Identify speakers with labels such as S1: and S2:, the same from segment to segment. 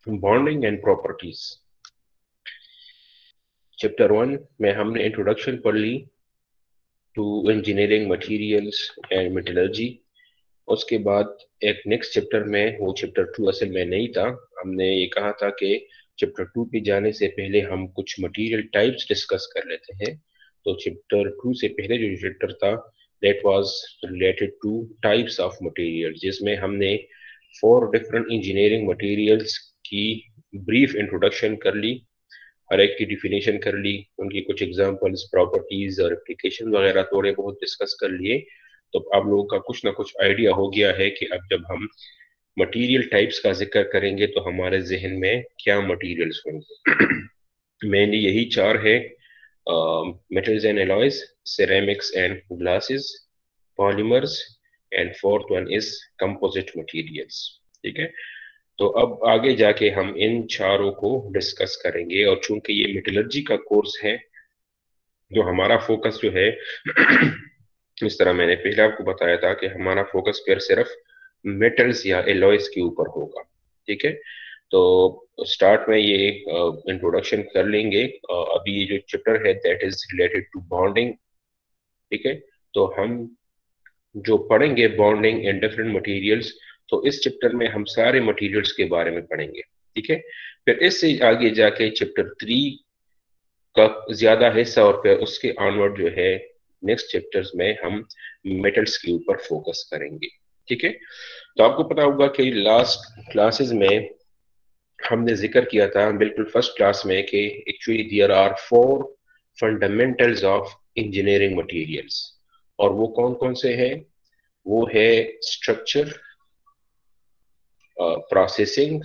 S1: Bonding and properties. Chapter 1 में हमने introduction पढ़ ली to engineering materials and metallurgy. उसके बाद एक नेक्स्ट चैप्टर में, वो चैप्टर 2 असल में नहीं था। हमने ये कहा था कि चैप्टर 2 पे जाने से पहले हम कुछ मटेरियल टाइप्स डिस्कस कर लेते हैं। तो चैप्टर 2 से पहले जो चैप्टर था that was related two types of material, जिसमें हमने 4 डिफरेंट इंजीनियरिंग मटेरियल्स की ब्रीफ इंट्रोडक्शन कर ली, हर एक की डिफिनेशन कर ली, उनकी कुछ एग्जांपल्स, प्रॉपर्टीज और एप्लीकेशन वगैरह थोड़े बहुत डिस्कस कर लिए। तो आप लोगों का कुछ ना कुछ आइडिया हो गया है कि अब जब हम मटेरियल टाइप्स का जिक्र करेंगे तो हमारे जहन में क्या मटेरियल्स होंगे। मेनली यही 4 है: metals and alloys, ceramics and glasses, polymers, and fourth one is composite materials. ठीक है। तो अब आगे जाके हम इन चारों को डिस्कस करेंगे, और चूंकि ये मेटलर्जी का कोर्स है तो हमारा फोकस जो है इस तरह मैंने पहले आपको बताया था कि हमारा फोकस फिर सिर्फ मेटल्स या एलॉयज के ऊपर होगा। ठीक है। तो स्टार्ट में ये इंट्रोडक्शन कर लेंगे। अभी ये जो चैप्टर है that is related to bonding. ठीक है। तो हम जो पढ़ेंगे बॉन्डिंग इन डिफरेंट मटेरियल्स, तो इस चैप्टर में हम सारे मटेरियल्स के बारे में पढ़ेंगे। ठीक है। फिर इससे आगे जाके चैप्टर 3 का ज्यादा हिस्सा, और फिर उसके ऑनवर्ड जो है नेक्स्ट चैप्टर्स में हम मेटल्स के ऊपर फोकस करेंगे। ठीक है। तो आपको पता होगा कि लास्ट क्लासेस में हमने जिक्र किया था बिल्कुल फर्स्ट क्लास में कि actually there are 4 fundamentals of engineering materials. और वो कौन कौन से हैं? वो है स्ट्रक्चर, प्रोसेसिंग,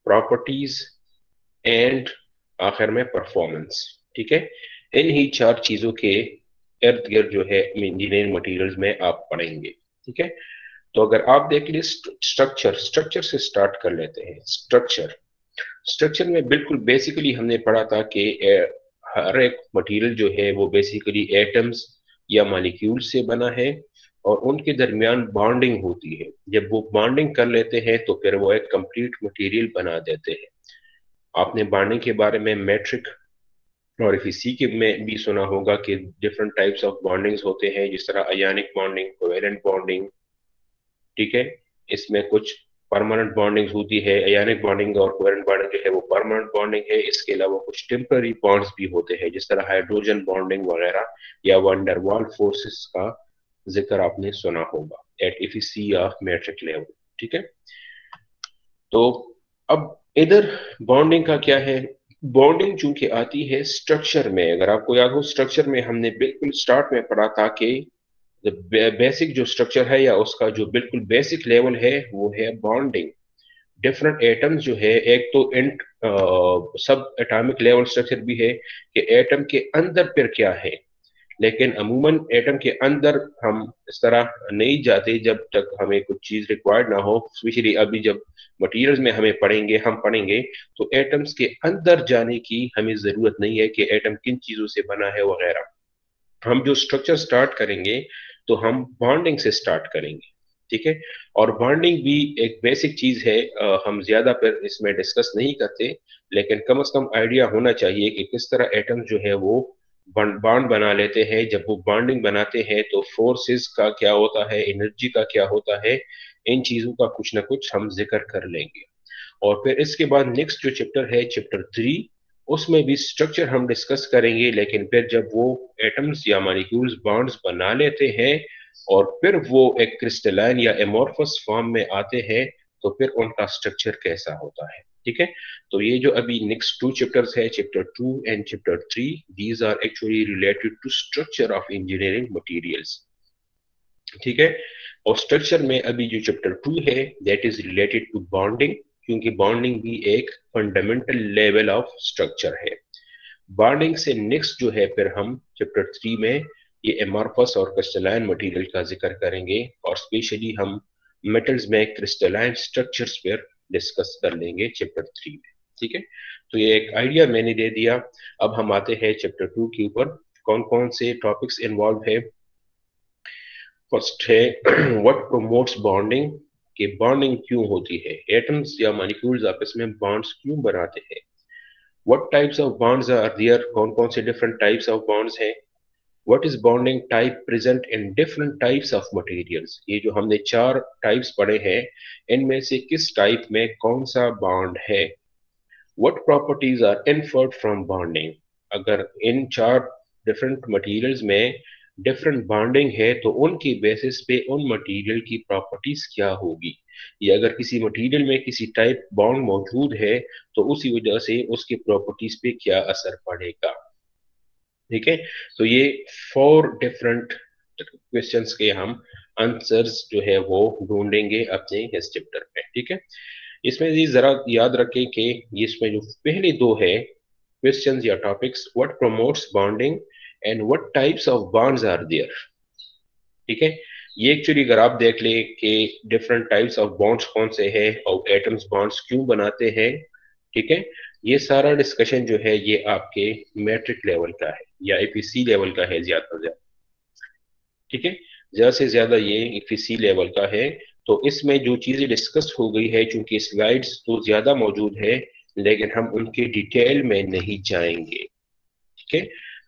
S1: प्रॉपर्टीज एंड आखिर में परफॉर्मेंस। ठीक है। इन ही 4 चीजों के इर्द गिर्द जो है इंजीनियरिंग मटेरियल्स में आप पढ़ेंगे। ठीक है। तो अगर आप देख लीजिए स्ट्रक्चर, स्ट्रक्चर से स्टार्ट कर लेते हैं। स्ट्रक्चर, स्ट्रक्चर में बिल्कुल बेसिकली हमने पढ़ा था कि हर एक मटेरियल जो है वो बेसिकली एटम्स या मॉलिक्यूल से बना है, और उनके दरमियान बॉन्डिंग होती है। जब वो बॉन्डिंग कर लेते हैं तो फिर वो एक कंप्लीट मटेरियल बना देते हैं। आपने बॉन्डिंग के बारे में मैट्रिक और इसी के में भी सुना होगा कि डिफरेंट टाइप्स ऑफ बॉन्डिंग्स होते हैं, जिस तरह अयानिक बॉन्डिंग, कोवेलेंट बॉन्डिंग। ठीक है। इसमें कुछ परमानेंट बॉन्डिंग होती है। अयानिक बॉन्डिंग और कोवेलेंट बॉन्डिंग जो है वो परमानेंट बॉन्डिंग है। इसके अलावा कुछ टेम्पररी बॉन्ड्स भी होते हैं, जिस तरह हाइड्रोजन बॉन्डिंग वगैरह, या वंडरवाल फोर्सेस का जिक्र आपने सुना होगा एट इफिसी ऑफ मैट्रिक लेवल। ठीक है। तो अब इधर बॉन्डिंग का क्या है? बॉन्डिंग चूंकि आती है स्ट्रक्चर में, अगर आपको याद हो स्ट्रक्चर में हमने बिल्कुल स्टार्ट में पढ़ा था कि बेसिक जो स्ट्रक्चर है या उसका जो बिल्कुल बेसिक लेवल है वो है बॉन्डिंग। डिफरेंट एटम्स जो है, एक तो इंट सब एटॉमिक लेवल स्ट्रक्चर भी है कि एटम के अंदर फिर क्या है, लेकिन अमूमन एटम के अंदर हम इस तरह नहीं जाते जब तक हमें कुछ चीज रिक्वायर्ड ना हो। स्पेशली अभी जब मटेरियल्स में हमें पढ़ेंगे, हम पढ़ेंगे तो एटम्स के अंदर जाने की हमें जरूरत नहीं है कि एटम किन चीजों से बना है वगैरह। हम जो स्ट्रक्चर स्टार्ट करेंगे तो हम बॉन्डिंग से स्टार्ट करेंगे। ठीक है। और बॉन्डिंग भी एक बेसिक चीज है, हम ज्यादा फिर इसमें डिस्कस नहीं करते, लेकिन कम से कम आइडिया होना चाहिए कि किस तरह एटम जो है वो बॉन्ड बना लेते हैं। जब वो बॉन्डिंग बनाते हैं तो फोर्सेस का क्या होता है, एनर्जी का क्या होता है, इन चीजों का कुछ ना कुछ हम जिक्र कर लेंगे। और फिर इसके बाद नेक्स्ट जो चैप्टर है चैप्टर 3, उसमें भी स्ट्रक्चर हम डिस्कस करेंगे, लेकिन फिर जब वो एटम्स या मॉलिक्यूल्स बॉन्ड्स बना लेते हैं और फिर वो एक क्रिस्टलाइन या एमोर्फस फॉर्म में आते हैं तो फिर उनका स्ट्रक्चर कैसा होता है। ठीक है। तो ये जो अभी नेक्स्ट 2 चैप्टर्स है, chapter 2 and chapter 3, these are actually related to structure of engineering materials. ठीक है। और स्ट्रक्चर में अभी जो चैप्टर 2 है that is related to bonding, क्योंकि बॉन्डिंग भी एक फंडामेंटल लेवल ऑफ स्ट्रक्चर है। बॉन्डिंग से नेक्स्ट जो है फिर हम चैप्टर 3 में ये एमॉर्फस और क्रिस्टलाइन मटेरियल का जिक्र करेंगे, और स्पेशली हम मेटल्स में क्रिस्टलाइन स्ट्रक्चर्स पर डिस्कस कर लेंगे चैप्टर 3 में। ठीक है। तो ये एक आइडिया मैंने दे दिया। अब हम आते हैं चैप्टर 2 के ऊपर, कौन कौन से टॉपिक्स इन्वॉल्व है। फर्स्ट है व्हाट प्रमोट्स बॉन्डिंग, कि बॉन्डिंग क्यों होती है, एटम्स या मॉलिक्यूल्स आपस में बॉन्ड्स क्यों बनाते हैं, what types of bonds are there, कौन कौन से डिफरेंट टाइप्स ऑफ बॉन्ड्स हैं, what is bonding type present in different types of materials, ये जो हमने चार टाइप्स पढ़े हैं इनमें से किस टाइप में कौन सा बॉन्ड है, what properties are inferred from bonding, अगर इन चार डिफरेंट मटेरियल्स में डिफरेंट बॉन्डिंग है तो उनकी बेसिस पे उन मटेरियल की प्रॉपर्टीज क्या होगी, या अगर किसी मटेरियल में किसी टाइप बॉन्ड मौजूद है तो उसी वजह से उसकी प्रॉपर्टीज पे क्या असर पड़ेगा। ठीक है, तो ये 4 डिफरेंट क्वेश्चंस के हम आंसर्स जो है वो ढूंढेंगे अपने इस चैप्टर में। ठीक है, इसमें ये जरा याद रखें कि इसमें जो पहले दो है क्वेश्चंस या topics, what promotes bonding and what types of bonds are there. ठीक है, ये एक्चुअली अगर आप देख लें कि डिफरेंट टाइप्स ऑफ बॉन्ड्स कौन से हैं और एटम्स बॉन्ड्स क्यों बनाते हैं, ठीक है, ये सारा डिस्कशन जो है ये आपके मैट्रिक लेवल का है या एपीसी लेवल का है ज्यादा से ज्यादा। ठीक है, ज्यादा से ज्यादा ये एपीसी लेवल का है। तो इसमें जो चीजें डिस्कस हो गई है, चूंकि स्लाइड्स तो ज्यादा मौजूद है लेकिन हम उनके डिटेल में नहीं जाएंगे। ठीक है,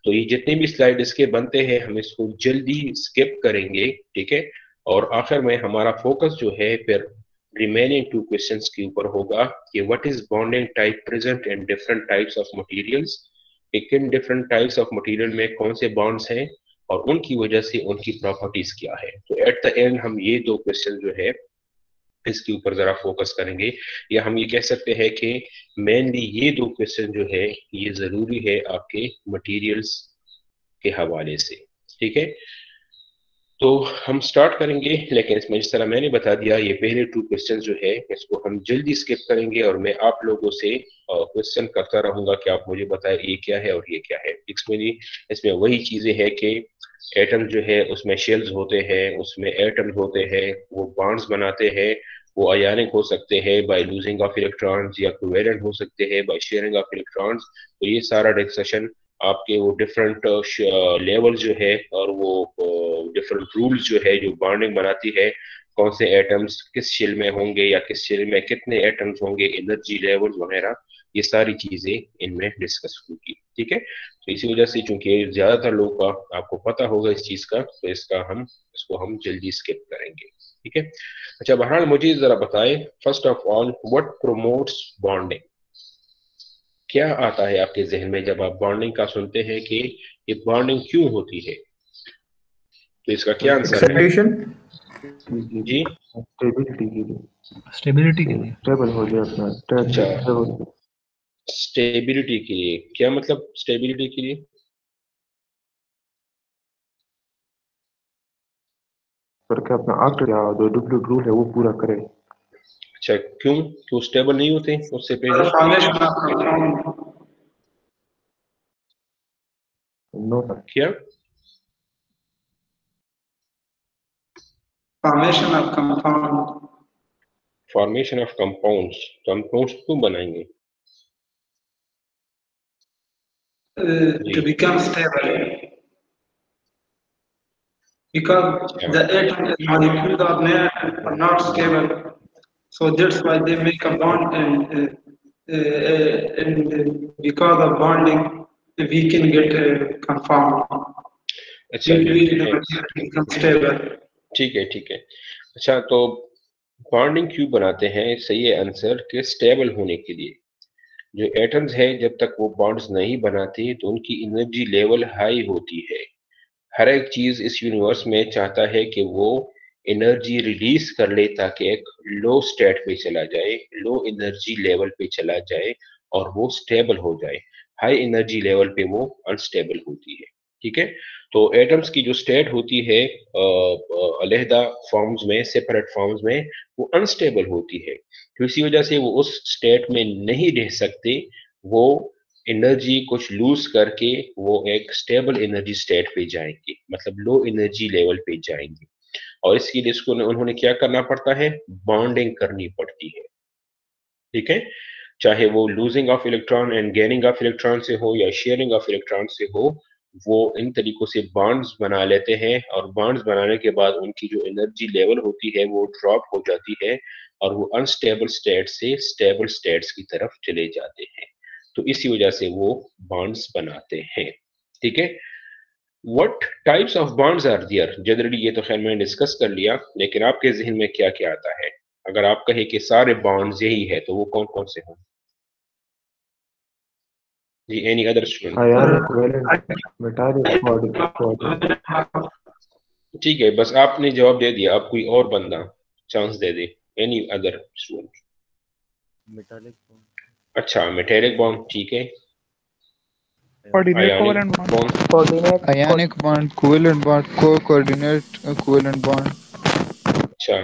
S1: तो ये जितने भी स्लाइड इसके बनते हैं हम इसको जल्दी स्किप करेंगे। ठीक है, और आखिर में हमारा फोकस जो है फिर रिमेनिंग 2 क्वेश्चंस के ऊपर होगा कि what is bonding type present in different types of materials, कि किन डिफरेंट टाइप्स ऑफ मटेरियल में कौन से बॉन्ड्स हैं और उनकी वजह से उनकी प्रॉपर्टीज क्या है। तो एट द एंड हम ये 2 क्वेश्चन जो है इसके ऊपर जरा फोकस करेंगे, या हम ये कह सकते हैं कि मेनली ये 2 क्वेश्चन जो है ये जरूरी है आपके मटेरियल्स के हवाले से। ठीक है, तो हम स्टार्ट करेंगे, लेकिन इसमें जिस तरह मैंने बता दिया ये पहले 2 क्वेश्चन जो है इसको हम जल्दी स्किप करेंगे और मैं आप लोगों से क्वेश्चन करता रहूंगा कि आप मुझे बताएं ये क्या है और ये क्या है। इसमें वही चीजें हैं कि एटम जो है उसमें शेल्स होते हैं, उसमें एटम्स होते हैं, वो बॉन्ड्स बनाते हैं, वो आयनिक हो सकते हैं बाय लूजिंग ऑफ इलेक्ट्रॉन्स या कोवेलेंट हो सकते हैं बाय शेयरिंग ऑफ इलेक्ट्रॉन्स। तो ये सारा डिस्कशन आपके वो डिफरेंट लेवल जो है और वो डिफरेंट रूल्स जो है जो बॉन्डिंग बनाती है, कौन से एटम्स किस शेल में होंगे या किस शेल में कितने एटम्स होंगे, एनर्जी लेवल वगैरह, ये सारी चीजें इनमें डिस्कस होगी। ठीक है, तो इसी वजह से चूंकि ज्यादातर लोगों का आपको पता होगा इस चीज का, तो इसको हम जल्दी स्किप करेंगे। ठीक है, अच्छा बहरहाल मुझे जरा बताएं first of all what promotes bonding, क्या आता है आपके जहन में जब आप बॉन्डिंग का सुनते हैं कि ये बॉन्डिंग क्यों होती है, तो इसका क्या आंसर है?
S2: एक्साइटेशन
S1: जी,
S3: स्टेबिलिटी के लिए,
S2: स्टेबिलिटी के लिए
S3: स्टेबल हो जाए अपना
S1: अच्छा, स्टेबिलिटी के लिए, क्या मतलब स्टेबिलिटी के लिए?
S3: करके अपना आर्ट या जो डुप्लीकेट रूल है वो पूरा करे।
S1: अच्छा, क्यों क्यों स्टेबल नहीं होते उससे पहले?
S3: नो सर,
S1: क्या
S4: formation of compound
S1: formation of compounds, compounds क्यों बनाएंगे
S4: to
S1: ji?
S4: become stable because
S1: अच्छा,
S4: the atom and molecule are not stable, so that's why they make a bond and because of bonding we can get conformed.
S1: अच्छा
S4: We
S1: ji,
S4: will
S1: ठीक है,
S4: become stable.
S1: ठीक है, ठीक है। अच्छा, तो बॉन्डिंग क्यों बनाते हैं, सही है आंसर कि स्टेबल होने के लिए। जो एटम्स है जब तक वो बॉन्ड्स नहीं बनाते तो उनकी एनर्जी लेवल हाई होती है। हर एक चीज इस यूनिवर्स में चाहता है कि वो एनर्जी रिलीज कर ले ताकि एक लो स्टेट पे चला जाए, लो एनर्जी लेवल पे चला जाए और वो स्टेबल हो जाए। हाई एनर्जी लेवल पे वो अनस्टेबल होती है। ठीक है, तो एटम्स की जो स्टेट होती है अलहदा फॉर्म्स में, सेपरेट फॉर्म्स में, वो अनस्टेबल होती है। तो इसी वजह से वो उस स्टेट में नहीं रह सकते, वो एनर्जी कुछ लूज करके वो एक स्टेबल एनर्जी स्टेट पे जाएंगे, मतलब लो एनर्जी लेवल पे जाएंगे। और इसके लिए इसको उन्होंने क्या करना पड़ता है, बॉन्डिंग करनी पड़ती है। ठीक है, चाहे वो losing of electron and gaining of electron से हो या शेयरिंग ऑफ इलेक्ट्रॉन से हो, वो इन तरीकों से बॉन्ड्स बना लेते हैं और बॉन्ड्स बनाने के बाद उनकी जो एनर्जी लेवल होती है वो ड्रॉप हो जाती है और वो अनस्टेबल स्टेट से स्टेबल स्टेट्स की तरफ चले जाते हैं। तो इसी वजह से वो बॉन्ड्स बनाते हैं। ठीक है, what types of bonds are there? Generally ये तो खैर मैंने डिस्कस कर लिया, लेकिन आपके जहन में क्या क्या आता है अगर आप कहे कि सारे बॉन्ड्स यही है तो वो कौन कौन से हों? जी, any other student?
S3: ionic, valent, metallic, quartic.
S1: ठीक है, बस आपने जवाब दे दिया, अब कोई और बंदा चांस दे दे। Any other student?
S2: मेटालिक
S1: अच्छा, मेटेरिक बॉन्ड, ठीक है।
S5: Coordinate
S1: ionic
S5: covalent bond.
S1: Bond,
S6: Coordinate.
S7: Ionic bond, covalent bond, co-coordinate covalent bond.
S1: अच्छा।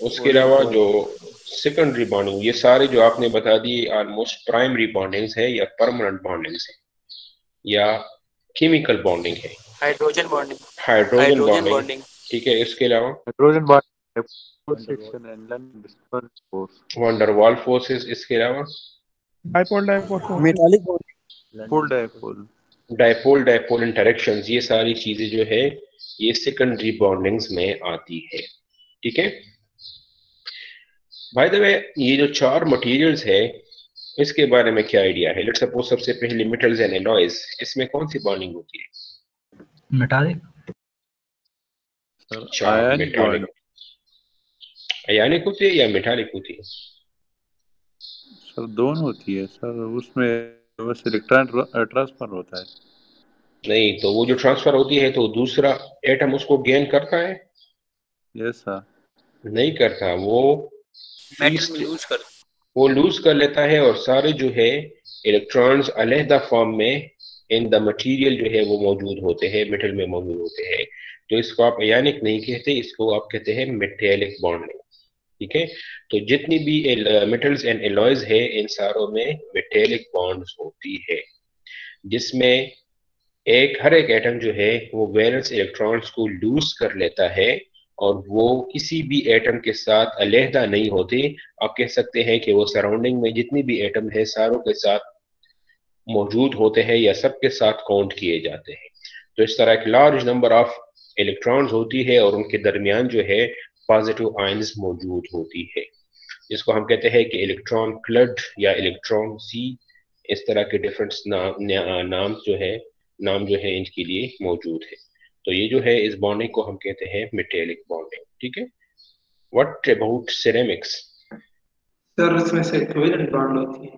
S1: उसके अलावा जो सेकेंडरी बॉन्डिंग, ये सारे जो आपने बता दिए ऑलमोस्ट प्राइमरी बॉन्डिंग्स है या परमानेंट बॉन्डिंग्स है या केमिकल बॉन्डिंग है?
S6: Hydrogen bonding.
S1: हाइड्रोजन बॉन्डिंग, ठीक है। इसके अलावा
S2: hydrogen bond section and disperse force,
S1: van der Waals forces, इसके अलावा
S5: Dipole dipole force.
S6: Metallic bond.
S2: Pole dipole,
S1: dipole dipole interactions, ये सारी चीजें जो है ये सेकेंडरी बॉन्डिंग्स में आती है। ठीक है, बाय द वे ये जो चार मटेरियल्स है इसके बारे में क्या आइडिया है? लेट्स सपोज सबसे पहले मेटल्स एंड एलॉयज, इसमें कौन सी बॉन्डिंग होती है?
S8: मेटालिक
S1: अच्छा,
S2: आयनिक
S1: मेटालिक।
S2: बॉन्ड
S1: आयनिक होती है या मेटालिक होती है?
S2: सर दोनों होती है सर, उसमें बस इलेक्ट्रॉन ट्रांसफर होता है।
S1: नहीं, तो वो जो ट्रांसफर होती है तो दूसरा एटम उसको गेन करता है?
S2: यस सर,
S1: नहीं करता, वो
S6: मेटल लूज कर.
S1: वो लूज कर लेता है और सारे जो है इलेक्ट्रॉन्स अलहदा फॉर्म में इन द मटेरियल जो है वो मौजूद होते हैं, मेटल में मौजूद होते हैं। तो इसको आप आयनिक नहीं कहते, इसको आप कहते हैं मेटेलिक बॉन्डिंग। ठीक है, तो जितनी भी मेटल्स एंड एलॉयज है इन सारों में मेटेलिक बॉन्ड्स होती है, जिसमें हर एक एटम जो है वो वैलेंस इलेक्ट्रॉन्स को लूज कर लेता है और वो किसी भी एटम के साथ अलहदा नहीं होते। आप कह सकते हैं कि वो सराउंडिंग में जितनी भी एटम है सारों के साथ मौजूद होते हैं या सबके साथ काउंट किए जाते हैं। तो इस तरह एक लार्ज नंबर ऑफ इलेक्ट्रॉन्स होती है और उनके दरमियान जो है पॉजिटिव आयंस मौजूद होती है, जिसको हम कहते हैं कि इलेक्ट्रॉन क्लड या इलेक्ट्रॉन सी। इस तरह के डिफरेंट नाम जो है इनके लिए मौजूद है। तो ये जो है इस बॉन्डिंग को हम कहते हैं मेटेलिक बॉन्डिंग। ठीक है, व्हाट अबाउट सिरेमिक्स?
S4: सर उसमें से कोवेलेंट बॉन्ड होती है।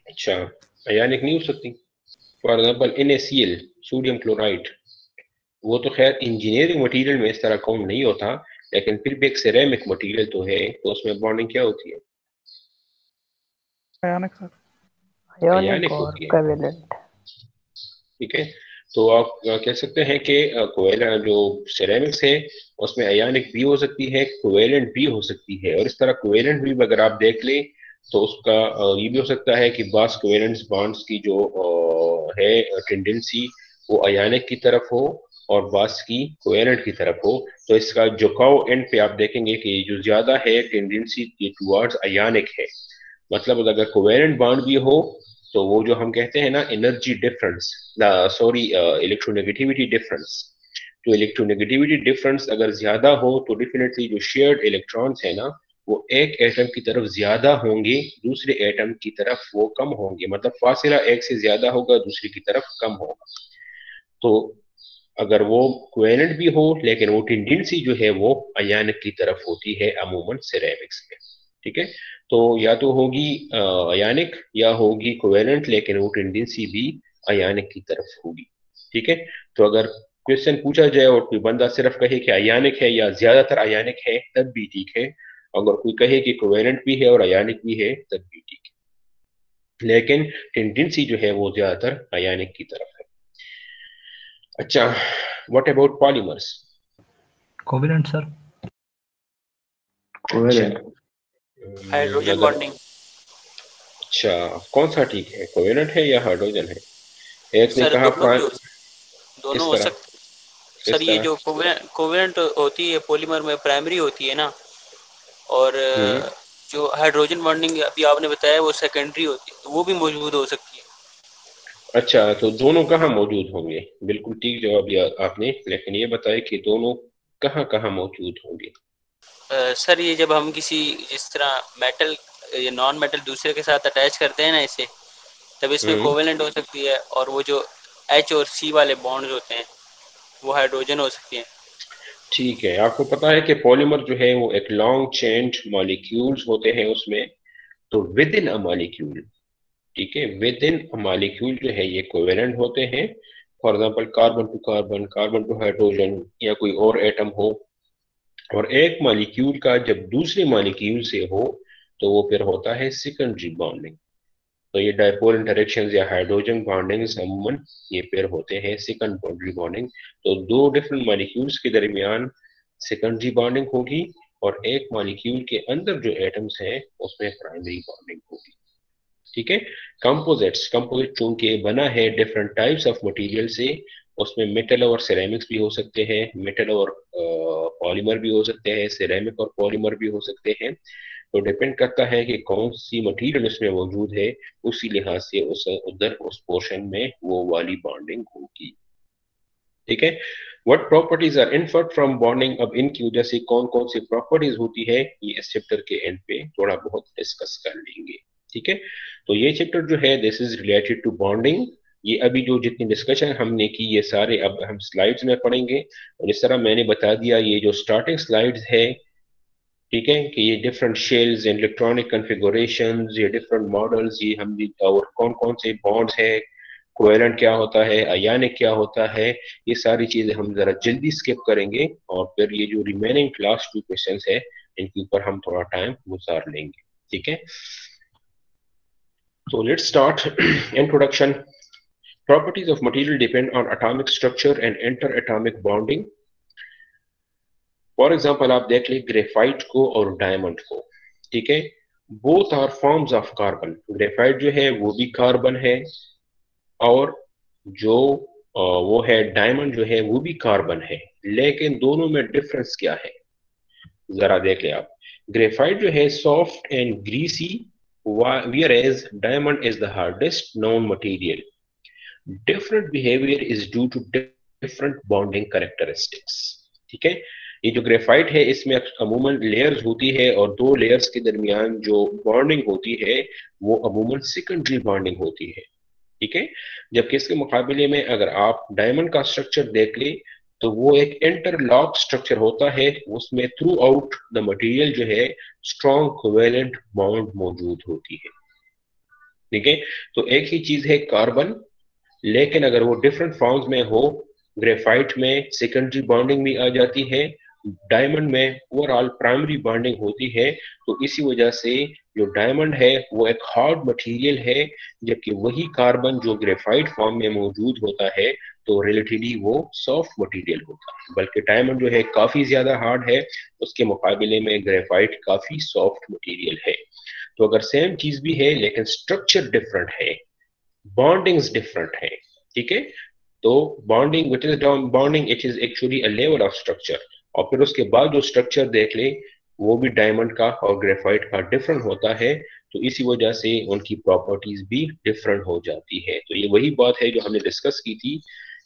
S1: अच्छा, आयनिक नहीं हो सकती? For example NaCl, sodium chloride, वो तो खैर इंजीनियरिंग मटेरियल में इस तरह काउंट नहीं होता, लेकिन फिर भी एक सिरेमिक मटेरियल तो है, तो उसमें बॉन्डिंग क्या होती है?
S5: Ionic sir.
S1: आयनिक
S3: और
S1: होती है।
S3: covalent.
S1: ठीक है, तो आप कह सकते हैं कि कोवेलेंट जो सिरेमिक्स है उसमें आयनिक भी हो सकती है, कोवेलेंट भी हो सकती है। और इस तरह कोवेलेंट भी अगर आप देख लें तो उसका ये भी हो सकता है कि बास कोवेलेंट बॉन्ड्स की जो है टेंडेंसी वो आयनिक की तरफ हो और बास की कोवेलेंट की तरफ हो। तो इसका झुकाव एंड पे आप देखेंगे कि जो ज्यादा है टेंडेंसी टुवर्ड्स आयनिक है। मतलब अगर कोवेलेंट बॉन्ड भी हो तो वो जो हम कहते हैं ना energy difference, sorry electronegativity difference, तो इलेक्ट्रोनेगेटिविटी डिफरेंस अगर ज्यादा हो तो डेफिनेटली जो शेयर्ड इलेक्ट्रॉन्स है ना वो एक एटम की तरफ ज्यादा होंगे, दूसरे एटम की तरफ वो कम होंगे। मतलब फासला एक से ज्यादा होगा, दूसरे की तरफ कम होगा। तो अगर वो कोवेलेंट भी हो लेकिन वो टेंडेंसी जो है वो आयनिक की तरफ होती है अमूमन सिरेमिक्स में। ठीक है, तो या तो होगी आयनिक या होगी कोवेलेंट, लेकिन वो टेंडेंसी भी आयनिक की तरफ होगी। ठीक है, तो अगर क्वेश्चन पूछा जाए और कोई बंदा सिर्फ कहे कि आयनिक है या ज्यादातर आयनिक है तब भी ठीक है, अगर कोई कहे कि कोवेलेंट भी है और आयनिक भी है तब भी ठीक है, लेकिन टेंडेंसी जो है वो ज्यादातर आयनिक की तरफ है। अच्छा, what about polymers?
S8: Covalent sir.
S3: Covalent.
S6: Hydrogen bonding.
S1: अच्छा, कौन सा ठीक है, कोवेलेंट है या हाइड्रोजन है? एक ने
S6: सर
S1: कहा
S6: दोनों हो सकते सर। ये जो कोवेलेंट होती है पॉलीमर में प्राइमरी होती है ना, और जो हाइड्रोजन बॉन्डिंग अभी आपने बताया वो सेकेंडरी होती है, तो वो भी मौजूद हो सकती है।
S1: अच्छा, तो दोनों कहाँ मौजूद होंगे? बिल्कुल ठीक जवाब दिया आपने, लेकिन ये बताए कि दोनों कहाँ कहाँ मौजूद होंगे?
S6: सर ये जब हम किसी जिस तरह मेटल या नॉन मेटल दूसरे के साथ अटैच करते हैं ना इसे, तब इसमें
S1: हम्म,
S6: कोवेलेंट हो सकती है, और वो जो एच और सी वाले बॉन्ड्स होते हैं वो हाइड्रोजन हो सकती हैं।
S1: ठीक है। आपको पता है कि पॉलीमर जो है वो एक लॉन्ग चेन्ड मॉलिक्यूल्स होते हैं उसमें, तो विद इन अ मॉलिक्यूल, ठीक है, विद इन अ मॉलिक्यूल जो है ये कोवेलेंट होते हैं। For example carbon to carbon, carbon to hydrogen, या कोई और एटम हो, और एक मॉलिक्यूल का जब दूसरे मॉलिक्यूल से हो तो वो फिर होता है सेकेंडरी बॉन्डिंग। तो ये डायपोल इंटरेक्शंस या हाइड्रोजन बॉन्डिंग्स अमूमन ये पेयर होते हैं सेकेंडरी बॉन्डिंग। तो दो डिफरेंट मॉलिक्यूल्स के दरमियान सेकेंडरी बॉन्डिंग होगी, और एक मॉलिक्यूल के अंदर जो एटम्स हैं उसमें प्राइमरी बॉन्डिंग होगी। ठीक है। कंपोजिट चूंकि बना है डिफरेंट टाइप्स ऑफ मटेरियल से, उसमें मेटल और सिरेमिक्स भी हो सकते हैं, मेटल और पॉलीमर भी हो सकते हैं, सिरेमिक और पॉलीमर भी हो सकते हैं। तो डिपेंड करता है कि कौन सी मटेरियल उसमें मौजूद है, उसी लिहाज से उस उधर उस पोर्शन में वो वाली बॉन्डिंग होगी। ठीक है। What properties are inferred from bonding, अब इनकी वजह से कौन कौन सी प्रॉपर्टीज होती है ये इस चैप्टर के एंड पे थोड़ा बहुत डिस्कस कर लेंगे। ठीक है। तो ये चैप्टर जो है this is related to bonding. ये अभी जो जितनी डिस्कशन हमने की ये सारे अब हम स्लाइड्स में पढ़ेंगे, और इस तरह मैंने बता दिया ये जो स्टार्टिंग स्लाइड्स है, ठीक है, कि ये डिफरेंट शेल्स, इलेक्ट्रॉनिक कॉन्फ़िगरेशंस, ये डिफरेंट मॉडल्स, ये हम और कौन कौन से बॉन्ड्स है, कोवेलेंट क्या होता है, अयानिक क्या होता है, ये सारी चीजें हम जरा जल्दी स्किप करेंगे, और फिर ये जो रिमेनिंग लास्ट टू क्वेश्चंस है इनके ऊपर हम थोड़ा टाइम गुजार लेंगे। ठीक है। तो let's start. Introduction. Properties of material depend on atomic structure and inter atomic bonding. For example आप देख ले ग्रेफाइट को और डायमंड को, ठीक है, both are forms of carbon. Graphite जो है वो भी कार्बन है, और जो वो है डायमंड जो है वो भी कार्बन है, लेकिन दोनों में डिफरेंस क्या है जरा देख ले आप। ग्रेफाइट जो है soft and greasy, whereas diamond is the hardest known material. Different behavior is due to different bonding characteristics. ठीक है। ये जो ग्रेफाइट है इसमें अमूमन लेयर्स होती है, और दो लेयर्स के दरमियान जो बॉन्डिंग होती है वो अमूमन सेकेंडरी बॉन्डिंग होती है। ठीक है। जबकि इसके मुकाबले में अगर आप डायमंड का स्ट्रक्चर देख ले तो वो एक इंटरलॉक स्ट्रक्चर होता है, उसमें थ्रू आउट द मटेरियल जो है स्ट्रॉन्ग कोवेलेंट बॉन्ड मौजूद होती है। ठीक है। तो एक ही चीज है कार्बन, लेकिन अगर वो डिफरेंट फॉर्म्स में हो, ग्रेफाइट में सेकेंडरी बॉन्डिंग भी आ जाती है, डायमंड में ओवरऑल प्राइमरी बॉन्डिंग होती है। तो इसी वजह से जो डायमंड है वो एक हार्ड मटेरियल है, जबकि वही कार्बन जो ग्रेफाइट फॉर्म में मौजूद होता है तो रिलेटिवली वो सॉफ्ट मटेरियल होता है। बल्कि डायमंड जो है काफी ज्यादा हार्ड है, उसके मुकाबले में ग्रेफाइट काफी सॉफ्ट मटेरियल है। तो अगर सेम चीज भी है लेकिन स्ट्रक्चर डिफरेंट है, बॉन्डिंग्स डिफरेंट है, ठीक है, तो bonding which is bonding it is actually a level of structure, और फिर उसके बाद जो स्ट्रक्चर देख ले वो भी डायमंड का और ग्रेफाइट का डिफरेंट होता है। तो इसी वजह से उनकी प्रॉपर्टीज भी डिफरेंट हो जाती है। तो ये वही बात है जो हमने डिस्कस की थी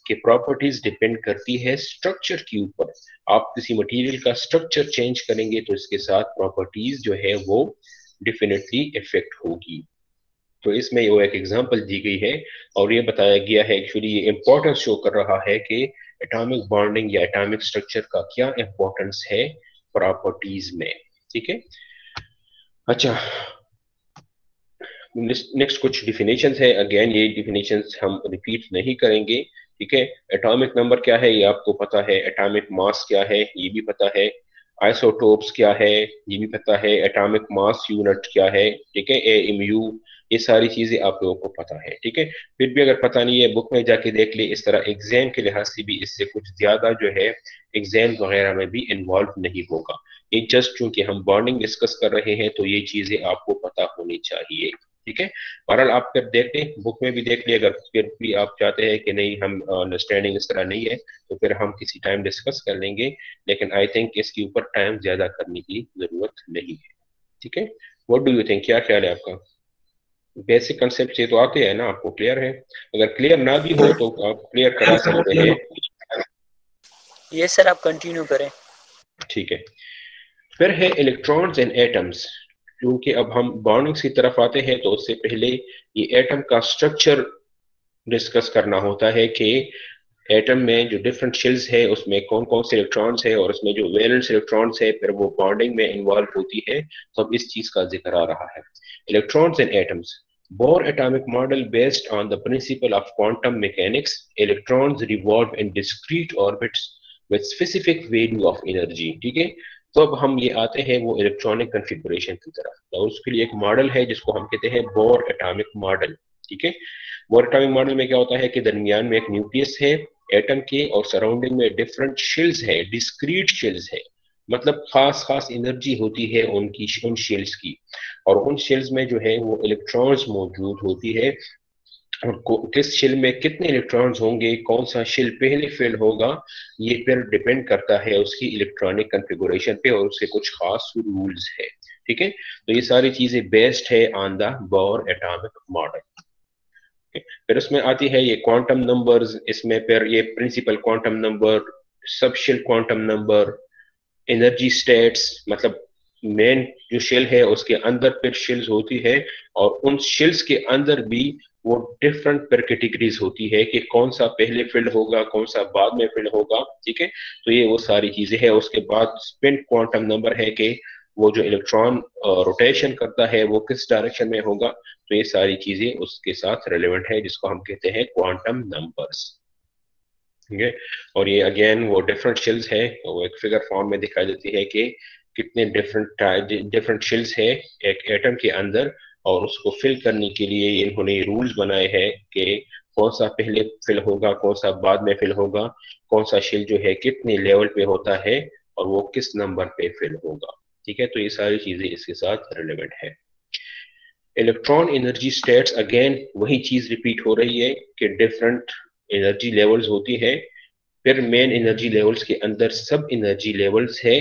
S1: कि प्रॉपर्टीज डिपेंड करती है स्ट्रक्चर के ऊपर। आप किसी मटेरियल का स्ट्रक्चर चेंज करेंगे तो इसके साथ प्रॉपर्टीज जो है वो डेफिनेटली इफेक्ट होगी। तो इसमें वो एक एग्जांपल दी गई है, और ये बताया गया है, एक्चुअली ये इंपॉर्टेंस शो कर रहा है कि एटॉमिक बॉन्डिंग या एटॉमिक स्ट्रक्चर का क्या इंपॉर्टेंस है प्रॉपर्टीज में। ठीक है। अच्छा, नेक्स्ट कुछ डिफिनेशंस है, अगेन ये डिफिनेशंस हम रिपीट नहीं करेंगे। ठीक है। एटॉमिक नंबर क्या है ये आपको पता है, एटॉमिक मास क्या है ये भी पता है, आइसोटोप्स क्या है ये भी पता है, एटॉमिक मास यूनिट क्या है, ठीक है, AMU, ये सारी चीजें आप लोगों को पता है। ठीक है। फिर भी अगर पता नहीं है बुक में जाके देख ले, इस तरह एग्जाम के लिहाज से भी इससे कुछ ज्यादा जो है एग्जाम वगैरह में भी इन्वॉल्व नहीं होगा। ये जस्ट चूंकि हम बॉन्डिंग डिस्कस कर रहे हैं तो ये चीजें आपको पता होनी चाहिए। ठीक है। बहरहाल आप फिर देख लें, बुक में भी देख लें, अगर फिर भी आप चाहते हैं कि नहीं हम अंडरस्टैंडिंग इस तरह नहीं है तो फिर हम किसी टाइम डिस्कस कर लेंगे, लेकिन आई थिंक इसके ऊपर टाइम ज्यादा करने की जरूरत नहीं है। ठीक है। व्हाट डू यू थिंक, क्या ख्याल है आपका? बेसिक कंसेप्ट से तो आते हैं ना, आपको क्लियर है? अगर क्लियर ना भी हो तो आप क्लियर करा सकते हैं।
S6: ये सर आप कंटिन्यू करें।
S1: ठीक है, फिर है इलेक्ट्रॉन्स एंड एटम्स। क्योंकि अब हम बॉन्डिंग्स की तरफ आते हैं तो उससे पहले ये एटम का स्ट्रक्चर डिस्कस करना होता है कि एटम में जो डिफरेंट शेल्स है उसमें कौन कौन से इलेक्ट्रॉन्स है, और उसमें जो वैलेंस इलेक्ट्रॉन्स है फिर वो बॉन्डिंग में इन्वॉल्व होती है। तो अब इस चीज का जिक्र आ रहा है। Electrons and atoms, Bohr atomic model based on the principle of quantum mechanics, electrons revolve in discrete orbits with specific value of energy। ठीक है, तो अब हम ये आते हैं वो इलेक्ट्रॉनिक कन्फिगुरेशन की तरफ। तो उसके लिए एक मॉडल है जिसको हम कहते हैं बोर एटॉमिक मॉडल। ठीक है, बोर एटॉमिक मॉडल में क्या होता है कि दरमियान में एक न्यूक्लियस है एटम के, और सराउंडिंग में डिफरेंट शेल्स है, डिस्क्रीट शेल्स है, मतलब खास खास एनर्जी होती है उनकी, उन शेल्स की, और उन शेल्स में जो है वो इलेक्ट्रॉन्स मौजूद होती है। और किस शेल में कितने इलेक्ट्रॉन्स होंगे, कौन सा शेल पहले फिल होगा, ये फिर डिपेंड करता है उसकी इलेक्ट्रॉनिक कन्फिगुरेशन पे, और उसके कुछ खास रूल्स है। ठीक है, तो ये सारी चीजें बेस्ड है on the bore atomic model. फिर उसमें आती है ये क्वांटम नंबर्स, इसमें फिर ये principal quantum number, sub shell quantum number, energy states, मतलब मेन जो शेल है उसके अंदर फिर शेल्स होती है, और उन शेल्स के अंदर भी वो डिफरेंट पर कैटेगरीज होती है कि कौन सा पहले फिल्ड होगा, कौन सा बाद में फिल्ड होगा। ठीक है, तो ये वो सारी चीजें हैं। उसके बाद स्पिन क्वांटम नंबर है कि वो जो इलेक्ट्रॉन रोटेशन करता है वो किस डायरेक्शन में होगा। तो ये सारी चीजें उसके साथ रिलेवेंट है, जिसको हम कहते हैं क्वांटम नंबर्स। ठीक है, और ये अगेन वो डिफरेंट शेल्स है, वो एक फिगर फॉर्म में दिखाई देती है कि कितने डिफरेंट शेल्स है एक एटम के अंदर, और उसको फिल करने के लिए इन्होंने रूल्स बनाए हैं कि कौन सा पहले फिल होगा, कौन सा बाद में फिल होगा, कौन सा शेल जो है कितने लेवल पे होता है, और वो किस नंबर पे फिल होगा। ठीक है, तो ये सारी चीजें इसके साथ रिलेवेंट है। इलेक्ट्रॉन एनर्जी स्टेट्स, अगेन वही चीज रिपीट हो रही है कि डिफरेंट एनर्जी लेवल्स होती है, फिर मेन एनर्जी लेवल्स के अंदर सब एनर्जी लेवल्स है।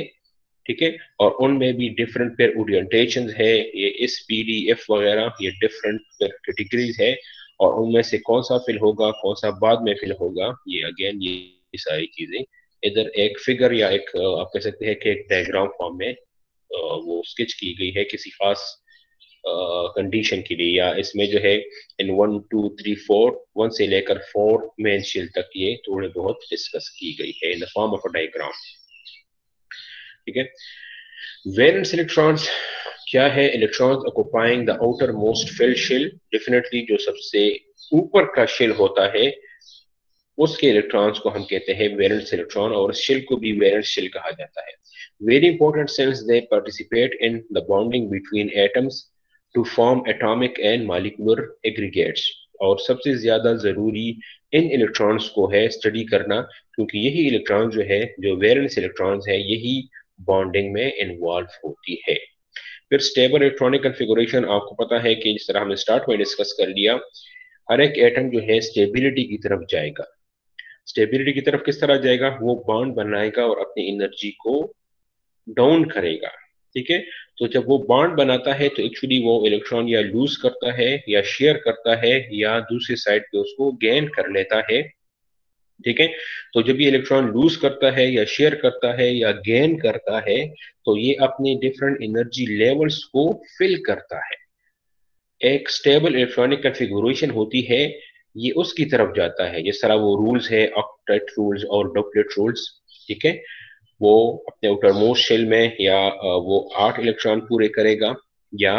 S1: ठीक है, और उनमें भी डिफरेंट पेयर ओरिएंटेशन है, ये एस पी डी एफ वगैरह, ये डिफरेंट पेयर कैटेगरीज है, और उनमें से कौन सा फिल होगा, कौन सा बाद में फिल होगा, ये अगेन ये सारी चीजें इधर एक फिगर या एक आप कह सकते हैं कि एक डायग्राम फॉर्म में वो स्केच की गई है किसी खास कंडीशन के लिए। या इसमें जो है इन 1 2 3 4, 1 से लेकर 4 मेन शेल तक ये थोड़े बहुत डिस्कस की गई है in the form of a diagram. ठीक है, वैलेंस इलेक्ट्रॉन्स क्या है? Electrons occupying the outermost filled shell, definitely जो सबसे ऊपर का शेल होता है उसके इलेक्ट्रॉन्स को हम कहते हैं वैलेंस इलेक्ट्रॉन, और शेल को भी वैलेंस शेल कहा जाता है। Very important since they participate in the bonding between atoms to form atomic and molecular aggregates, और सबसे ज्यादा जरूरी इन इलेक्ट्रॉन्स को है स्टडी करना, क्योंकि यही इलेक्ट्रॉन जो है, जो वैलेंस इलेक्ट्रॉन्स है, यही बॉन्डिंग में इन्वॉल्व होती है। फिर स्टेबल इलेक्ट्रॉनिक कन्फिगुरेशन, आपको पता है कि जिस तरह हमने स्टार्ट में डिस्कस कर लिया, हर एक एटम जो है स्टेबिलिटी की तरफ जाएगा। स्टेबिलिटी की तरफ किस तरह जाएगा? वो बॉन्ड बनाएगा और अपनी एनर्जी को डाउन करेगा। ठीक है, तो जब वो बॉन्ड बनाता है तो एक्चुअली वो इलेक्ट्रॉन या लूज करता है या शेयर करता है या दूसरी साइड पे उसको गेन कर लेता है। ठीक है, तो जब ये इलेक्ट्रॉन लूज करता है या शेयर करता है या गेन करता है तो ये अपने डिफरेंट एनर्जी लेवल्स को फिल करता है। एक स्टेबल इलेक्ट्रॉनिक कन्फिगुरेशन होती है, ये उसकी तरफ जाता है, जिस तरह वो रूल्स है ऑक्टेट रूल्स और डुप्लेट रूल्स। ठीक है, वो अपने आउटर मोस्ट शेल में या वो 8 इलेक्ट्रॉन पूरे करेगा या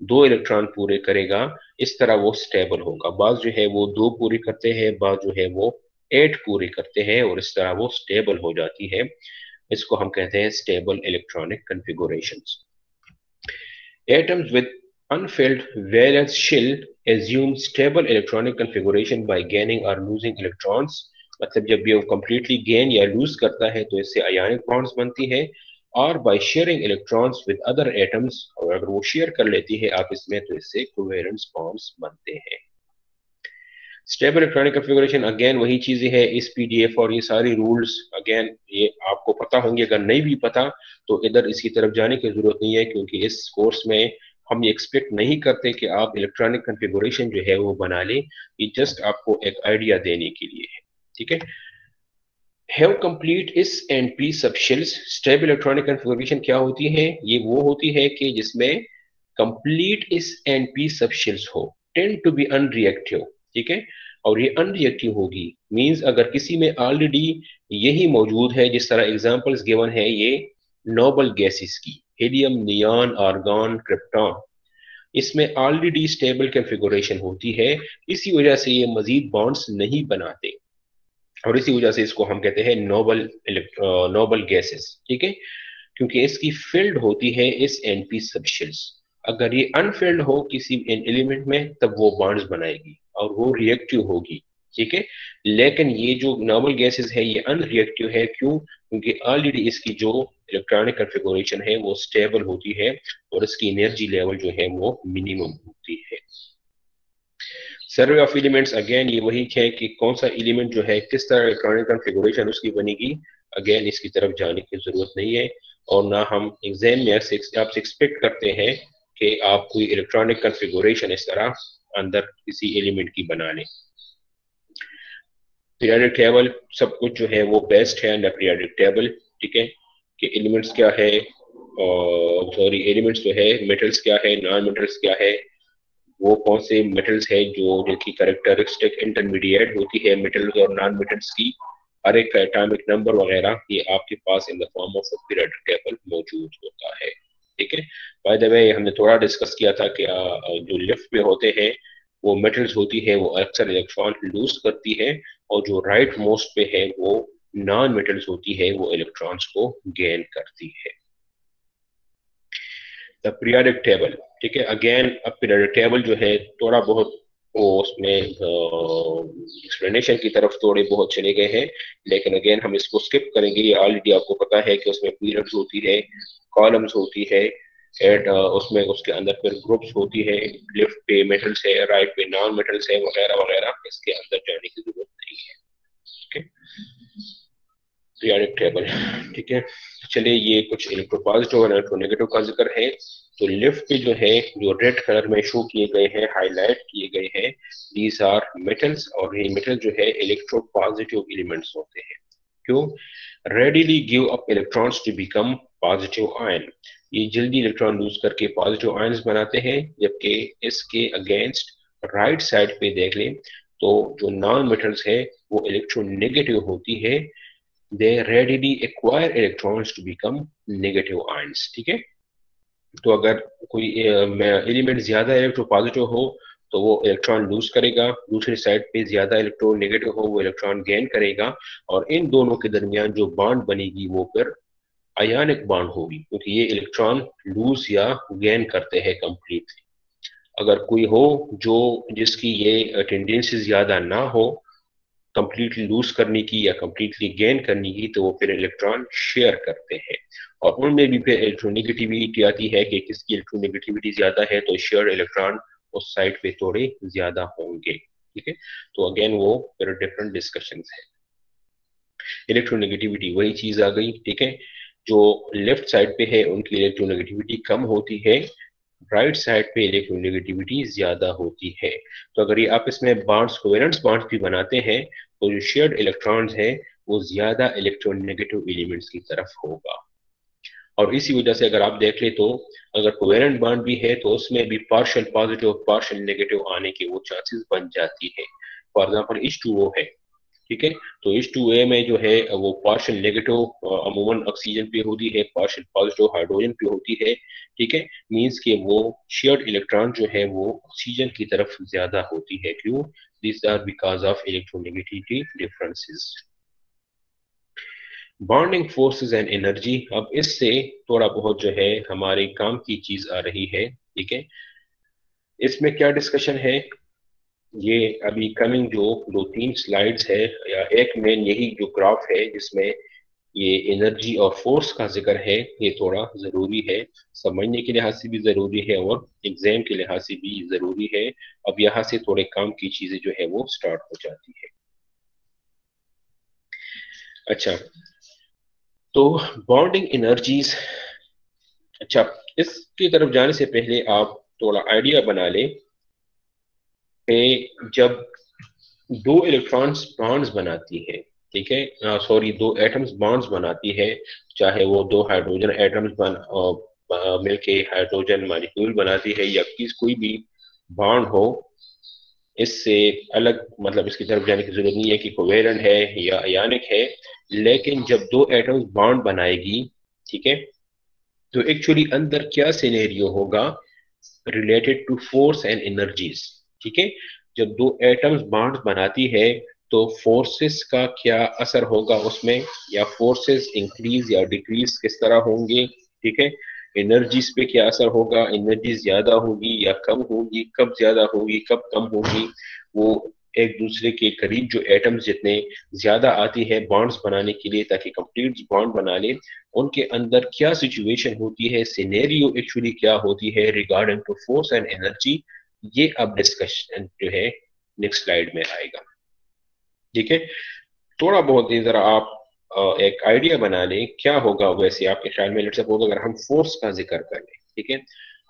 S1: 2 इलेक्ट्रॉन पूरे करेगा, इस तरह वो स्टेबल होगा। बाद जो है वो 2 पूरे करते हैं, बाद जो है वो 8 पूरे करते हैं, और इस तरह वो स्टेबल हो जाती है। इसको हम कहते हैं stable electronic configurations. Atoms with unfilled valence shell assume stable electronic configuration by gaining or losing electrons। मतलब जब ये completely gain या lose करता है तो इससे ionic bonds बनती है, और by sharing electrons with other atoms, और अगर वो शेयर कर लेती है आपस में तो इससे covalent bonds बनते हैं। स्टेबल इलेक्ट्रॉनिक कन्फिगुरेशन अगेन वही चीजें है, इस पीडीएफ और ये सारी रूल्स अगेन ये आपको पता होंगे। अगर नहीं भी पता तो इधर इसकी तरफ जाने की जरूरत नहीं है, क्योंकि इस कोर्स में हम ये एक्सपेक्ट नहीं करते कि आप इलेक्ट्रॉनिक कॉन्फ़िगरेशन जो है वो बना लें, ये जस्ट आपको एक आइडिया देने के लिए है, ठीक है। हैव कंप्लीट इस and P subshells. Stable electronic configuration क्या होती है? ये वो होती है कि जिसमें कंप्लीट इस एंड पी सबशेल्स हो, टेंड टू बी अनरिएक्टिव, ठीक है। और ये अनरिएक्टिव होगी मींस अगर किसी में ऑलरेडी यही मौजूद है, जिस तरह एग्जांपल्स गिवन है ये नोबल गैसेस की, हीलियम, नियॉन, आर्गन, क्रिप्टॉन, इसमें ऑलरेडी स्टेबल कॉन्फ़िगरेशन होती है, इसी वजह से ये मजीद बॉन्ड्स नहीं बनाते और इसी वजह से इसको हम कहते हैं नोबल गैसेस, ठीक है, क्योंकि इसकी फिल्ड होती है इस एनपी सबशेल्स। अगर ये अनफिल्ड हो किसी एलिमेंट में तब वो बॉन्ड्स बनाएगी और वो रिएक्टिव होगी, ठीक है। लेकिन ये जो नॉर्मल गैसेस है ये अनरिएक्टिव है, क्यों? क्योंकि ऑलरेडी इसकी जो इलेक्ट्रॉनिक कॉन्फ़िगरेशन है वो स्टेबल होती है और इसकी एनर्जी लेवल जो है वो मिनिमम होती है। सर्वे ऑफ एलिमेंट्स, अगेन ये वही है कि कौन सा एलिमेंट जो है किस तरह इलेक्ट्रॉनिक कॉन्फ़िगरेशन उसकी बनेगी, अगेन इसकी तरफ जाने की जरूरत नहीं है और ना हम एग्जाम में आपसे एक्सपेक्ट करते हैं कि आप कोई इलेक्ट्रॉनिक कॉन्फ़िगरेशन इस तरह अंदर किसी एलिमेंट की बना लें। पीरियोडिक टेबल सब कुछ जो है वो बेस्ट है अंडर पीरियोडिक टेबल, ठीक है, कि एलिमेंट्स क्या है और सॉरी एलिमेंट्स जो है मेटल्स क्या है, नॉन मेटल्स क्या है, वो कौन से मेटल्स है जो जिनकी कैरेक्टरिस्टिक इंटरमीडिएट होती है मेटल्स और नॉन मेटल्स की, हर एक का एटॉमिक नंबर वगैरह ये आपके पास in the form of periodic table मौजूद होता है, ठीक है। बाय द वे हमने थोड़ा डिस्कस किया था कि जो लिफ्ट में होते हैं वो मेटल्स होती है वो अक्सर इलेक्ट्रॉन लूज करती है और जो राइट मोस्ट पे है वो नॉन मेटल्स होती है वो इलेक्ट्रॉन्स को गेन करती है। द पीरियोडिक टेबल, ठीक है, अगेन अब पीरियोडिक टेबल जो है थोड़ा बहुत वो उसमें एक्सप्लेनेशन की तरफ थोड़े बहुत चले गए हैं, लेकिन अगेन हम इसको स्किप करेंगे। ये ऑलरेडी आपको पता है कि उसमें पीरियड्स होती है, कॉलम्स होती है, एट उसमें उसके अंदर फिर ग्रुप्स होती है, लेफ्ट पे मेटल्स है, राइट पे नॉन मेटल्स है वगैरह वगैरह, इसके अंदर जाने की जरूरत नहीं है, ठीक है। पीरियोडिक टेबल, ठीक है। चलिए ये कुछ इलेक्ट्रोपॉजिटिव और इलेक्ट्रोनेगेटिव का जिक्र है। तो लेफ्ट पे जो है जो रेड कलर में शो किए गए हैं, हाईलाइट किए गए हैं, दीज आर मेटल्स और ये मेटल जो है इलेक्ट्रोपॉजिटिव एलिमेंट्स होते हैं। क्यों? Readily give up electrons to become positive ion, ये जल्दी इलेक्ट्रॉन लूज करके पॉजिटिव आयन्स बनाते हैं, जबकि इसके अगेंस्ट राइट साइड पे देख लें तो जो नॉन मेटल्स है वो इलेक्ट्रोनेगेटिव होती है, they readily acquire electrons to become negative ions, ठीक है। तो अगर कोई एलिमेंट ज्यादा इलेक्ट्रोपॉजिटिव हो तो वो इलेक्ट्रॉन लूज करेगा, दूसरी साइड पे ज्यादा इलेक्ट्रो नेगेटिव हो वो इलेक्ट्रॉन गेन करेगा और इन दोनों के दरमियान जो बॉन्ड बनेगी वो फिर आयनिक बॉन्ड होगी, क्योंकि ये इलेक्ट्रॉन लूज या गेन करते हैं कंप्लीटली। अगर कोई हो जो जिसकी ये टेंडेंसी ज्यादा ना हो कंप्लीटली लूज करने की या कंप्लीटली गेन करने की, तो वो फिर इलेक्ट्रॉन शेयर करते हैं और उनमें भी फिर इलेक्ट्रोनेगेटिविटी आती है कि किसकी इलेक्ट्रोनेगेटिविटी ज्यादा है तो शेयर इलेक्ट्रॉन उस साइड पे थोड़े ज्यादा होंगे, ठीक है। तो अगेन वो फिर डिफरेंट डिस्कशंस है। इलेक्ट्रोनेगेटिविटी वही चीज आ गई, ठीक है, जो लेफ्ट साइड पे है उनकी इलेक्ट्रोनेगेटिविटी कम होती है, राइट साइड पे इलेक्ट्रोनेगेटिविटी ज्यादा होती है। तो अगर ये आप इसमें बॉन्ड्स कोवेलेंट बॉन्ड्स भी बनाते हैं तो जो शेयर्ड इलेक्ट्रॉन्स है वो ज्यादा इलेक्ट्रोनेगेटिव एलिमेंट्स की तरफ होगा और इसी वजह से अगर आप देख ले तो अगर कोवेलेंट बॉन्ड भी है तो उसमें भी पार्शियल पॉजिटिव पार्शियल नेगेटिव आने के वो चांसेस बन जाती है। फॉर एग्जाम्पल H2O है, ठीक है, तो H2A में जो है वो पार्शियल नेगेटिव अमूमन ऑक्सीजन पे होती है, पार्शियल पॉजिटिव हाइड्रोजन पे होती है, ठीक है, मींस के वो शेयर्ड इलेक्ट्रॉन जो है वो ऑक्सीजन की तरफ ज्यादा होती है। क्यों? This are because of electronegativity differences. Bonding forces and energy, अब इससे थोड़ा बहुत जो है हमारे काम की चीज आ रही है, ठीक है। इसमें क्या डिस्कशन है, ये अभी कमिंग जो 2-3 स्लाइड्स है या एक मेन यही जो ग्राफ है जिसमें ये एनर्जी और फोर्स का जिक्र है, ये थोड़ा जरूरी है, समझने के लिहाज से भी जरूरी है और एग्जाम के लिहाज से भी जरूरी है। अब यहाँ से थोड़े काम की चीजें जो है वो स्टार्ट हो जाती है। अच्छा, तो बॉन्डिंग एनर्जीज, अच्छा इसकी तरफ जाने से पहले आप थोड़ा आइडिया बना लें कि जब दो इलेक्ट्रॉन्स बॉन्ड्स बनाती है, ठीक है, सॉरी, दो एटम्स बॉन्ड्स बनाती है, चाहे वो दो हाइड्रोजन एटम्स मिलके हाइड्रोजन मॉलिक्यूल बनाती है या कोई भी बॉन्ड हो, इससे अलग मतलब इसकी तरफ जाने की जरूरत नहीं है कि कोवेलेंट है या आयनिक है। लेकिन जब दो एटम्स बॉन्ड बनाएगी, ठीक है, तो एक्चुअली अंदर क्या सिनेरियो होगा related to force and energies, ठीक है। जब दो एटम्स बॉन्ड्स बनाती है तो फोर्सेस का क्या असर होगा उसमें, या फोर्सेस इंक्रीज या डिक्रीज किस तरह होंगे, ठीक है। एनर्जीज पे क्या असर होगा, एनर्जी ज्यादा होगी या कम होगी, कब ज्यादा होगी कब कम होगी, वो एक दूसरे के करीब जो एटम्स जितने ज्यादा आती है बॉन्ड्स बनाने के लिए ताकि कंप्लीट बॉन्ड बना ले, उनके अंदर क्या सिचुएशन होती है, सिनेरियो एक्चुअली क्या होती है regarding to force and energy, ये अब डिस्कशन जो है नेक्स्ट स्लाइड में आएगा, ठीक है। थोड़ा बहुत ही जरा आप एक आइडिया बना लें क्या होगा वैसे आपके ख्याल में। लेट्स सपोज अगर हम फोर्स का जिक्र कर लें, ठीक है,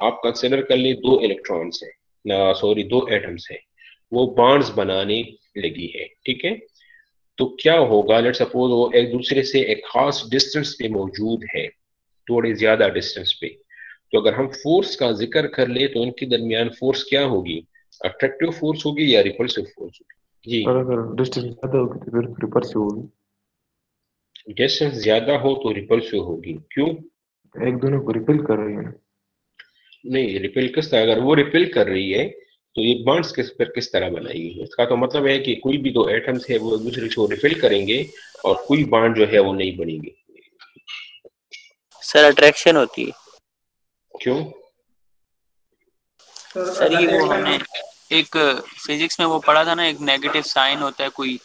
S1: आप कंसिडर कर लें दो इलेक्ट्रॉन्स हैं, सॉरी दो एटम्स हैं, वो बॉन्ड्स बनाने लगी है, ठीक है। तो क्या होगा, लेट्स सपोज वो एक दूसरे से एक खास डिस्टेंस पे मौजूद है, थोड़े ज्यादा डिस्टेंस पे, तो अगर हम फोर्स का जिक्र कर ले तो उनके दरमियान फोर्स क्या होगी, अट्रैक्टिव फोर्स होगी या रिपल्सिव फोर्स होगी जी।
S3: और अगर डिस्टेंस ज़्यादा होगी तो फिर रिपल्सिव होगी।
S1: डिस्टेंस ज्यादा हो तो रिपल्सिव होगी, क्यों?
S3: एक दोनों को रिपेल कर रही है ना।
S1: नहीं, रिपेल किस तरह, अगर वो रिपेल कर रही है तो ये बॉन्ड्स किस तरह बनाएगी, इसका तो मतलब है कि कोई भी दो एटम्स है वो एक दूसरे को रिपेल करेंगे और कोई बॉन्ड जो है वो नहीं बनेगी।
S6: सर अट्रैक्शन होती है।
S1: क्यों?
S6: सर ये वो हमने एक फिजिक्स में वो पढ़ा था ना, एक नेगेटिव साइन होता है कोई,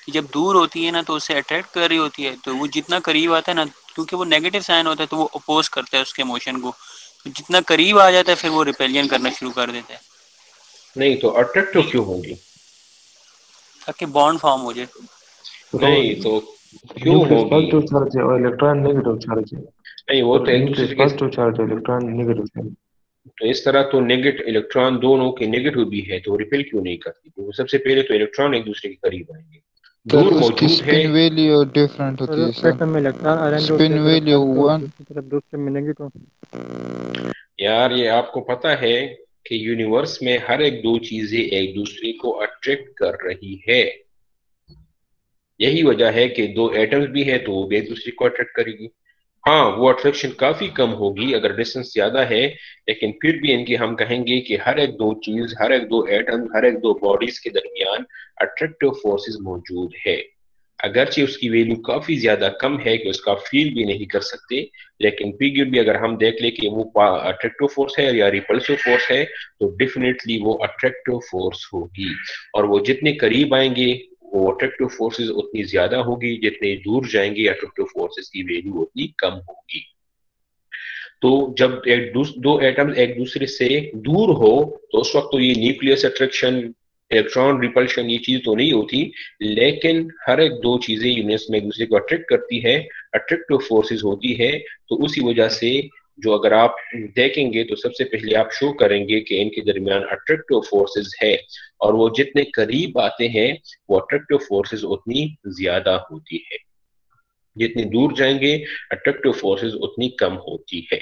S6: कि जब दूर होती है ना तो उसे अट्रैक्ट कर रही होती है, तो वो जितना करीब आता है ना, क्योंकि वो नेगेटिव साइन होता है तो वो अपोज करता है उसके मोशन को, तो जितना करीब आ जाता है फिर वो रिपेलियन करना शुरू कर देता है।
S1: नहीं तो अट्रैक्टिव क्यों होगी?
S6: ताकि बॉन्ड फॉर्म हो जाए।
S1: नहीं तो क्यों
S3: न्यूक्लियस
S1: होगी?
S3: पॉजिटिव चार्ज है और इलेक्ट्रॉन नेगेटिव चार्ज है।
S1: नहीं वो तो एक दूसरे
S3: न्यूक्लियस
S1: के,
S3: पॉजिटिव चार्ज है, इलेक्ट्रॉन नेगेटिव चार्ज।
S1: तो इस तरह तो नेगेटिव इलेक्ट्रॉन दोनों के नेगेटिव भी है तो रिपेल क्यों नहीं करती? तो सबसे पहले तो इलेक्ट्रॉन एक दूसरे के करीब आएंगे,
S7: सर
S1: दूर
S7: उसकी
S1: मौजूद है।
S7: स्पिन वैल्यू डिफरेंट होती है सर।
S5: एटम में इलेक्ट्रॉन आयरन जो
S7: स्पिन वैल्यू 1
S5: तरफ दूसरे मिलेंगे तो
S1: यार ये आपको पता है कि यूनिवर्स में हर एक दो चीजें एक दूसरे को अट्रैक्ट कर रही है, यही वजह है कि दो एटम्स भी है तो वो भी एक दूसरे को अट्रैक्ट करेगी। हाँ वो अट्रैक्शन काफी कम होगी अगर डिस्टेंस ज्यादा है, लेकिन फिर भी इनकी हम कहेंगे कि हर एक दो चीज, हर एक दो एटम, हर एक दो बॉडीज के दरमियान अट्रैक्टिव फोर्सेस मौजूद है। अगरचे उसकी वैल्यू काफी ज्यादा कम है कि उसका फील भी नहीं कर सकते, लेकिन फिर भी अगर हम देख ले कि वो अट्रैक्टिव फोर्स है या रिपल्सिव फोर्स है तो डेफिनेटली वो अट्रैक्टिव फोर्स होगी, और वो जितने करीब आएंगे वो अट्रैक्टिव फोर्सेस उतनी ज्यादा होगी, जितने दूर जाएंगे अट्रैक्टिव फोर्सेस की वैल्यू उतनी कम होगी। तो जब दो एटम्स एक दूसरे से दूर हो तो उस वक्त तो ये न्यूक्लियस अट्रैक्शन, इलेक्ट्रॉन रिपल्शन ये चीज तो नहीं होती, लेकिन हर एक दो चीजें यूनिवर्स में एक दूसरे को अट्रैक्ट करती है, अट्रैक्टिव फोर्सेस होती है। तो उसी वजह से जो अगर आप देखेंगे तो सबसे पहले आप शो करेंगे कि इनके दरमियान अट्रैक्टिव फोर्सेस है, और वो जितने करीब आते हैं वो अट्रैक्टिव फोर्सेस उतनी ज्यादा होती है, जितनी दूर जाएंगे अट्रैक्टिव फोर्सेस उतनी कम होती है।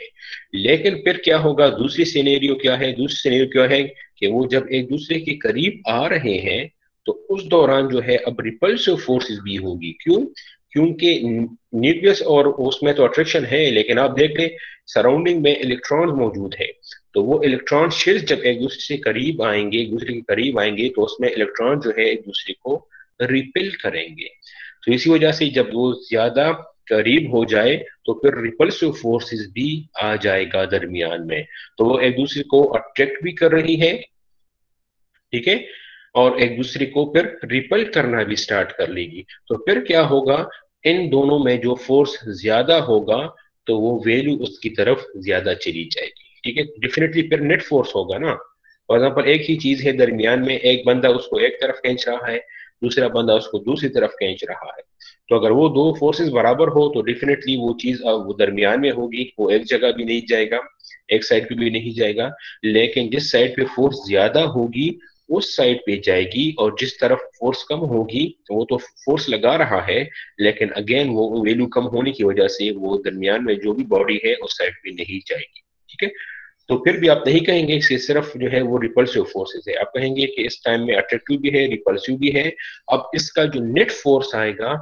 S1: लेकिन फिर क्या होगा, दूसरी सिनेरियो क्या है, दूसरी सिनेरियो क्या है कि वो जब एक दूसरे के करीब आ रहे हैं तो उस दौरान जो है अब रिपल्सिव फोर्सेस भी होगी। क्यों? क्योंकि न्यूक्लियस और उसमें तो अट्रैक्शन है, लेकिन आप देख लें सराउंडिंग में इलेक्ट्रॉन मौजूद है, तो वो इलेक्ट्रॉन शेल्स जब एक दूसरे से करीब आएंगे, एक दूसरे के करीब आएंगे तो उसमें इलेक्ट्रॉन जो है एक दूसरे को रिपेल करेंगे। तो इसी वजह से जब वो ज्यादा करीब हो जाए तो फिर रिपल्सिव फोर्सेस भी आ जाएगा दरमियान में, तो वो एक दूसरे को अट्रैक्ट भी कर रही है, ठीक है, और एक दूसरे को फिर रिपेल करना भी स्टार्ट कर लेगी। तो फिर क्या होगा, इन दोनों में जो फोर्स ज्यादा होगा तो वो वैल्यू उसकी तरफ ज्यादा चली जाएगी, ठीक है। डेफिनेटली फिर नेट फोर्स होगा ना, फॉर एग्जाम्पल एक ही चीज है दरमियान में, एक बंदा उसको एक तरफ खींच रहा है, दूसरा बंदा उसको दूसरी तरफ खींच रहा है, तो अगर वो दो फोर्सेस बराबर हो तो डेफिनेटली वो चीज वो दरमियान में होगी, वो एक जगह भी नहीं जाएगा। एक साइड पे भी नहीं जाएगा, लेकिन जिस साइड पे फोर्स ज्यादा होगी उस साइड पे जाएगी, और जिस तरफ फोर्स कम होगी तो वो तो फोर्स लगा रहा है, लेकिन अगेन वो वैल्यू कम होने की वजह से वो दरमियान में जो भी बॉडी है उस साइड पे नहीं जाएगी। ठीक है, तो फिर भी आप नहीं कहेंगे कि सिर्फ जो है वो रिपल्सिव फोर्सेस है, आप कहेंगे कि इस टाइम में अट्रैक्टिव भी है, रिपल्सिव भी है। अब इसका जो नेट फोर्स आएगा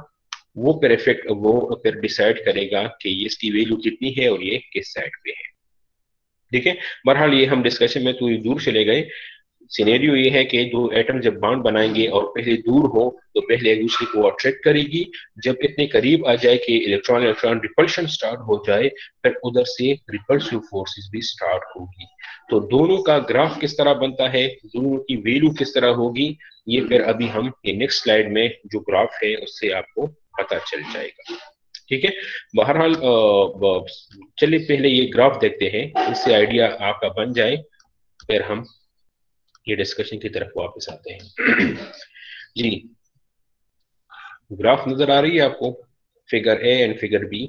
S1: वो फिर इफेक्ट, वो फिर डिसाइड करेगा कि ये इसकी वैल्यू कितनी है और ये किस साइड पे है। ठीक है, बहरहाल ये हम डिस्कशन में थोड़ी दूर चले गए। सिनेरियो ये है कि दो एटम जब बॉन्ड बनाएंगे और पहले दूर हो तो पहले एक दूसरे को अट्रैक्ट करेगी, जब इतने करीब आ जाए कि इलेक्ट्रॉन इलेक्ट्रॉन रिपल्शन स्टार्ट हो जाए फिर उधर से रिपल्सिव फोर्सेस भी स्टार्ट होगी। तो दोनों का ग्राफ किस तरह बनता है, दोनों की वैल्यू किस तरह होगी, ये फिर अभी हम नेक्स्ट स्लाइड में जो ग्राफ है उससे आपको पता चल जाएगा। ठीक है, बहरहाल चलिए पहले ये ग्राफ देखते हैं, इससे आइडिया आपका बन जाए, फिर हम ये डिस्कशन की तरफ वापस आते हैं। जी, ग्राफ नजर आ रही है आपको, figure A and figure B,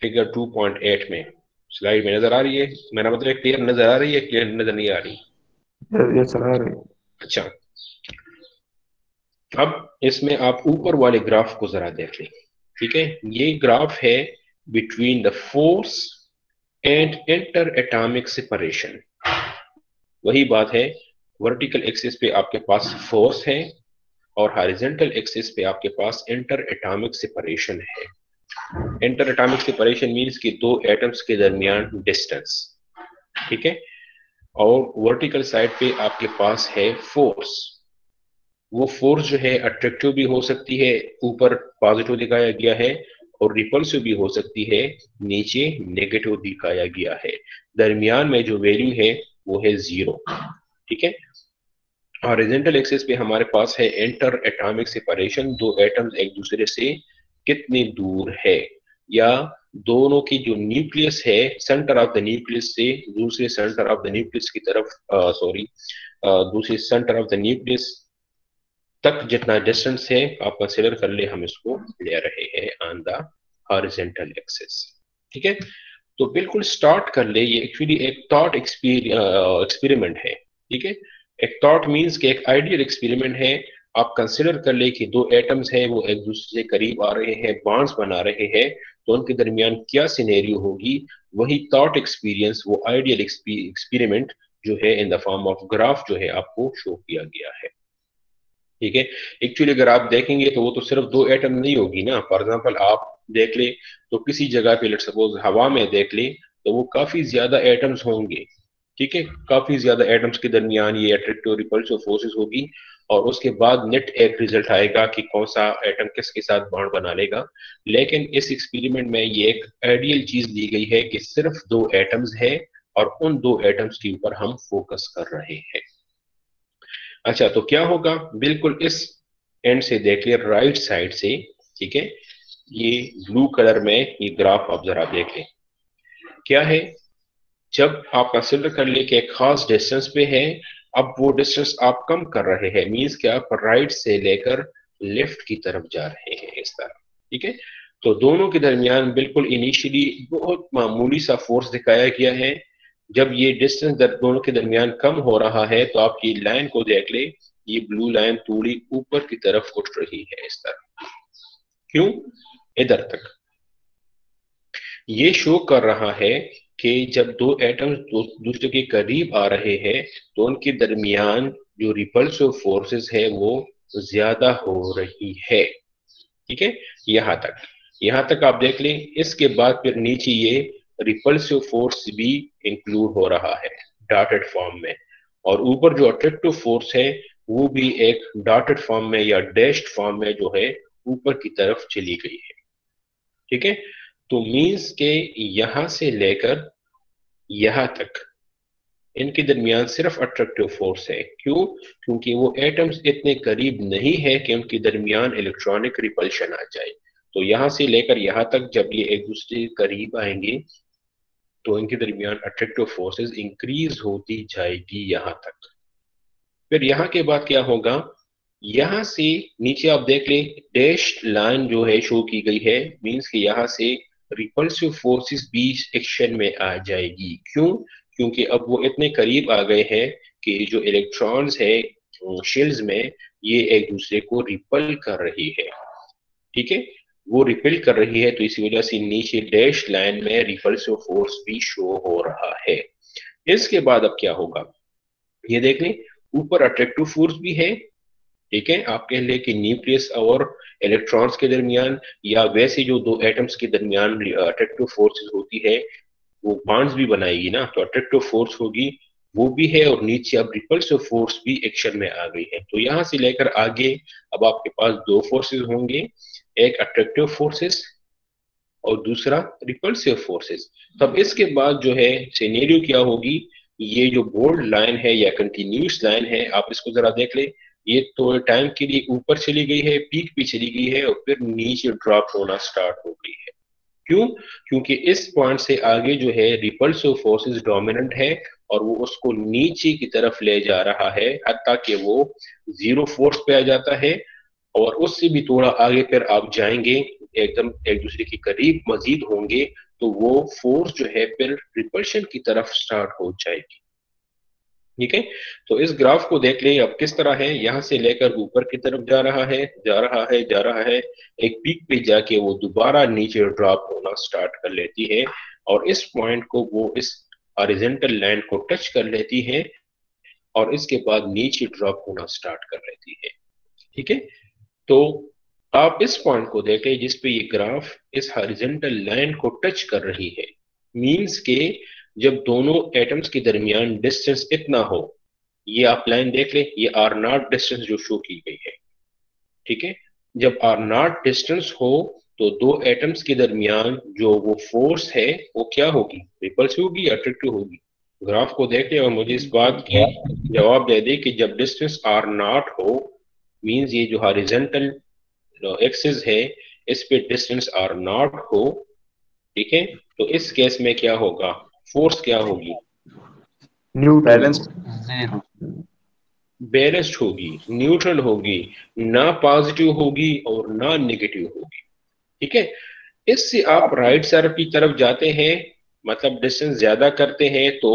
S1: figure 2.8 में स्लाइड में नजर आ रही है, मेरा मतलब क्लियर नजर आ रही है, क्लियर नजर नहीं आ रही?
S3: ये चला रहे।
S1: अच्छा, अब इसमें आप ऊपर वाले ग्राफ को जरा देख लें। ठीक है, ये ग्राफ है between the force and inter atomic separation. वही बात है, वर्टिकल एक्सिस पे आपके पास फोर्स है और हॉरिजॉन्टल एक्सिस पे आपके पास इंटर एटॉमिक सेपरेशन है। इंटर एटॉमिक सेपरेशन मींस कि दो एटम्स के दरमियान डिस्टेंस। ठीक है, और वर्टिकल साइड पे आपके पास है फोर्स। वो फोर्स जो है अट्रैक्टिव भी हो सकती है, ऊपर पॉजिटिव दिखाया गया है, और रिपल्सिव भी हो सकती है, नीचे नेगेटिव दिखाया गया है। दरमियान में जो वैल्यू है वो है 0। ठीक है, हॉरिजॉन्टल एक्सिस पे हमारे पास है इंटर एटॉमिक सेपरेशन, दो एटम्स एक दूसरे से कितने दूर है, या दोनों की जो न्यूक्लियस है सेंटर ऑफ द न्यूक्लियस से दूसरे सेंटर ऑफ द न्यूक्लियस की तरफ, दूसरे सेंटर ऑफ द न्यूक्लियस तक जितना डिस्टेंस है आप कंसिडर कर ले, हम इसको ले रहे हैं ऑन द हॉरिजॉन्टल एक्सिस। ठीक है, तो बिल्कुल स्टार्ट कर ले, ये एक्चुअली एक थॉट एक्सपेरिमेंट है। ठीक है, एक थॉट मींस कि एक आइडियल एक्सपेरिमेंट है। आप कंसिडर कर ले कि दो एटम्स हैं वो एक दूसरे से करीब आ रहे हैं, बॉन्ड्स बना रहे हैं, तो उनके दरमियान क्या सिनेरियो होगी, वही थॉट एक्सपीरियंस, वो आइडियल एक्सपेरिमेंट जो है in the form of graph जो है आपको शो किया गया है। ठीक है, एक्चुअली अगर आप देखेंगे तो वो तो सिर्फ दो एटम नहीं होगी ना। फॉर एग्जांपल आप देख ले तो किसी जगह पे लेट्स सपोज हवा में देख ले तो वो काफी ज्यादा एटम्स होंगे। ठीक है, काफी ज्यादा एटम्स के दरमियान ये अट्रैक्टिव रिपल्सिव फोर्सेस होगी, और उसके बाद नेट एक रिजल्ट आएगा कि कौन सा एटम किसके साथ बॉन्ड बना लेगा। लेकिन इस एक्सपेरिमेंट में ये एक आइडियल चीज दी गई है कि सिर्फ दो एटम्स है और उन दो एटम्स के ऊपर हम फोकस कर रहे हैं। अच्छा, तो क्या होगा, बिल्कुल इस एंड से देख लिया, राइट साइड से। ठीक है, ये ब्लू कलर में ये ग्राफ आप जरा देख लें, क्या है, जब आप कंसिडर कर ले कि एक खास डिस्टेंस पे है, अब वो डिस्टेंस आप कम कर रहे हैं, मींस कि आप राइट से लेकर लेफ्ट की तरफ जा रहे हैं इस तरह। ठीक है, तो दोनों के दरमियान बिल्कुल इनिशियली बहुत मामूली सा फोर्स दिखाया गया है। जब ये डिस्टेंस दोनों के दरमियान कम हो रहा है तो आप ये लाइन को देख ले, ये ब्लू लाइन थोड़ी ऊपर की तरफ उठ रही है इस तरह। क्यों? इधर तक ये शो कर रहा है कि जब दो एटम्स दूसरे के करीब आ रहे हैं तो उनके दरमियान जो रिपल्सिव फोर्सेस है वो ज्यादा हो रही है। ठीक है, यहां तक आप देख लें। इसके बाद फिर नीचे ये रिपल्सिव फोर्स भी इंक्लूड हो रहा है डॉटेड फॉर्म में, और ऊपर जो अट्रैक्टिव फोर्स है वो भी एक डॉटेड फॉर्म में या डैश्ड फॉर्म में जो है ऊपर की तरफ चली गई है। ठीक है, तो मींस के यहां से लेकर यहां तक इनके दरमियान सिर्फ अट्रैक्टिव फोर्स है। क्यों? क्योंकि वो एटम्स इतने करीब नहीं है कि उनके दरमियान इलेक्ट्रॉनिक रिपल्शन आ जाए। तो यहां से लेकर यहां तक जब ये एक दूसरे के करीब आएंगे तो इनके दरमियान अट्रैक्टिव फोर्सेस इंक्रीज होती जाएगी यहां तक। फिर यहां के बाद क्या होगा, यहां से नीचे आप देख ले डैश लाइन जो है शो की गई है, मींस कि यहां से रिपल्सिव फोर्सेस भी एक्शन में आ जाएगी। क्यों? क्योंकि अब वो इतने करीब आ गए हैं कि जो इलेक्ट्रॉन्स है शेल्स में, ये एक दूसरे को रिपल कर रही है। ठीक है, वो रिपेल कर रही है, तो इसी वजह से नीचे डैश लाइन में रिपल्सिव फोर्स भी शो हो रहा है। इसके बाद अब क्या होगा ये देख लें। ऊपर अट्रैक्टिव फोर्स भी है। ठीक है, आप कह लें कि न्यूक्लियस और इलेक्ट्रॉन्स के दरमियान या वैसे जो दो एटम्स के दरमियान अट्रैक्टिव फोर्सेस होती है वो बॉन्ड्स भी बनाएगी ना, तो अट्रैक्टिव फोर्स होगी, वो भी है, और नीचे अब रिपल्सिव फोर्स भी एक्शन में आ गई है। तो यहां से लेकर आगे अब आपके पास दो फोर्सेस होंगे, एक अट्रैक्टिव फोर्सेस और दूसरा रिपल्सिव फोर्सेस। तब इसके बाद जो है सिनेरियो क्या होगी, ये जो बोल्ड लाइन है या कंटिन्यूस लाइन है, आप इसको जरा देख ले, ये तो टाइम के लिए ऊपर चली गई है, पीक पे चली गई है और फिर नीचे ड्रॉप होना स्टार्ट हो गई है। क्यों? क्योंकि इस पॉइंट से आगे जो है रिपल्सिव फोर्सेस डोमिनेंट है और वो उसको नीचे की तरफ ले जा रहा है, हत्ता कि वो जीरो फोर्स पे आ जाता है, और उससे भी थोड़ा आगे फिर आप जाएंगे, एकदम एक दूसरे के करीब मजीद होंगे, तो वो फोर्स जो है फिर रिपल्शन की तरफ स्टार्ट हो जाएगी। ठीक है, तो इस ग्राफ को देख लें अब किस तरह है, यहां से लेकर ऊपर की तरफ जा रहा है, जा रहा है, जा रहा है, एक पीक पे जाके वो दोबारा नीचे ड्रॉप होना स्टार्ट कर लेती है, और इस पॉइंट को वो इस हॉरिजॉन्टल लाइन को टच कर लेती है और इसके बाद नीचे ड्रॉप होना स्टार्ट कर लेती है। ठीक है, तो आप इस पॉइंट को देखें जिस पे ये ग्राफ इस हॉरिजॉन्टल लाइन को टच कर रही है, मींस के जब दोनों एटम्स के दरमियान डिस्टेंस इतना हो, ये आप लाइन देख ले, ये आर नॉट डिस्टेंस जो शो की गई है। ठीक है, जब आर नॉट डिस्टेंस हो तो दो एटम्स के दरमियान जो वो फोर्स है वो क्या होगी, रिपल्सिव होगी या अट्रैक्टिव होगी? ग्राफ को देख ले और मुझे इस बात की जवाब दे दे कि जब डिस्टेंस आर नॉट हो, मींस ये जो हॉरिजॉन्टल एक्सिस है इस पे डिस्टेंस आर नॉट हो, ठीक है, तो इस केस में क्या होगा, फोर्स क्या होगी,
S3: बैलेंस
S1: बैलेंस्ड होगी, न्यूट्रल होगी, ना पॉजिटिव होगी और ना नेगेटिव होगी। ठीक है, इससे आप राइट साइड की तरफ जाते हैं, मतलब डिस्टेंस ज्यादा करते हैं तो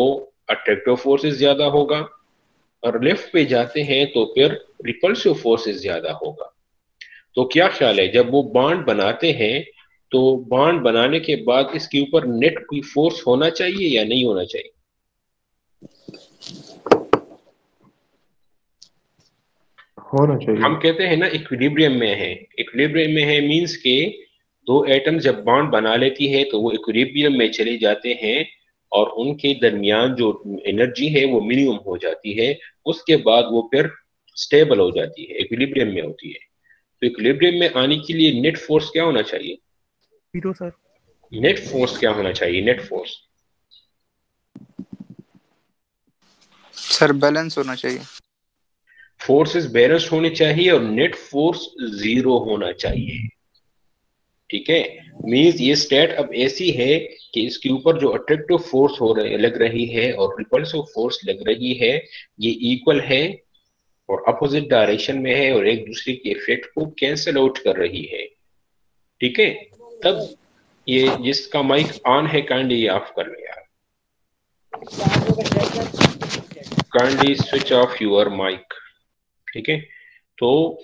S1: अट्रैक्टिव फोर्सेस ज्यादा होगा, और लेफ्ट पे जाते हैं तो फिर रिपल्सिव फोर्सेस ज्यादा होगा। तो क्या ख्याल है, जब वो बॉन्ड बनाते हैं तो बॉन्ड बनाने के बाद इसके ऊपर नेट कोई फोर्स होना चाहिए या नहीं होना चाहिए?
S3: होना चाहिए।
S1: हम कहते हैं ना इक्विलिब्रियम में है, इक्विलिब्रियम में है मींस के दो एटम जब बॉन्ड बना लेती है तो वो इक्विलिब्रियम में चले जाते हैं और उनके दरमियान जो एनर्जी है वो मिनिमम हो जाती है, उसके बाद वो फिर स्टेबल हो जाती है, इक्विलिब्रियम में होती है। तो इक्विलिब्रियम में आने के लिए नेट फोर्स क्या होना चाहिए?
S5: Zero sir.
S1: नेट फोर्स क्या होना चाहिए, नेट फोर्स?
S7: सर बैलेंस होना चाहिए।
S1: फोर्सेस बैलेंस होने चाहिए और नेट फोर्स जीरो होना चाहिए। ठीक है, मींस ये स्टेट अब ऐसी है कि इसके ऊपर जो अट्रैक्टिव फोर्स हो रहे लग रही है और रिपल्सिव फोर्स लग रही है, ये इक्वल है और अपोजिट डायरेक्शन में है और एक दूसरे के इफेक्ट को कैंसिल आउट कर रही है। ठीक है, तब ये जिसका माइक ऑन है काइंडली ये ऑफ कर ले यार, kindly switch off your mic. ठीक है, तो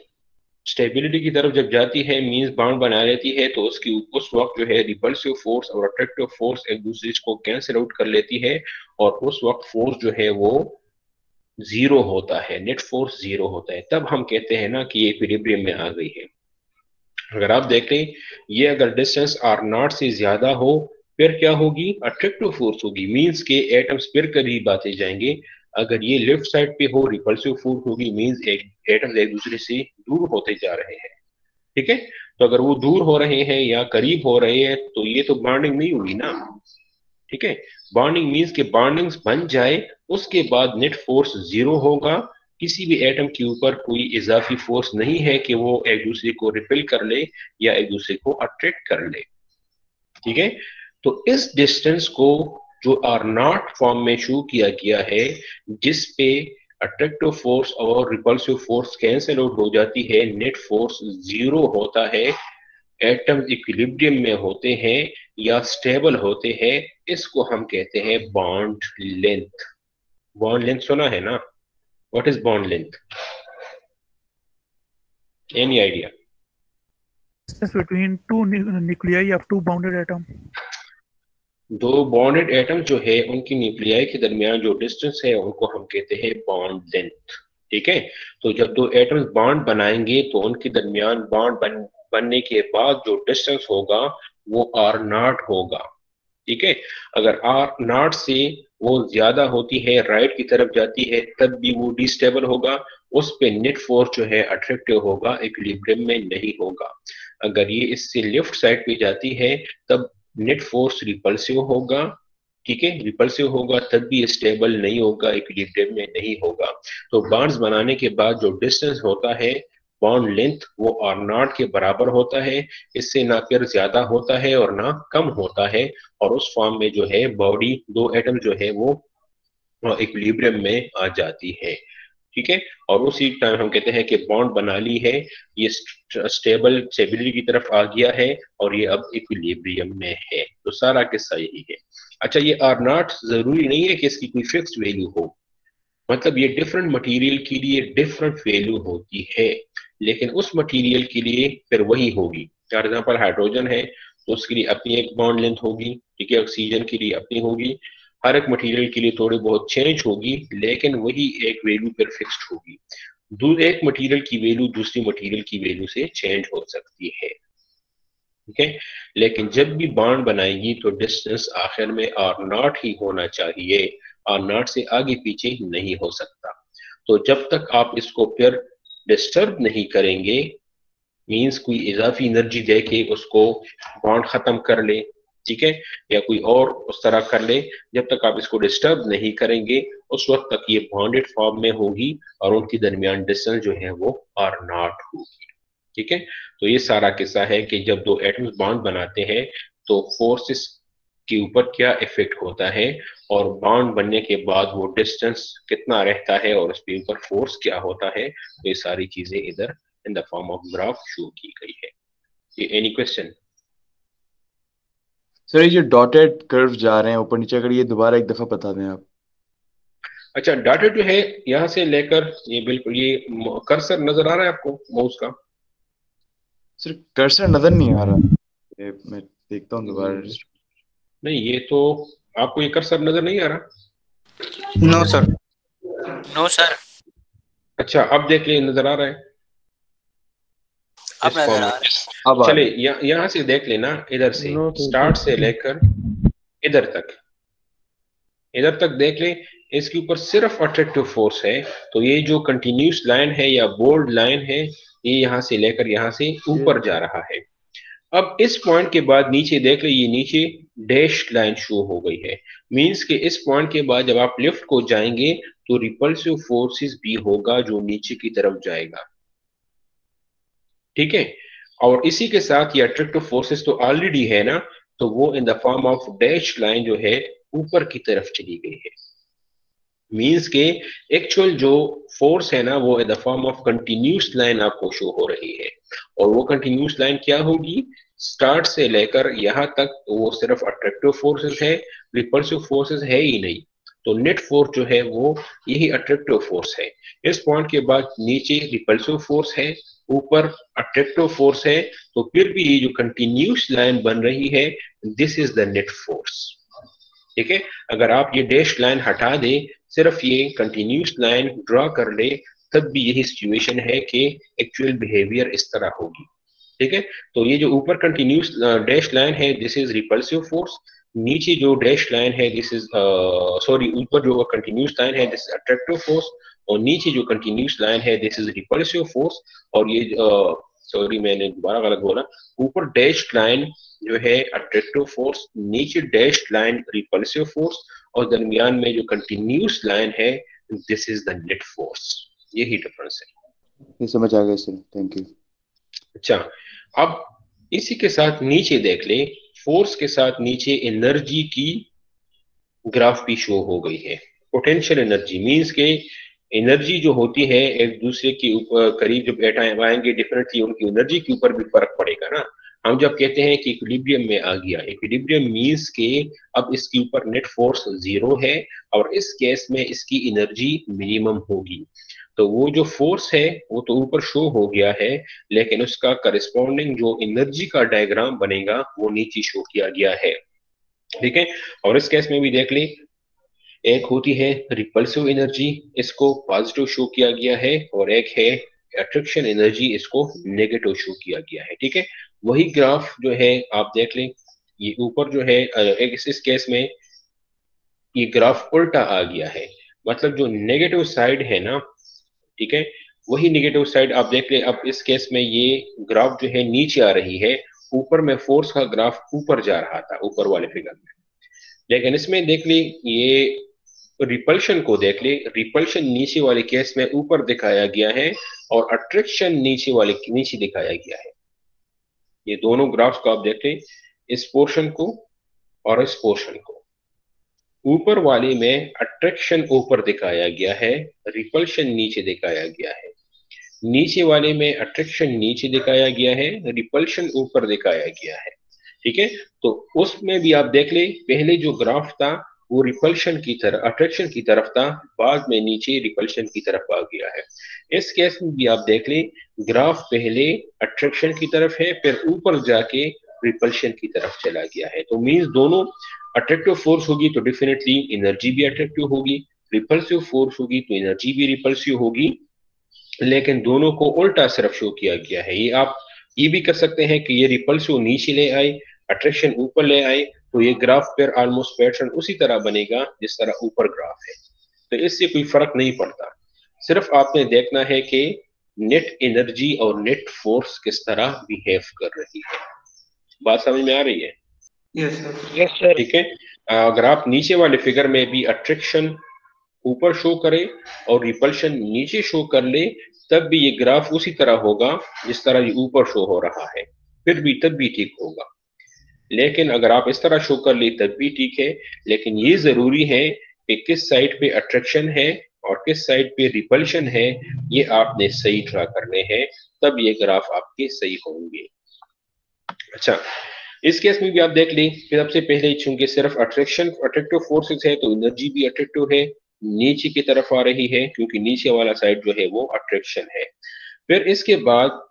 S1: स्टेबिलिटी की तरफ जब जाती है मींस बाउंड बना लेती है तो उसकी उस वक्त जो है रिपल्सिव फोर्स और अट्रैक्टिव फोर्स एक दूसरे को कैंसिल आउट कर लेती है और उस वक्त फोर्स जो है वो जीरो होता है, नेट फोर्स जीरो होता है। तब हम कहते हैं ना कि ये इक्विलिब्रियम में आ गई है। अगर आप देखें ये अगर डिस्टेंस आर नॉट से ज्यादा हो फिर क्या होगी, अट्रैक्टिव फोर्स होगी, मींस के एटम्स फिर करीब आते जाएंगे। अगर ये लेफ्ट साइड पे हो रिपल्सिव फोर्स होगी, मींस एटम्स एक दूसरे से दूर होते जा रहे हैं। ठीक है, तो अगर वो दूर हो रहे हैं या करीब हो रहे हैं तो ये तो बॉन्डिंग नहीं हुई ना। ठीक है, बॉन्डिंग मींस के बॉन्डिंग्स बन जाए उसके बाद नेट फोर्स जीरो होगा, किसी भी एटम के ऊपर कोई इजाफी फोर्स नहीं है कि वो एक दूसरे को रिपेल कर ले या एक दूसरे को अट्रैक्ट कर ले। ठीक है, तो इस डिस्टेंस को जो आर नॉट फॉर्म में शो किया गया है, जिस पे अट्रैक्टिव फोर्स और रिपल्सिव फोर्स कैंसिल आउट हो जाती है, नेट फोर्स जीरो होता है, एटम इक्विलिब्रियम में होते हैं या स्टेबल होते हैं, इसको हम कहते हैं बॉन्ड लेंथ। बॉन्ड लेंथ सुना है ना? What is bond length? Any idea?
S9: between two nuclei of two bounded atom.
S1: दो बॉन्डेड एटम जो है उनकी न्यूक्लियाई के दरमियान जो डिस्टेंस है उनको हम कहते हैं बॉन्ड लेंथ। ठीक है, तो जब दो एटम्स बॉन्ड बनाएंगे तो उनके दरमियान बॉन्ड बनने के बाद जो डिस्टेंस होगा वो आर नॉट होगा। ठीक है, अगर आर नॉट से वो ज्यादा होती है, राइट की तरफ जाती है, तब भी वो डिस्टेबल होगा, उस पे नेट फोर्स जो है अट्रैक्टिव होगा, इक्विलिब्रियम में नहीं होगा। अगर ये इससे लेफ्ट साइड पे जाती है तब नेट फोर्स रिपल्सिव होगा। ठीक है, रिपल्सिव होगा तब भी स्टेबल नहीं होगा, इक्विलिब्रियम में नहीं होगा। तो बॉन्ड्स बनाने के बाद जो डिस्टेंस होता है बॉन्ड लेंथ वो आर नॉट के बराबर होता है, इससे ना फिर ज्यादा होता है और ना कम होता है, और उस फॉर्म में जो है बॉडी दो एटम जो है वो इक्विलिब्रियम में आ जाती है। ठीक है, और उसी टाइम हम कहते हैं कि बॉन्ड बना ली है, ये स्टेबिलिटी की तरफ आ गया है और ये अब इक्विलिब्रियम में है। तो सारा किस्सा यही है। अच्छा, ये आर नॉट जरूरी नहीं है कि इसकी कोई फिक्स्ड वैल्यू हो, मतलब ये डिफरेंट मटेरियल के लिए डिफरेंट वैल्यू होती है, लेकिन उस मटेरियल के लिए फिर वही होगी। फॉर एग्जाम्पल हाइड्रोजन है तो उसके लिए अपनी एक बॉन्ड लेंथ होगी। ठीक है, ऑक्सीजन के लिए अपनी होगी, हर एक मटेरियल के लिए थोड़ी बहुत चेंज होगी, लेकिन वही एक वैल्यू पर फिक्स्ड होगी। एक मटेरियल की वैल्यू दूसरी मटेरियल की वैल्यू से चेंज हो सकती है। ठीक है, लेकिन जब भी बॉन्ड बनाएगी तो डिस्टेंस आखिर में आर नॉट ही होना चाहिए, आर नॉट से आगे पीछे नहीं हो सकता। तो जब तक आप इसको फिर डिस्टर्ब नहीं करेंगे, मींस कोई इजाफी एनर्जी दे के उसको बॉन्ड खत्म कर ले, ठीक है, या कोई और उस तरह कर ले, जब तक आप इसको डिस्टर्ब नहीं करेंगे उस वक्त तक ये बॉन्डेड फॉर्म में होगी और उनके दरमियान डिस्टेंस जो है वो आर नॉट होगी। ठीक है, तो ये सारा किस्सा है कि जब दो एटम्स बॉन्ड बनाते हैं तो फोर्सेस के ऊपर क्या इफेक्ट होता है और बॉन्ड बनने के बाद वो डिस्टेंस कितना रहता है और उसके ऊपर फोर्स क्या होता है। तो ये सारी चीजें इधर इन the form of graph show की गई है। ये एनी क्वेश्चन?
S10: सर ये जो डॉटेड कर्व जा रहे हैं ऊपर नीचे, अगर ये दोबारा एक दफा बता दें आप।
S1: अच्छा, डॉटेड जो है यहाँ से लेकर ये बिल्कुल ये कर्सर नजर आ रहा है आपको माउस का?
S10: सर कर्सर नजर नहीं आ रहा, मैं देखता हूँ दोबारा।
S1: नहीं, ये तो आपको ये कर्सर नजर नहीं आ रहा?
S6: No sir, no sir.
S1: अच्छा, अब देख लिए, नजर आ रहा है?
S6: अब नजर आ रहा है।
S1: चले यहाँ से देख लेना, इधर से स्टार्ट से लेकर इधर तक देख ले। इसके ऊपर सिर्फ अट्रैक्टिव फोर्स है, तो ये जो कंटिन्यूस लाइन है या बोल्ड लाइन है ये यहाँ से लेकर यहाँ से ऊपर जा रहा है। अब इस पॉइंट के बाद नीचे देख ले, ये नीचे डैश लाइन शो हो गई है, मींस के इस पॉइंट के बाद जब आप लिफ्ट को जाएंगे तो रिपल्सिव फोर्सेस भी होगा जो नीचे की तरफ जाएगा। ठीक है, और इसी के साथ ये अट्रैक्टिव फोर्सेस तो ऑलरेडी है ना, तो वो इन the form of dash line जो है ऊपर की तरफ चली गई है। मींस के एक्चुअल जो फोर्स है ना वो इन the form of continuous line आपको शो हो रही है, और वो कंटिन्यूस लाइन क्या होगी, स्टार्ट से लेकर यहाँ तक वो सिर्फ अट्रैक्टिव फोर्सेस है, रिपल्सिव फोर्सेस है ही नहीं। तो नेट फोर्स जो है वो यही अट्रैक्टिव फोर्स है। इस पॉइंट के बाद नीचे रिपल्सिव फोर्स है, ऊपर अट्रैक्टिव फोर्स है, तो फिर भी ये जो कंटिन्यूस लाइन बन रही है this is the net force. ठीक है, अगर आप ये डैश लाइन हटा दे, सिर्फ ये कंटिन्यूस लाइन ड्रॉ कर ले, तब भी यही सिचुएशन है कि एक्चुअल बिहेवियर इस तरह होगी। ठीक है, तो ये जो ऊपर कंटिन्यूस डैश लाइन है दिस इज रिपल्सिव फोर्स, नीचे जो डैश लाइन है दिस इज सॉरी ऊपर जो कंटिन्यूस लाइन है दिस इज अट्रैक्टिव फोर्स, और नीचे जो कंटिन्यूस लाइन है दिस इज रिपल्सिव फोर्स। और ये सॉरी मैंने दोबारा गलत बोला, ऊपर डैश लाइन जो है अट्रैक्टिव फोर्स, नीचे डैश लाइन रिपल्सिव फोर्स, और दरमियान में जो कंटिन्यूस लाइन है this is the net force. यही डिफरेंस है।
S10: ये समझ आ गया सर, थैंक यू।
S1: अच्छा, अब इसी के साथ नीचे देख ले, फोर्स के साथ नीचे एनर्जी की ग्राफ भी शो हो गई है। पोटेंशियल एनर्जी मींस के एनर्जी जो होती है एक दूसरे के ऊपर करीब जब एटम आएंगे डिफरेंटली उनकी एनर्जी के ऊपर भी फर्क पड़ेगा ना। हम जब कहते हैं कि इक्विलिब्रियम में आ गया, इक्विलिब्रियम मीन्स के अब इसके ऊपर नेट फोर्स जीरो है और इस केस में इसकी एनर्जी मिनिमम होगी। तो वो जो फोर्स है वो तो ऊपर शो हो गया है, लेकिन उसका करस्पॉन्डिंग जो एनर्जी का डायग्राम बनेगा वो नीचे शो किया गया है। ठीक है, और इस केस में भी देख ली, एक होती है रिपल्सिव एनर्जी, इसको पॉजिटिव शो किया गया है, और एक है अट्रैक्शन एनर्जी, इसको नेगेटिव शो किया गया है। ठीक है, वही ग्राफ जो है आप देख लें, ये ऊपर जो है एक इस केस में ये ग्राफ उल्टा आ गया है, मतलब जो नेगेटिव साइड है ना, ठीक है, वही नेगेटिव साइड आप देख लें। अब इस केस में ये ग्राफ जो है नीचे आ रही है, ऊपर में फोर्स का ग्राफ ऊपर जा रहा था ऊपर वाले फिगर में, लेकिन इसमें देख ली ये रिपल्शन को देख ले, रिपल्शन नीचे वाले केस में ऊपर दिखाया गया है और अट्रैक्शन नीचे दिखाया गया है। ये दोनों ग्राफ्स को आप देखें, इस पोर्शन को और इस पोर्शन को, ऊपर वाले में अट्रैक्शन ऊपर दिखाया गया है, रिपल्शन नीचे दिखाया गया है। नीचे वाले में अट्रैक्शन नीचे दिखाया गया है, रिपल्शन ऊपर दिखाया गया है। ठीक है, तो उसमें भी आप देख ले, पहले जो ग्राफ था वो रिपल्शन की तरफ, अट्रैक्शन की तरफ था, बाद में नीचे रिपल्शन की तरफ आ गया है। इस केस में भी आप देख ले, ग्राफ पहले अट्रैक्शन की तरफ है, फिर ऊपर जाके रिपल्शन की तरफ चला गया है। तो मीन्स दोनों अट्रैक्टिव फोर्स होगी तो डेफिनेटली एनर्जी भी अट्रैक्टिव होगी, रिपल्सिव फोर्स होगी तो एनर्जी भी रिपल्सिव होगी, लेकिन दोनों को उल्टा सिर्फ शो किया गया है। ये आप ये भी कर सकते हैं कि ये रिपल्सिव नीचे ले आए, अट्रैक्शन ऊपर ले आए, तो ये ग्राफ पर ऑलमोस्ट पैटर्न उसी तरह बनेगा जिस तरह ऊपर ग्राफ है। तो इससे कोई फर्क नहीं पड़ता, सिर्फ आपने देखना है कि नेट एनर्जी और नेट फोर्स किस तरह बिहेव कर रही है। बात समझ में आ रही है?
S4: Yes sir.
S1: ठीक है, अगर आप नीचे वाले फिगर में भी अट्रैक्शन ऊपर शो करे और रिपल्शन नीचे शो कर ले, तब भी ये ग्राफ उसी तरह होगा जिस तरह ये ऊपर शो हो रहा है, फिर भी तब भी ठीक होगा। लेकिन अगर आप इस तरह शो कर ले तब भी ठीक है, लेकिन ये जरूरी है कि किस साइड पे अट्रैक्शन है और किस साइड पे रिपल्शन है, ये आपने सही ड्रा करने हैं, तब ये ग्राफ आपके सही होंगे। अच्छा, इस केस में भी आप देख लें, सबसे पहले चूंकि सिर्फ अट्रैक्टिव फोर्सेस है तो एनर्जी भी अट्रैक्टिव है, नीचे की तरफ आ रही है क्योंकि नीचे वाला साइड जो है वो अट्रैक्शन है। फिर इसके बाद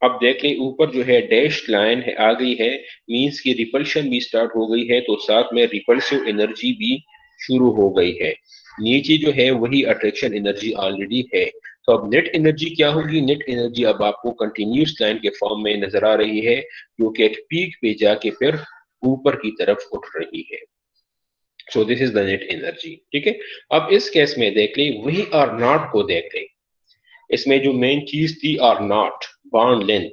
S1: अब देखें ऊपर जो है डैश्ड लाइन है आ गई है, मींस की रिपल्शन भी स्टार्ट हो गई है, तो साथ में रिपल्सिव एनर्जी भी शुरू हो गई है। नीचे जो है वही अट्रैक्शन एनर्जी ऑलरेडी है। तो अब नेट एनर्जी क्या होगी? नेट एनर्जी अब आपको कंटिन्यूस लाइन के फॉर्म में नजर आ रही है, जो कि एक पीक पे जाके फिर ऊपर की तरफ उठ रही है। So this is the net energy. ठीक है, अब इस केस में देख ले, वही आर नॉट को देख ले, इसमें जो मेन चीज थी R naught, bond length.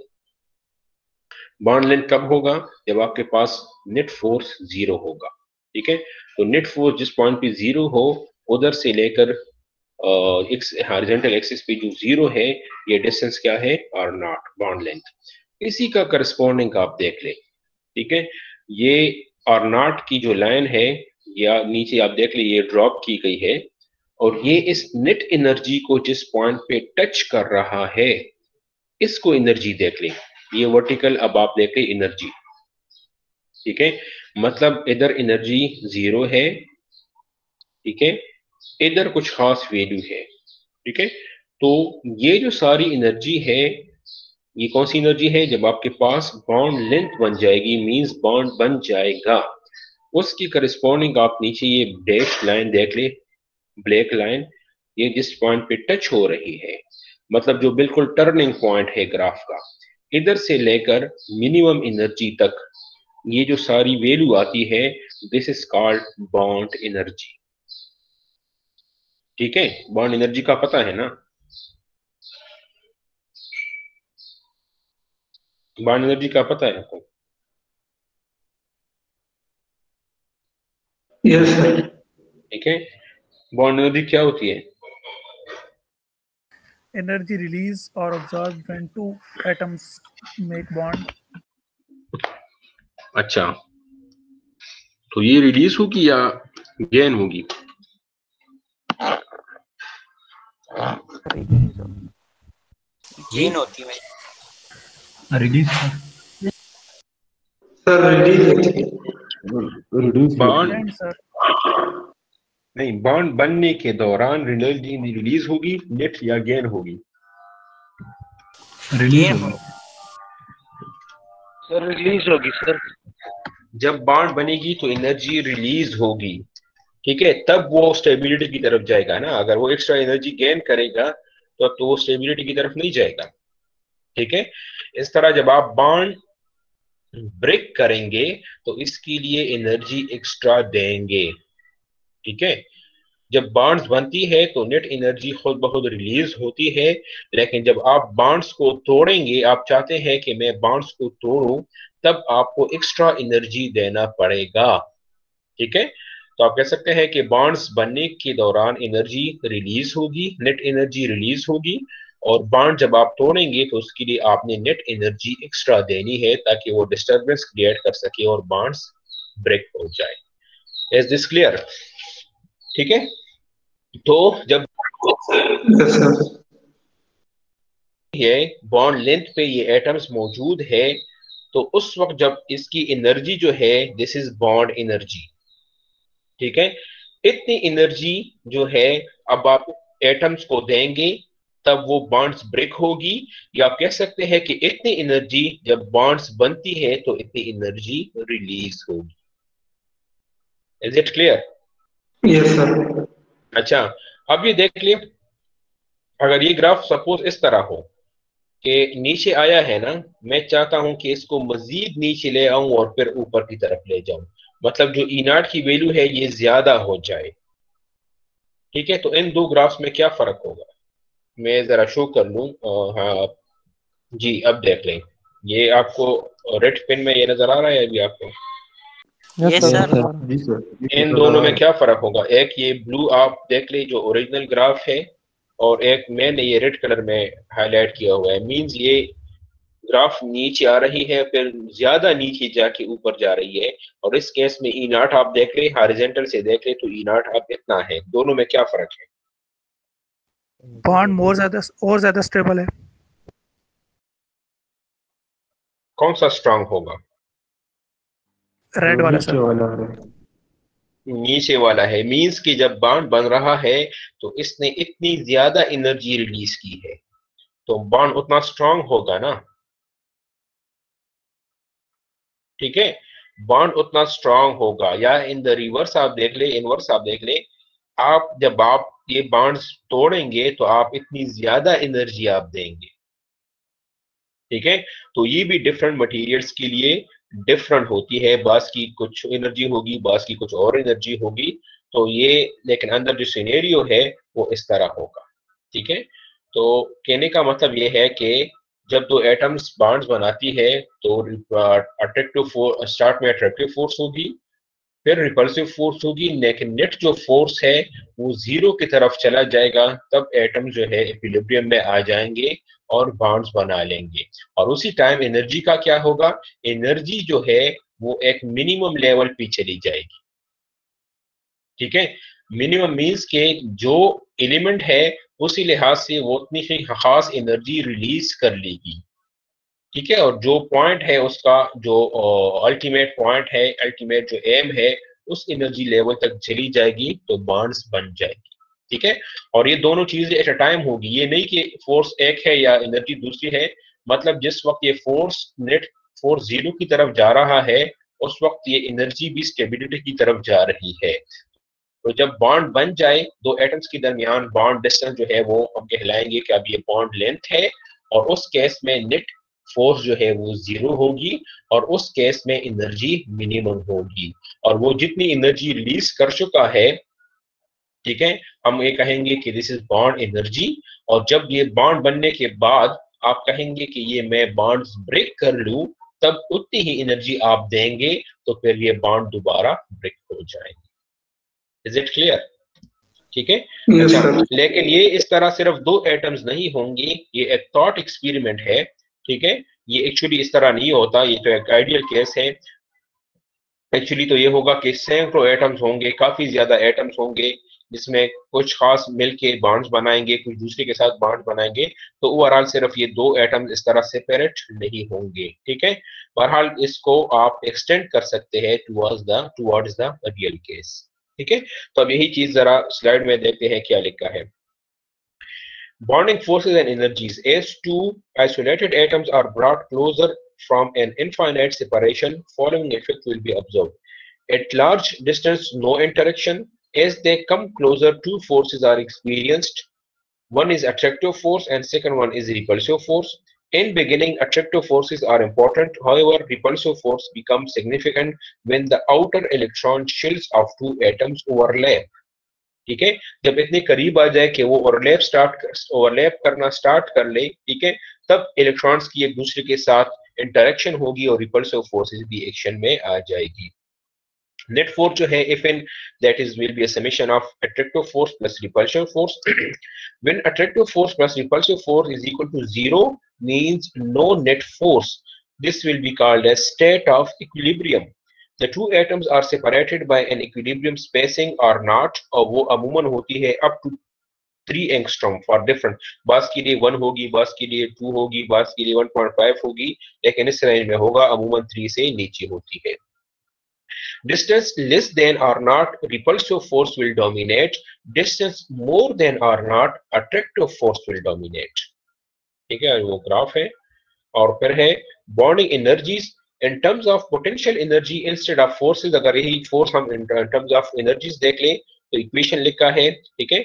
S1: Bond length कब होगा? जब आपके पास नेट फोर्स जीरो होगा। ठीक है, तो नेट फोर्स जिस पॉइंट पे जीरो हो, उधर से लेकर हॉरिजॉन्टल एक्सिस पे जो जीरो है, ये डिस्टेंस क्या है? R naught, bond length. इसी का करस्पॉन्डिंग आप देख ले। ठीक है, ये आर नॉट की जो लाइन है, या नीचे आप देख ले, ये ड्रॉप की गई है, और ये इस नेट एनर्जी को जिस पॉइंट पे टच कर रहा है, इसको एनर्जी देख ले। ये वर्टिकल अब आप देख ले एनर्जी। ठीक है, मतलब इधर एनर्जी जीरो है, ठीक है, इधर कुछ खास वैल्यू है। ठीक है, तो ये जो सारी एनर्जी है, ये कौन सी एनर्जी है? जब आपके पास बॉन्ड लेंथ बन जाएगी, मींस बॉन्ड बन जाएगा, उसकी करस्पॉन्डिंग आप नीचे ये डैश लाइन देख ले, ब्लैक लाइन, ये जिस पॉइंट पे टच हो रही है, मतलब जो बिल्कुल टर्निंग पॉइंट है ग्राफ का, इधर से लेकर मिनिमम एनर्जी तक ये जो सारी वैल्यू आती है, this is called bond energy. ठीक है, बॉन्ड एनर्जी का पता है ना? बॉन्ड एनर्जी का पता है आपको?
S4: Yes sir.
S1: ठीक है, बॉन्ड एनर्जी क्या होती है?
S9: Energy release or absorbed when two atoms make bond.
S1: अच्छा, तो ये रिलीज होगी या गेन होगी?
S6: गेन होती है
S8: रिलीज।
S4: सर रिलीज होती है।
S3: Reduce
S1: bond
S9: Covalent, sir.
S1: नहीं, बॉन्ड बनने के दौरान एनर्जी रिलीज होगी, नेट या गेन होगी?
S8: रिलीज होगी।
S11: सर रिलीज होगी सर।
S1: जब बॉन्ड बनेगी तो एनर्जी रिलीज होगी, ठीक है, तब वो स्टेबिलिटी की तरफ जाएगा ना। अगर वो एक्स्ट्रा एनर्जी गेन करेगा तो वो स्टेबिलिटी की तरफ नहीं जाएगा, ठीक है। इस तरह जब आप बॉन्ड ब्रेक करेंगे तो इसके लिए एनर्जी एक्स्ट्रा देंगे, ठीक है। जब बॉन्ड्स बनती है तो नेट एनर्जी खुद ब खुद रिलीज होती है, लेकिन जब आप बॉन्ड्स को तोड़ेंगे, आप चाहते हैं कि मैं बॉन्ड्स को तोड़ूं, तब आपको एक्स्ट्रा एनर्जी देना पड़ेगा, ठीक है। तो आप कह सकते हैं कि बॉन्ड्स बनने के दौरान एनर्जी रिलीज होगी, नेट एनर्जी रिलीज होगी, और बॉन्ड जब आप तोड़ेंगे तो उसके लिए आपने नेट एनर्जी एक्स्ट्रा देनी है ताकि वो डिस्टर्बेंस क्रिएट कर सके और बॉन्ड्स ब्रेक हो जाए। Is this clear? ठीक है। तो जब ये बॉन्ड लेंथ पे ये एटम्स मौजूद है तो उस वक्त जब इसकी एनर्जी जो है, दिस इज बॉन्ड एनर्जी, ठीक है। इतनी एनर्जी जो है अब आप एटम्स को देंगे तब वो बॉन्ड्स ब्रेक होगी, या आप कह सकते हैं कि इतनी एनर्जी जब बॉन्ड्स बनती है तो इतनी एनर्जी रिलीज होगी। Is it clear?
S4: Yes sir.
S1: अच्छा, अब ये देख लिया, अगर ये ग्राफ सपोज इस तरह हो कि नीचे आया है ना, मैं चाहता हूं कि इसको मजीद नीचे ले आऊं और फिर ऊपर की तरफ ले जाऊं, मतलब जो E0 की वैल्यू है ये ज्यादा हो जाए, ठीक है। तो इन दो ग्राफ्स में क्या फर्क होगा, मैं जरा शो कर लूं। हाँ जी, अब देख लें, ये आपको रेड पेन में ये नजर आ रहा है अभी आपको?
S6: Yes sir.
S3: जी सर।
S1: इन दोनों में क्या फर्क होगा, एक ये ब्लू आप देख ले जो ओरिजिनल ग्राफ है, और एक मैंने ये रेड कलर में हाईलाइट किया हुआ है, मींस ये ग्राफ नीचे आ रही है फिर ज्यादा नीचे जाके ऊपर जा रही है, और इस केस में E0 आप देख ले, हॉरिजॉन्टल से देख ले तो E0 अब इतना है। दोनों में क्या फर्क है?
S9: बॉन्ड मोर ज्यादा और ज्यादा स्टेबल है।
S1: कौन सा स्ट्रांग होगा?
S9: रेड वाला
S3: नीचे
S9: सर।
S3: वाला है।
S1: नीचे वाला है, मींस कि जब बॉन्ड बन रहा है तो इसने इतनी ज्यादा एनर्जी रिलीज की है तो बॉन्ड उतना स्ट्रांग होगा ना, ठीक है। बॉन्ड उतना स्ट्रांग होगा, या इन द रिवर्स आप देख ले, इनवर्स आप देख ले, आप जब आप ये बॉन्ड्स तोड़ेंगे तो आप इतनी ज्यादा एनर्जी आप देंगे, ठीक है। तो ये भी डिफरेंट मटेरियल्स के लिए डिफरेंट होती है, बास की कुछ एनर्जी होगी, बास की कुछ और एनर्जी होगी, तो ये लेकिन अंदर जो सिनेरियो है वो इस तरह होगा, ठीक है। तो कहने का मतलब ये है कि जब दो एटम्स बॉन्ड्स बनाती है तो अट्रैक्टिव फोर्स, स्टार्ट में अट्रैक्टिव फोर्स होगी, फिर रिपल्सिव फोर्स होगी, लेकिन नेट जो फोर्स है वो जीरो की तरफ चला जाएगा, तब एटम जो है इक्विलिब्रियम में आ जाएंगे और बॉन्ड्स बना लेंगे। और उसी टाइम एनर्जी का क्या होगा, एनर्जी जो है वो एक मिनिमम लेवल पे चली जाएगी, ठीक है। मिनिमम मींस के जो एलिमेंट है उसी लिहाज से वो उतनी ही खास एनर्जी रिलीज कर लेगी, ठीक है। और जो पॉइंट है उसका जो अल्टीमेट पॉइंट है, अल्टीमेट जो एम है, उस एनर्जी लेवल तक चली जाएगी तो बॉन्ड्स बन जाएगी, ठीक है। और ये दोनों चीजें एट अ टाइम होगी, ये नहीं कि फोर्स एक है या एनर्जी दूसरी है, मतलब जिस वक्त ये फोर्स नेट फोर्स जीरो की तरफ जा रहा है उस वक्त ये एनर्जी भी स्टेबिलिटी की तरफ जा रही है। तो जब बॉन्ड बन जाए दो एटम्स के दरमियान, बॉन्ड डिस्टेंस जो है वो हम कहलाएंगे कि अब ये बॉन्ड लेंथ है, और उस केस में नेट फोर्स जो है वो जीरो होगी, और उस केस में एनर्जी मिनिमम होगी, और वो जितनी एनर्जी रिलीज कर चुका है, ठीक है, हम ये कहेंगे कि दिस इज बॉन्ड एनर्जी। और जब ये बॉन्ड बनने के बाद आप कहेंगे कि ये मैं बॉन्ड ब्रेक कर लूं, तब उतनी ही एनर्जी आप देंगे तो फिर ये बॉन्ड दोबारा ब्रेक हो जाएंगे। Is it clear? ठीक है।
S4: Yes,
S1: अच्छा,
S4: sir.
S1: लेकिन ये इस तरह सिर्फ दो एटम्स नहीं होंगे, ये एक थॉट एक्सपेरिमेंट है, ठीक है। ये एक्चुअली इस तरह नहीं होता, ये तो एक आइडियल केस है। एक्चुअली तो ये होगा कि सैकड़ों एटम्स होंगे, काफी ज्यादा एटम्स होंगे, जिसमें कुछ खास मिल के बॉन्ड्स बनाएंगे, कुछ दूसरे के साथ बॉन्ड बनाएंगे, तो ओवरऑल सिर्फ ये दो एटम्स इस तरह सेपरेट नहीं होंगे। ठीक है, बहरहाल इसको आप एक्सटेंड कर सकते हैं टुवर्ड्स द रियल केस। ठीक है, तो अब यही चीज जरा स्लाइड में देखते हैं क्या लिखा है। Bonding forces and energies. As two isolated atoms are brought closer from an infinite separation, following effect will be observed. At large distance, no interaction. As they come closer, two forces are experienced. One is attractive force and second one is repulsive force. In beginning, attractive forces are important. However, repulsive force becomes significant when the outer electron shells of two atoms overlap. ठीक है, जब इतने करीब आ जाए कि वो overlap करना start कर ले, ठीक है, तब इलेक्ट्रॉन्स की एक दूसरे के साथ इंटरेक्शन होगी और रिपल्सिव फोर्सेस भी एक्शन में आ जाएगी। नेट फोर्स जो है if in that is will be a summation of attractive force plus repulsive force. When attractive force plus repulsive force is equal to 0 means no net force, this will be called as state of equilibrium. The two atoms are separated by an equilibrium spacing or not, और वो अमूमन होती है up to 3 angstrom for different. बास के लिए 1 होगी, बास के लिए 2 होगी, बास के लिए 1.5 होगी, लेकिन इस रेंज में होगा, अमूमन 3 से नीचे होती है। Distance less than or not, repulsive force will dominate. Distance more than or not, attractive force will dominate. ठीक है, वो ग्राफ है। और फिर है bonding energies in terms of potential energy instead of forces। अगर यही फोर्स हम in terms of energies देख लें तो इक्वेशन लिखा है, ठीक है,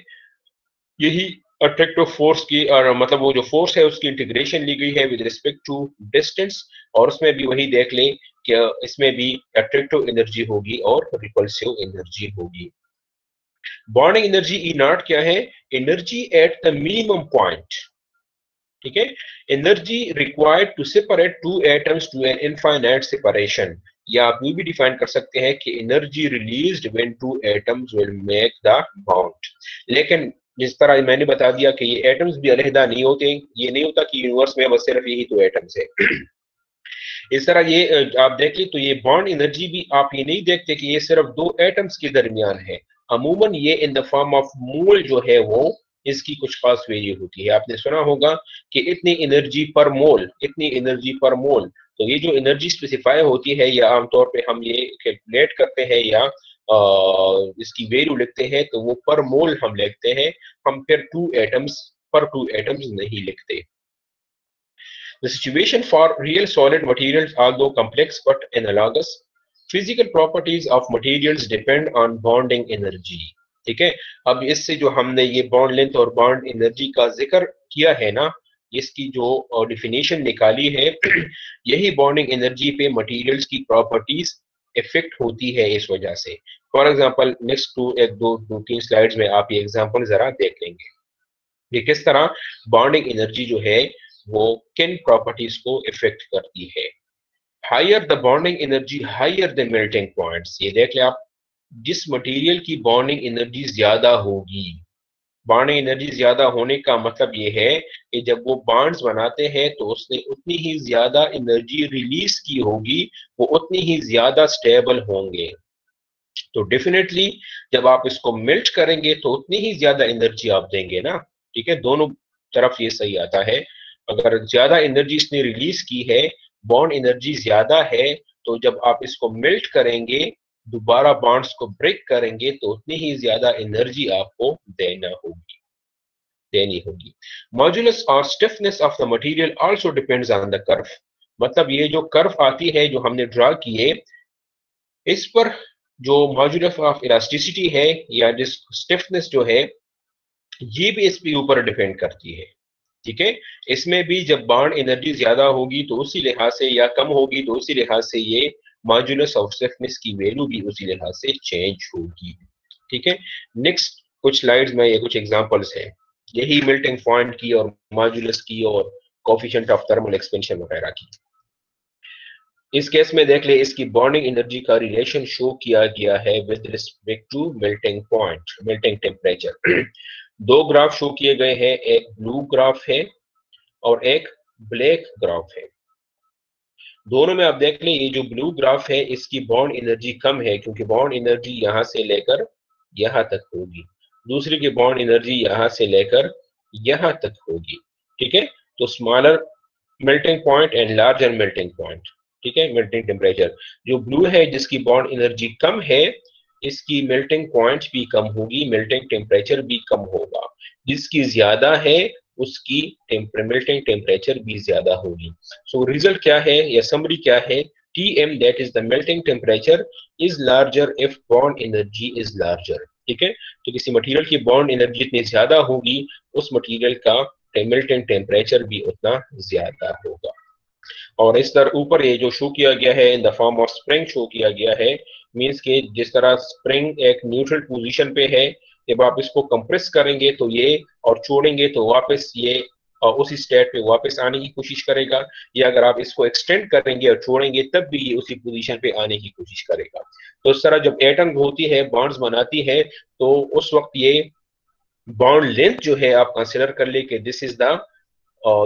S1: यही अट्रैक्टिव फोर्स की और मतलब वो जो फोर्स है उसकी इंटीग्रेशन ली गई है विद रिस्पेक्ट टू डिस्टेंस, और उसमें भी वही देख लें कि इसमें भी अट्रैक्टिव एनर्जी होगी और रिपल्सिव एनर्जी होगी। बॉन्डिंग एनर्जी ई नॉट क्या है? Energy at the minimum point. ठीक है, energy required to separate two atoms to an infinite separation, या आप ये भी डिफाइन कर सकते हैं कि energy released when two atoms will make the bond. लेकिन जिस तरह मैंने बता दिया कि ये एटम्स भी अलहदा नहीं होते, ये नहीं होता कि यूनिवर्स में बस सिर्फ यही तो एटम्स है। इस तरह ये आप देख लें तो ये बॉन्ड एनर्जी भी आप ये नहीं देखते कि ये सिर्फ दो एटम्स के दरमियान है, अमूमन ये इन द फॉर्म ऑफ मोल जो है वो इसकी कुछ खास वैल्यू होती है। आपने सुना होगा कि इतनी एनर्जी पर मोल, इतनी एनर्जी पर मोल, तो ये जो एनर्जी स्पेसिफाई होती है या आमतौर पे हम ये कैलकुलेट करते हैं या इसकी वैल्यू लिखते हैं तो वो पर मोल हम लिखते हैं, हम फिर टू एटम्स नहीं लिखते। The situation for real solid materials, although complex but analogous, physical properties of materials depend on bonding energy। ठीक है, अब इससे जो हमने ये बॉन्ड लेंथ और बॉन्ड एनर्जी का जिक्र किया है ना, इसकी जो डिफिनेशन निकाली है, यही बॉन्डिंग एनर्जी पे मटेरियल्स की प्रॉपर्टीज इफेक्ट होती है इस वजह से। फॉर एग्जांपल नेक्स्ट दो तीन स्लाइड्स में आप ये एग्जांपल जरा देख लेंगे कि किस तरह बॉन्डिंग एनर्जी जो है वो किन प्रॉपर्टीज को इफेक्ट करती है। Higher the bonding energy higher the melting points. ये देख ले आप, जिस मटेरियल की बॉन्डिंग एनर्जी ज्यादा होगी, बॉन्डिंग एनर्जी ज्यादा होने का मतलब ये है कि जब वो बॉन्ड्स बनाते हैं तो उसने उतनी ही ज्यादा एनर्जी रिलीज की होगी, वो उतनी ही ज्यादा स्टेबल होंगे। तो डेफिनेटली जब आप इसको मेल्ट करेंगे तो उतनी ही ज्यादा एनर्जी आप देंगे ना। ठीक है, दोनों तरफ ये सही आता है। अगर ज्यादा एनर्जी इसने रिलीज की है, बॉन्ड एनर्जी ज्यादा है, तो जब आप इसको मेल्ट करेंगे, दोबारा बॉन्ड्स को ब्रेक करेंगे, तो उतनी ही ज्यादा एनर्जी आपको देनी होगी। मॉड्यूलस और stiffness of the material also depends on the curve. मतलब ये जो कर्व आती है जो हमने ड्रा किए, इस पर जो मॉड्यूलस ऑफ इलास्टिसिटी है या जिस स्टिफनेस जो है, ये भी इसके ऊपर डिपेंड करती है। ठीक है, इसमें भी जब बॉन्ड एनर्जी ज्यादा होगी तो उसी लिहाज से, या कम होगी तो उसी लिहाज से ये मॉड्यूलस ऑफ स्टिफनेस की वैल्यू भी उसी लिहाज से चेंज होगी। ठीक है, नेक्स्ट कुछ स्लाइड्स में ये कुछ एग्जांपल्स हैं, यही मेल्टिंग पॉइंट की और मॉड्यूलस की और कोएफिशिएंट ऑफ थर्मल एक्सपेंशन वगैरह की। इस केस में देख ले, इसकी बॉन्डिंग एनर्जी का रिलेशन शो किया गया है with respect to melting point, melting temperature. दो ग्राफ शो किए गए हैं, एक ब्लू ग्राफ है और एक ब्लैक ग्राफ है। दोनों में आप देख लें, ये जो ब्लू ग्राफ है इसकी बॉन्ड एनर्जी कम है क्योंकि बॉन्ड एनर्जी यहां से लेकर यहां तक होगी। दूसरी की बॉन्ड एनर्जी यहाँ से लेकर यहाँ तक होगी, ठीक है। तो smaller melting point and larger melting point, ठीक है, मेल्टिंग टेम्परेचर। जो ब्लू है जिसकी बॉन्ड एनर्जी कम है, इसकी मेल्टिंग पॉइंट भी कम होगी, मेल्टिंग टेम्परेचर भी कम होगा। जिसकी ज्यादा है उसकी मेल्टिंग टेम्परेचर भी ज्यादा होगी। सो रिजल्ट क्या है या समरी क्या है? Tm, that is the melting temperature, is larger if bond energy is larger, ठीक है। तो किसी मटेरियल की बॉन्ड एनर्जी जितनी ज्यादा होगी उस मटेरियल का मेल्टिंग टेम्परेचर भी उतना ज्यादा होगा। और इस तरह ऊपर ये जो शो किया गया है in the form of spring show किया गया है, मींस के जिस तरह स्प्रिंग एक न्यूट्रल पोजीशन पे है, जब आप इसको कंप्रेस करेंगे तो ये और छोड़ेंगे तो वापस ये उसी स्टेट पे वापस आने की कोशिश करेगा, या अगर आप इसको एक्सटेंड करेंगे और छोड़ेंगे तब भी ये उसी पोजीशन पे आने की कोशिश करेगा। तो इस तरह जब एटम होती है, बॉन्ड्स बनाती है, तो उस वक्त ये बॉन्ड लेंथ जो है आप कंसिडर कर ले कि दिस इज द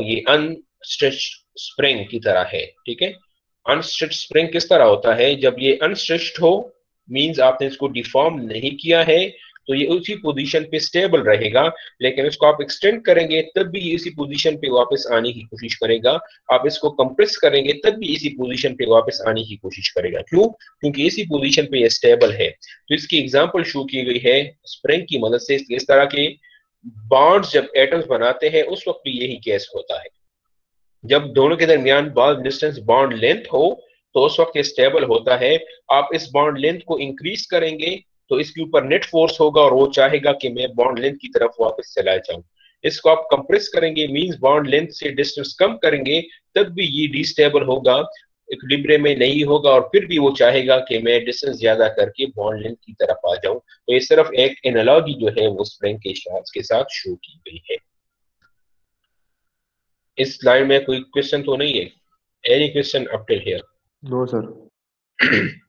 S1: ये अनस्ट्रेच्ड स्प्रिंग की तरह है, ठीक है। अनस्ट्रेच्ड स्प्रिंग किस तरह होता है? जब ये अनस्ट्रेच्ड हो, मींस आपने इसको डिफॉर्म नहीं किया है, तो ये उसी पोजीशन पे स्टेबल रहेगा, लेकिन इसको आप एक्सटेंड करेंगे तब भी ये इसी पोजीशन पे वापस आने की कोशिश करेगा। आप इसको कंप्रेस करेंगे तब भी इसी पोजीशन पे वापस आने की कोशिश करेगा। क्यों? क्योंकि इसी पोजीशन पे ये स्टेबल है। तो इसकी एग्जांपल शो की गई है स्प्रिंग की मदद से। इस तरह के बॉन्ड्स जब एटम्स बनाते हैं उस वक्त भी यही केस होता है। जब दोनों के दरमियान बॉन्ड डिस्टेंस, बॉन्ड लेंथ हो, तो उस वक्त ये स्टेबल होता है। आप इस बॉन्ड लेंथ को इंक्रीज करेंगे तो इसके ऊपर नेट फोर्स होगा और वो चाहेगा कि मैं बॉन्ड लेंथ की तरफ वापस चला जाऊं। इसको आप कंप्रेस करेंगे, मींस बॉन्ड लेंथ से डिस्टेंस कम करेंगे, तब भी ये डिस्टेबल होगा, इक्विलिब्रियम में नहीं होगा, और फिर भी वो चाहेगा कि मैं डिस्टेंस ज्यादा करके बॉन्ड लेंथ की तरफ आ जाऊं। तो ये सिर्फ एक एनालॉजी जो है वो स्प्रिंग के साथ शो की गई है। इस स्लाइड में कोई क्वेश्चन तो नहीं है? Any question up till here?
S3: No sir.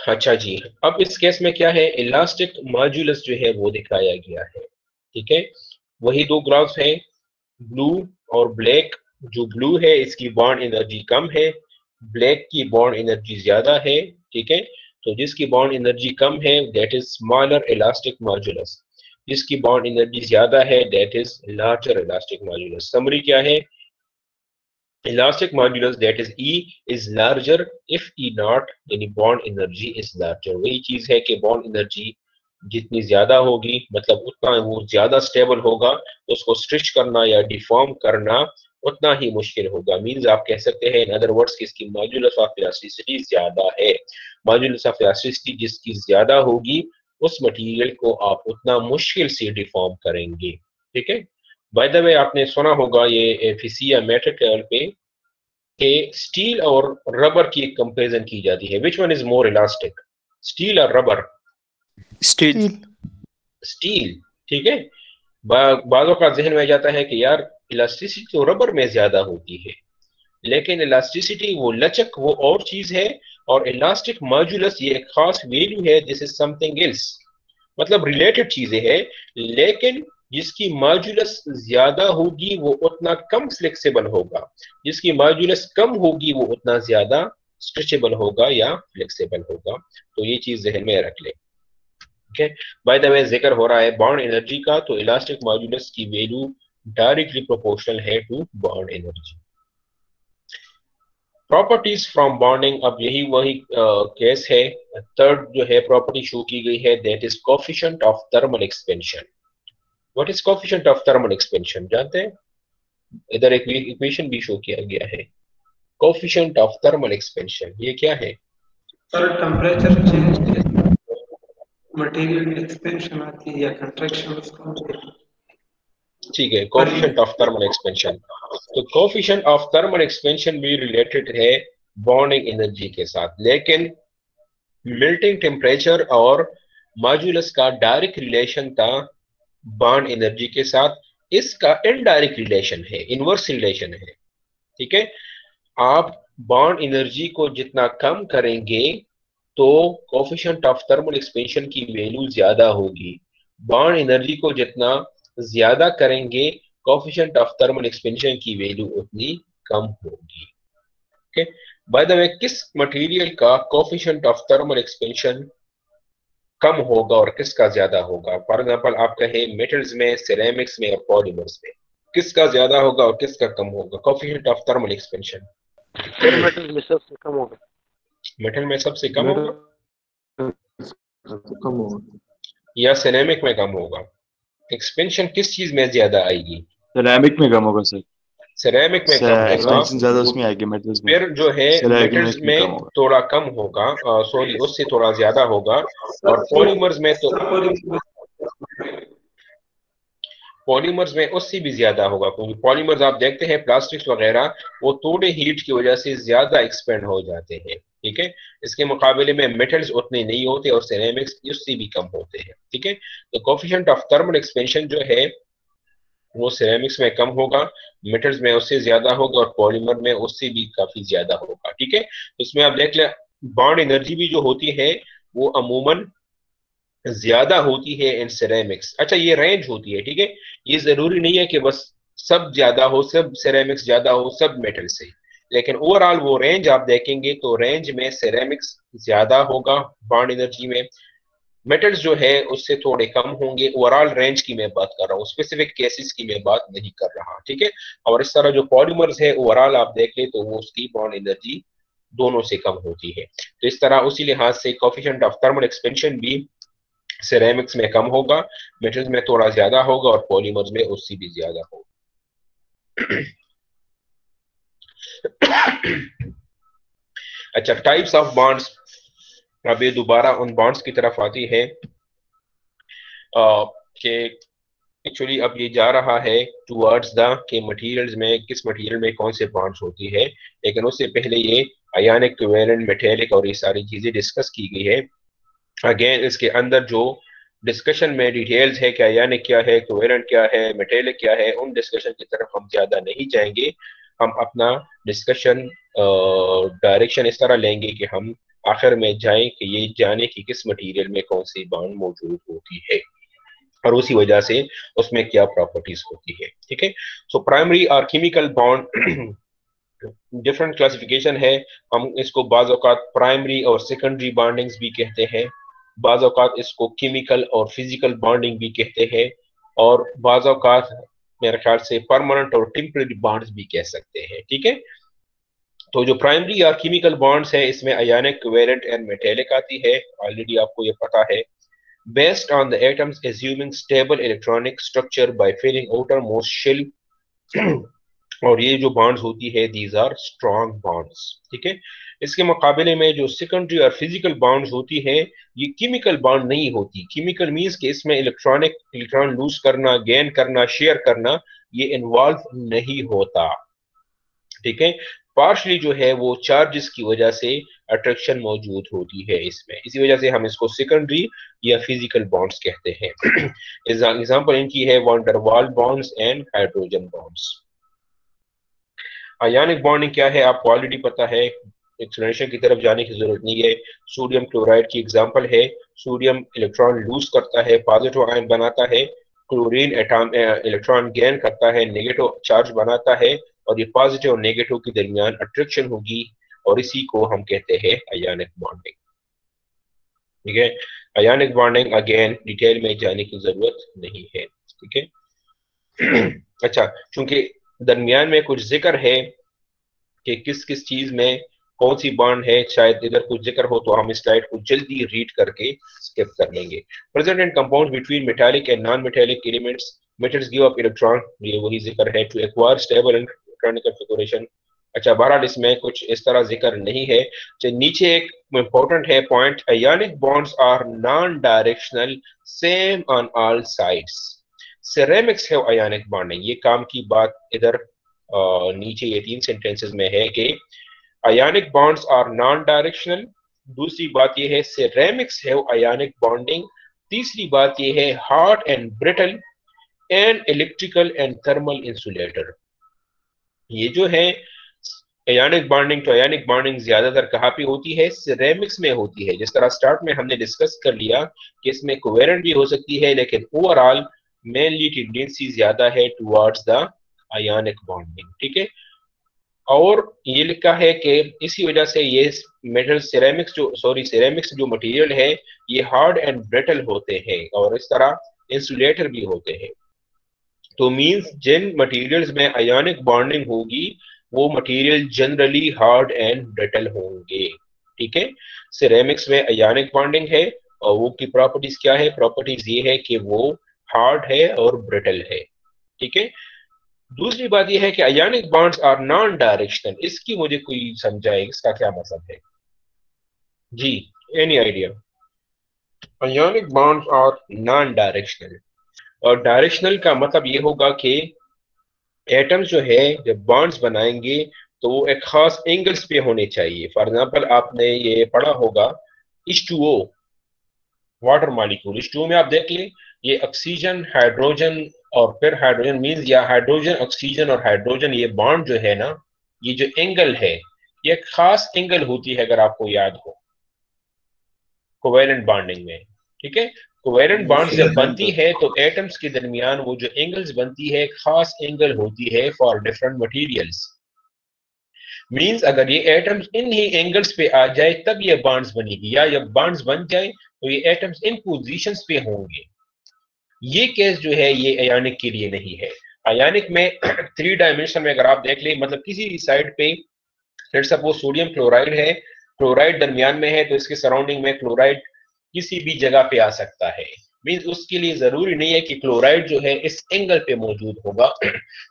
S1: अच्छा जी, अब इस केस में क्या है, इलास्टिक मॉड्यूलस जो है वो दिखाया गया है, ठीक है। वही दो ग्राफ्स हैं, ब्लू और ब्लैक। जो ब्लू है इसकी बॉन्ड एनर्जी कम है, ब्लैक की बॉन्ड एनर्जी ज्यादा है, ठीक है। तो जिसकी बॉन्ड एनर्जी कम है that is smaller elastic modulus, जिसकी बॉन्ड एनर्जी ज्यादा है that is larger elastic modulus. Summary क्या है? Elastic modulus, that is E, is larger if E naught, यानी bond energy is larger। वही चीज है कि bond energy जितनी ज्यादा होगी मतलब उतना वो ज्यादा स्टेबल होगा, तो उसको स्ट्रेच करना या डिफॉर्म करना उतना ही मुश्किल होगा। मींस आप कह सकते हैं इन अदर वर्ड्स कि इसकी मॉड्यूलस ऑफ इलास्टिसिटी ज्यादा है। मॉड्यूलस ऑफ इलास्टिसिटी जिसकी ज्यादा होगी उस मटेरियल को आप उतना मुश्किल से डिफॉर्म करेंगे, ठीक है। बाय द वे आपने सुना होगा ये फिसिया मेटेरियल पे कि स्टील और रबर की एक कंपैरिजन की जाती है। Which one is more elastic, steel और रबर?
S6: स्टील।
S1: स्टील, ठीक है। बाज़ों का जहन में जाता है कि यार इलास्टिसिटी तो रबर में ज्यादा होती है, लेकिन इलास्टिसिटी वो लचक वो और चीज है, और इलास्टिक मॉड्यूलस ये एक खास वैल्यू है, दिस इज समथिंग एल्स, मतलब रिलेटेड चीजें हैं, लेकिन जिसकी मॉड्यूलस ज्यादा होगी वो उतना कम फ्लेक्सिबल होगा, जिसकी मॉड्यूलस कम होगी वो उतना ज्यादा स्ट्रेचेबल होगा या फ्लेक्सिबल होगा। तो ये चीज जहन में रख ले, ठीक है। बाय द वे जिक्र हो रहा है बॉन्ड एनर्जी का, तो इलास्टिक मॉड्यूलस की वैल्यू डायरेक्टली प्रोपोर्शनल है to bond energy. Properties from bonding, अब यही वही केस है। थर्ड जो है प्रॉपर्टी शो की गई है that is coefficient of thermal expansion. What is coefficient of thermal expansion जानते हैं? इधर एक इक्वेशन भी शो किया गया है, कोएफिशिएंट ऑफ थर्मल एक्सपेंशन। ये क्या है?
S4: Sir temperature change material expansion आती है या कंट्रैक्शन उसका,
S1: ठीक है, कोएफिशिएंट ऑफ थर्मल एक्सपेंशन। तो कोएफिशिएंट ऑफ थर्मल एक्सपेंशन भी रिलेटेड है बॉन्डिंग एनर्जी के साथ, लेकिन मेल्टिंग टेम्परेचर और मॉड्यूलस का डायरेक्ट रिलेशन था बॉन्ड एनर्जी के साथ, इसका इनडायरेक्ट रिलेशन है, इनवर्स रिलेशन है, ठीक है। आप बॉन्ड एनर्जी को जितना कम करेंगे तो कोएफिशिएंट ऑफ थर्मल एक्सपेंशन की वैल्यू ज्यादा होगी, बॉन्ड एनर्जी को जितना ज्यादा करेंगे कोएफिशिएंट ऑफ थर्मल एक्सपेंशन की वैल्यू उतनी कम होगी, ओके। बाय द वे किस मटेरियल का कोएफिशिएंट ऑफ थर्मल एक्सपेंशन कम होगा और किसका ज्यादा होगा? फॉर एग्जाम्पल आप कहें मेटल्स में, सिरेमिक्स में और पॉलीमर्स में किसका ज्यादा होगा और किसका कम होगा? Coefficient of thermal expansion
S11: sir metal में सबसे कम होगा।
S1: मेटल में सबसे कम होगा
S3: कम होगा
S1: या सिरेमिक में कम होगा? एक्सपेंशन किस चीज में ज्यादा आएगी?
S10: सिरेमिक में कम होगा सर।
S1: सिरेमिक में कम होगा,
S10: एक्सपेंशन ज्यादा उसमें आएगी मेटल्स में।
S1: फिर जो है मेटल्स
S10: सिरेमिक
S1: में
S10: कम होगा।
S1: थोड़ा कम होगा, सॉरी उससे थोड़ा ज्यादा होगा, और पॉलीमर्स में तो पॉलीमर्स में उससे भी ज्यादा होगा, क्योंकि पॉलीमर्स आप देखते हैं प्लास्टिक्स वगैरह वो थोड़े हीट की वजह से ज्यादा एक्सपेंड हो जाते हैं, ठीक है। इसके मुकाबले में मेटल्स उतने नहीं होते और सिरेमिक्स उससे भी कम होते हैं, ठीक है। तो कोफिशिएंट ऑफ थर्मल एक्सपेंशन जो है वो सिरेमिक्स में कम होगा, मेटल्स में उससे ज्यादा होगा और पॉलीमर में उससे भी काफी ज्यादा होगा, ठीक है। तो इसमें आप देख लें बॉन्ड एनर्जी भी जो होती है वो अमूमन ज्यादा होती है इन सिरेमिक्स। अच्छा, ये रेंज होती है, ठीक है, ये जरूरी नहीं है कि बस सब ज्यादा हो, सब सिरेमिक्स ज्यादा हो सब मेटल से, लेकिन ओवरऑल वो रेंज आप देखेंगे तो रेंज में सिरेमिक्स ज्यादा होगा बॉन्ड एनर्जी में, मेटल्स जो है उससे थोड़े कम होंगे। ओवरऑल रेंज की मैं बात कर रहा हूँ, स्पेसिफिक केसेस की मैं बात नहीं कर रहा, ठीक है। और इस तरह जो पॉलीमर्स है ओवरऑल आप देख ले तो वो उसकी बॉन्ड एनर्जी दोनों से कम होती है। तो इस तरह उसी लिहाज से कोफिशिएंट ऑफ थर्मल एक्सपेंशन भी सिरेमिक्स में कम होगा, मेटल्स में थोड़ा ज्यादा होगा और पॉलीमर्स में उससे भी ज्यादा होगा। अच्छा, टाइप्स ऑफ बॉन्ड्स, अब ये दोबारा उन बॉन्ड्स की तरफ आती है कि एक्चुअली अब ये जा रहा है टुवर्ड्स द के मटेरियल्स में किस मटेरियल में कौन से बॉन्ड्स होती है, लेकिन उससे पहले ये आयनिक, कोवेलेंट, मेटेलिक और ये सारी चीजें डिस्कस की गई है। अगेन इसके अंदर जो डिस्कशन में डिटेल्स है कि आयनिक क्या है, कोवेलेंट क्या है, मेटेलिक क्या है, उन डिस्कशन की तरफ हम ज्यादा नहीं जाएंगे। हम अपना डिस्कशन डायरेक्शन इस तरह लेंगे कि हम आखिर में जाएं कि ये जाने कि किस मटेरियल में कौन सी बॉन्ड मौजूद होती है और उसी वजह से उसमें क्या प्रॉपर्टीज होती है, ठीक है। सो प्राइमरी और केमिकल बॉन्ड डिफरेंट क्लासिफिकेशन है। हम इसको बाज़ औक़ात प्राइमरी और सेकेंडरी बॉन्डिंग्स भी कहते हैं, बाज़ औक़ात इसको केमिकल और फिजिकल बॉन्डिंग भी कहते हैं, और बाज़ औक़ात मेरे ख्याल से परमानेंट और टेम्परेरी बॉन्ड्स भी कह सकते हैं, ठीक है। तो जो प्राइमरी या केमिकल बॉन्ड्स है इसमें आयनिक, कोवेलेंट एंड मेटेलिक आती है, ऑलरेडी आपको ये पता है। Based on the atoms assuming stable electronic structure by filling outermost shell, और ये जो बॉन्ड्स होती है दीज आर स्ट्रॉन्ग बॉन्ड्स, ठीक है। इसके मुकाबले में जो सेकेंडरी और फिजिकल बॉन्ड्स होती है ये केमिकल बॉन्ड नहीं होती। केमिकल मींस कि इसमें इलेक्ट्रॉन लूज करना, गेन करना, शेयर करना ये इन्वॉल्व नहीं होता, ठीक है। पार्शली जो है वो चार्जेस की वजह से अट्रैक्शन मौजूद होती है इसमें, इसी वजह से हम इसको सेकेंडरी या फिजिकल बॉन्ड्स कहते हैं। एग्जांपल इनकी है van der Waals bonds and hydrogen bonds. Ionic bonding क्या है आपको ऑलरेडी पता है, एक्सप्लेनेशन की तरफ जाने की जरूरत नहीं है। सोडियम क्लोराइड की एग्जांपल है, सोडियम इलेक्ट्रॉन लूज करता है, पॉजिटिव आयन बनाता है, क्लोरीन इलेक्ट्रॉन गेन करता है, नेगेटिव चार्ज बनाता है, और ये पॉजिटिव और नेगेटिव के दरमियान अट्रैक्शन होगी और इसी को हम कहते हैं आयनिक बॉन्डिंग, ठीक है। आयनिक बॉन्डिंग अगेन डिटेल में जाने की जरूरत नहीं है, ठीक है। अच्छा, चूंकि दरमियान में कुछ जिक्र है कि किस किस चीज में कौन सी बॉन्ड है, शायद इधर कुछ जिक्र हो तो हम इस स्लाइड को जल्दी रीड करके स्किप कर लेंगे। Present in compounds between metallic and non metallic elements, metals give up electron, ये वही जिक्र है, to acquire stable and electronic configuration. अच्छा, बहरहाल इसमें कुछ इस तरह जिक्र नहीं है। नीचे एक इंपॉर्टेंट है point, ionic bonds are non directional same on all sides. Ceramics है आयनिक बॉन्डिंग, ये काम की बात इधर नीचे ये 3 सेंटेंसेस में है कि ionic bonds are non directional. दूसरी बात ये है सिरेमिक्स है आयनिक बॉन्डिंग। तीसरी बात ये है hard and brittle and electrical and thermal insulator. ये जो है आयनिक बॉन्डिंग, तो आयनिक बॉन्डिंग ज्यादातर कहाँ पे होती है, सिरेमिक्स में होती है। जिस तरह स्टार्ट में हमने डिस्कस कर लिया कि इसमें कोवेलेंट भी हो सकती है, लेकिन ओवरऑल मेनली टेंडेंसी ज्यादा है टुवर्ड्स द आयनिक बॉन्डिंग, ठीक है। और ये लिखा है कि इसी वजह से ये मेटल सिरेमिक्स जो मटेरियल है ये हार्ड एंड ब्रिटल होते हैं और इस तरह इंसुलेटर भी होते हैं। तो मींस जिन मटेरियल्स में आयोनिक बॉन्डिंग होगी वो material generally hard and brittle होंगे। ठीक है, सिरेमिक्स में आयोनिक बॉन्डिंग है और वो की प्रॉपर्टीज क्या है? प्रॉपर्टीज ये है कि वो हार्ड है और ब्रिटल है। ठीक है, दूसरी बात यह है कि ionic bonds are non directional. इसकी मुझे कोई समझाए, इसका क्या मतलब है जी? Any idea? Ionic bonds are non directional और डायरेक्शनल का मतलब ये होगा कि एटम्स जो है जब बॉन्ड्स बनाएंगे तो वो एक खास एंगल्स पे होने चाहिए। फॉर एग्जांपल आपने ये पढ़ा होगा H2O वाटर मॉलिक्यूल। H2O में आप देख लें ये ऑक्सीजन हाइड्रोजन और फिर हाइड्रोजन मींस या हाइड्रोजन ऑक्सीजन और हाइड्रोजन ये बॉन्ड जो है ना, ये जो एंगल है ये एक खास एंगल होती है अगर आपको याद हो कोवेलेंट बॉन्डिंग में। ठीक है, कोवेलेंट बॉन्ड्स जब बनती है तो एटम्स के दरमियान वो जो एंगल्स बनती है खास एंगल होती है फॉर डिफरेंट मटेरियल्स। मींस अगर ये एटम्स इन ही एंगल्स पे आ जाए तब ये बॉन्ड्स बनेगी, या जब बॉन्ड्स बन जाए तो ये एटम्स इन पोजीशंस पे होंगे। ये केस जो है ये आयोनिक के लिए नहीं है। आयोनिक में 3 डायमेंशन में अगर आप देख लें, मतलब किसी भी साइड पे लेट्स सपोज सोडियम क्लोराइड है, क्लोराइड दरमियान में है तो इसके सराउंडिंग में क्लोराइड किसी भी जगह पे आ सकता है। मींस उसके लिए जरूरी नहीं है कि क्लोराइड जो है इस एंगल पे मौजूद होगा।